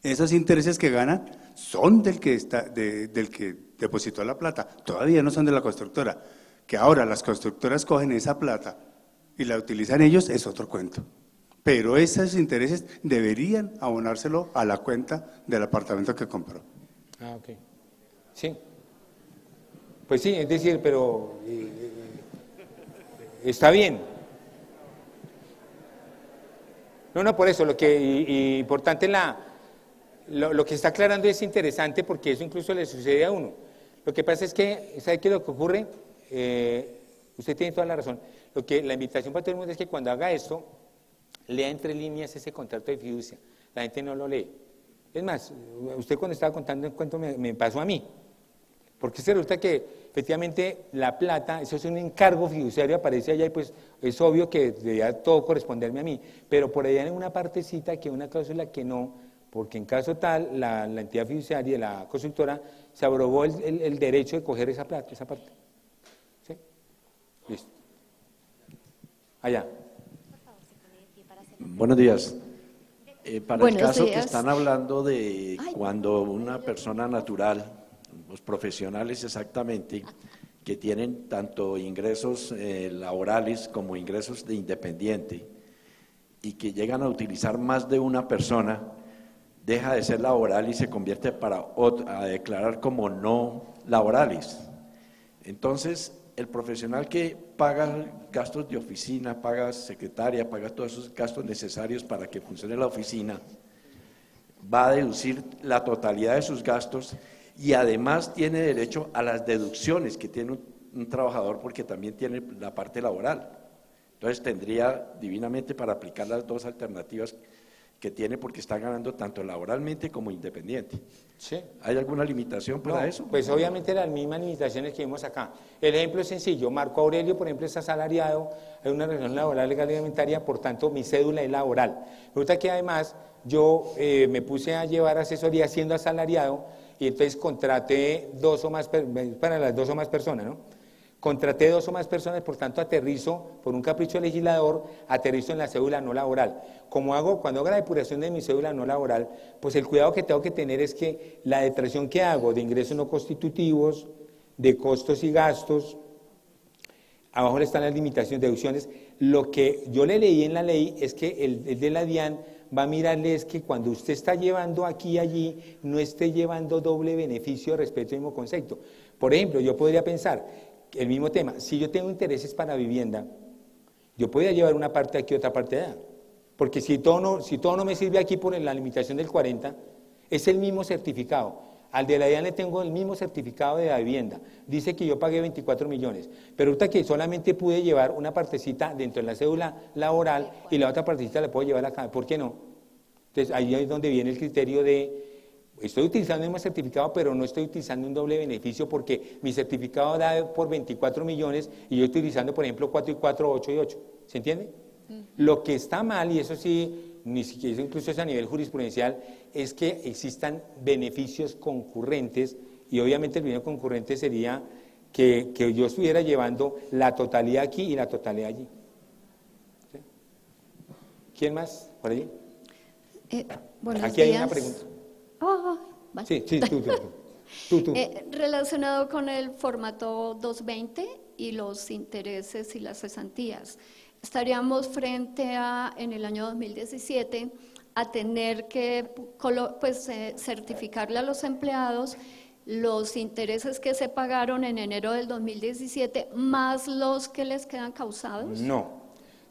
Esos intereses que ganan son del que depositó la plata, todavía no son de la constructora. Que ahora las constructoras cogen esa plata y la utilizan ellos es otro cuento. Pero esos intereses deberían abonárselo a la cuenta del apartamento que compró. Ok. Sí. Pues sí, es decir, pero está bien. No, por eso, importante lo que está aclarando es interesante porque eso incluso le sucede a uno. Lo que pasa es que, ¿sabe qué es lo que ocurre? Usted tiene toda la razón. La invitación para todo el mundo es que cuando haga esto, lea entre líneas ese contrato de fiducia. La gente no lo lee. Es más, usted cuando estaba contando el cuento me pasó a mí. Porque se resulta que efectivamente la plata, eso es un encargo fiduciario, aparece allá y pues es obvio que debería todo corresponderme a mí. Pero por allá en una partecita que una cláusula que no, porque en caso tal, la entidad fiduciaria, la constructora, se abrogó el derecho de coger esa plata, esa parte. ¿Sí? Listo. Allá. Buenos días. Para Buenos el caso que días. están hablando de Ay. cuando una persona natural, los profesionales exactamente, que tienen tanto ingresos laborales como ingresos de independiente y que llegan a utilizar más de una persona, deja de ser laboral y se convierte a declarar como no laborales. Entonces, el profesional que paga gastos de oficina, paga secretaria, paga todos esos gastos necesarios para que funcione la oficina, va a deducir la totalidad de sus gastos y además tiene derecho a las deducciones que tiene un trabajador porque también tiene la parte laboral. Entonces tendría divinamente para aplicar las dos alternativas que tiene porque está ganando tanto laboralmente como independiente. Sí. ¿Hay alguna limitación para No, eso? pues obviamente las mismas limitaciones que vimos acá. El ejemplo es sencillo, Marco Aurelio, por ejemplo, está asalariado, hay una relación laboral legal y alimentaria, por tanto mi cédula es laboral. Resulta que además yo me puse a llevar asesoría siendo asalariado y entonces contraté para las 2 o más personas, ¿no? Contraté 2 o más personas, por tanto aterrizo, por un capricho legislador, aterrizo en la cédula no laboral. Cuando hago la depuración de mi cédula no laboral, pues el cuidado que tengo que tener es que la detracción que hago de ingresos no constitutivos, de costos y gastos, abajo le están las limitaciones, deducciones. Lo que yo le leí en la ley es que el de la DIAN va a mirarle es que cuando usted está llevando aquí y allí, no esté llevando doble beneficio respecto al mismo concepto. Por ejemplo, yo podría pensar, el mismo tema, si yo tengo intereses para vivienda, yo podría llevar una parte aquí y otra parte allá. Porque si todo no me sirve aquí por la limitación del 40, es el mismo certificado. Al de la DIAN le tengo el mismo certificado de la vivienda. Dice que yo pagué 24 millones. Pero ahorita que solamente pude llevar una partecita dentro de la cédula laboral y la otra partecita la puedo llevar acá. ¿Por qué no? Entonces ahí es donde viene el criterio de estoy utilizando el mismo certificado, pero no estoy utilizando un doble beneficio porque mi certificado da por 24 millones y yo estoy utilizando, por ejemplo, 4 y 4, 8 y 8. ¿Se entiende? Lo que está mal, y eso sí, ni siquiera incluso es a nivel jurisprudencial, es que existan beneficios concurrentes y obviamente el beneficio concurrente sería que yo estuviera llevando la totalidad aquí y la totalidad allí. ¿Sí? ¿Quién más? ¿Por allí? Buenos Aquí hay días. una pregunta. Vale. Sí, tú. Relacionado con el formato 220 y los intereses y las cesantías, estaríamos frente a, en el año 2017, a tener que certificarle a los empleados los intereses que se pagaron en enero del 2017 más los que les quedan causados. No,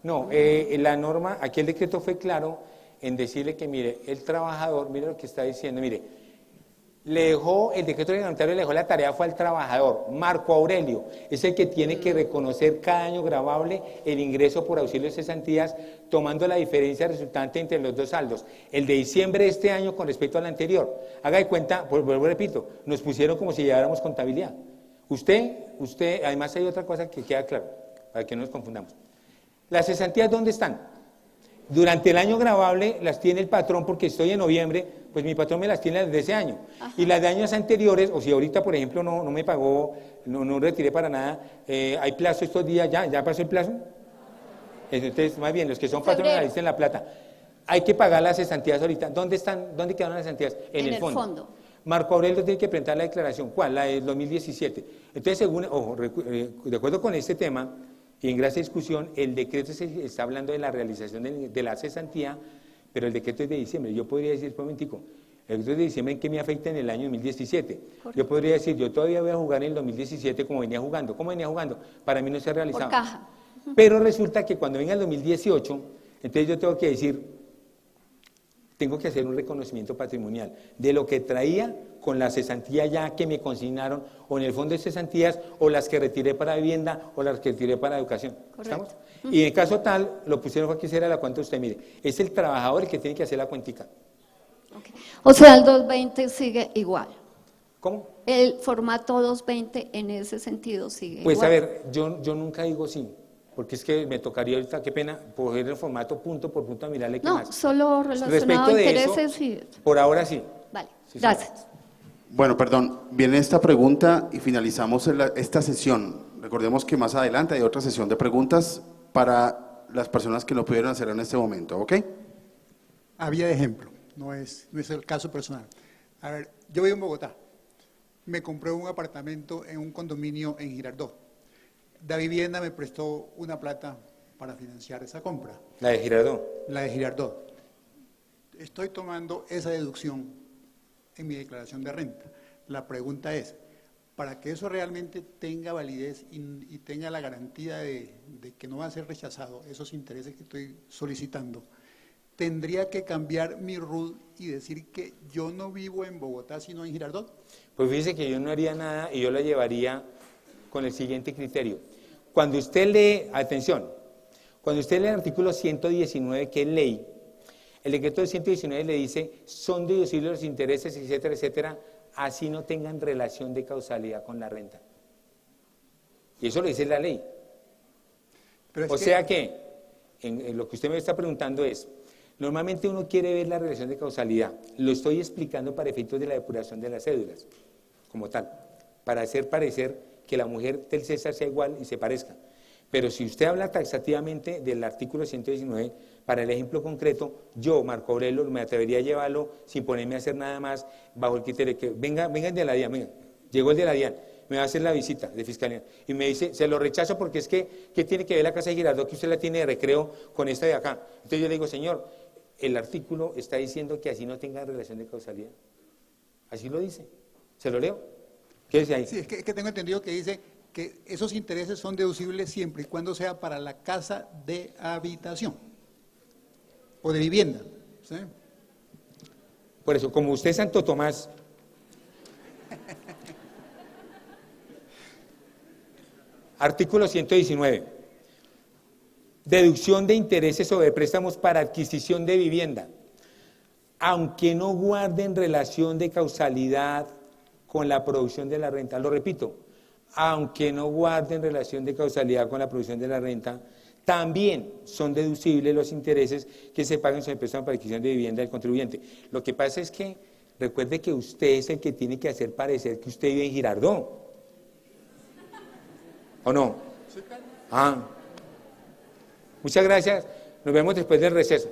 la norma, aquí el decreto fue claro en decirle que, mire, el trabajador, mire lo que está diciendo, mire, el decreto reglamentario le dejó la tarea, fue al trabajador, Marco Aurelio, es el que tiene que reconocer cada año gravable el ingreso por auxilio de cesantías, tomando la diferencia resultante entre los dos saldos, el de diciembre de este año con respecto al anterior. Haga de cuenta, pues vuelvo repito, nos pusieron como si lleváramos contabilidad. Usted, además hay otra cosa que queda claro, para que no nos confundamos. ¿Las cesantías dónde están? Durante el año gravable las tiene el patrón porque estoy en noviembre, pues mi patrón me las tiene desde ese año. Ajá. Y las de años anteriores, o si ahorita, por ejemplo, no me pagó, no retiré para nada, hay plazo estos días, ¿ya pasó el plazo? Entonces, más bien, los que son patrones analicen la plata. Hay que pagar las cesantías ahorita. ¿Dónde quedaron las cesantías? En el fondo. Marco Aurelio tiene que presentar la declaración. ¿Cuál? La del 2017. Entonces, de acuerdo con este tema, y en gracia de discusión, el decreto está hablando de la realización de la cesantía, pero el decreto es de diciembre. Yo podría decir, un momentico, el decreto es de diciembre, ¿en qué me afecta en el año 2017? Correcto. Yo podría decir, yo todavía voy a jugar en el 2017 como venía jugando. ¿Cómo venía jugando? Para mí no se ha realizado. Por caja. Pero resulta que cuando venga el 2018, entonces yo tengo que decir, tengo que hacer un reconocimiento patrimonial de lo que traía con la cesantía ya que me consignaron, o en el fondo de cesantías, o las que retiré para vivienda, o las que retiré para educación. Correcto. ¿Estamos? Y en caso tal, lo pusieron aquí, será la cuenta usted, mire, es el trabajador el que tiene que hacer la cuentica. Okay. O sea, el 220 sigue igual. ¿Cómo? El formato 220 en ese sentido sigue igual. Pues a ver, yo nunca digo sí, porque es que me tocaría ahorita, qué pena, coger el formato punto por punto a mirarle qué más. No, solo relacionado a intereses y... Por ahora sí. Vale, sí, gracias. Bueno, perdón, viene esta pregunta y finalizamos esta sesión. Recordemos que más adelante hay otra sesión de preguntas para las personas que no pudieron hacer en este momento, ¿ok? había de ejemplo, no es el caso personal. A ver, yo vivo en Bogotá, me compré un apartamento en un condominio en Girardot. Da Vivienda me prestó una plata para financiar esa compra. La de Girardot. La de Girardot. Estoy tomando esa deducción en mi declaración de renta. La pregunta es, para que eso realmente tenga validez y tenga la garantía de que no va a ser rechazado esos intereses que estoy solicitando, ¿tendría que cambiar mi RUT y decir que yo no vivo en Bogotá sino en Girardot? Pues fíjese que yo no haría nada y yo la llevaría con el siguiente criterio. Cuando usted lee, atención, cuando usted lee el artículo 119, que es ley, el decreto de 119 le dice, son deducibles los intereses, etcétera, etcétera, así no tengan relación de causalidad con la renta. Y eso lo dice la ley. Pero sea que, en lo que usted me está preguntando es, normalmente uno quiere ver la relación de causalidad. Lo estoy explicando para efectos de la depuración de las cédulas, como tal, para hacer parecer que la mujer del César sea igual y se parezca. Pero si usted habla taxativamente del artículo 119, para el ejemplo concreto, yo, Marco Aurelio, me atrevería a llevarlo sin ponerme a hacer nada más bajo el criterio que venga el de la DIAN, venga, llegó el de la DIAN, me va a hacer la visita de fiscalía y me dice, se lo rechazo porque es que, ¿qué tiene que ver la casa de Girardot que usted la tiene de recreo con esta de acá? Entonces yo le digo, señor, el artículo está diciendo que así no tenga relación de causalidad. Así lo dice. ¿Se lo leo? ¿Qué dice ahí? Sí, es que tengo entendido que dice que esos intereses son deducibles siempre y cuando sea para la casa de habitación o de vivienda. ¿Sí? Por eso, como usted es Santo Tomás, artículo 119, deducción de intereses sobre préstamos para adquisición de vivienda, aunque no guarden relación de causalidad con la producción de la renta. Lo repito, aunque no guarden relación de causalidad con la producción de la renta, también son deducibles los intereses que se pagan sobre el préstamo para adquisición de vivienda del contribuyente. Lo que pasa es que, recuerde que usted es el que tiene que hacer parecer que usted vive en Girardot. ¿O no? Muchas gracias. Nos vemos después del receso.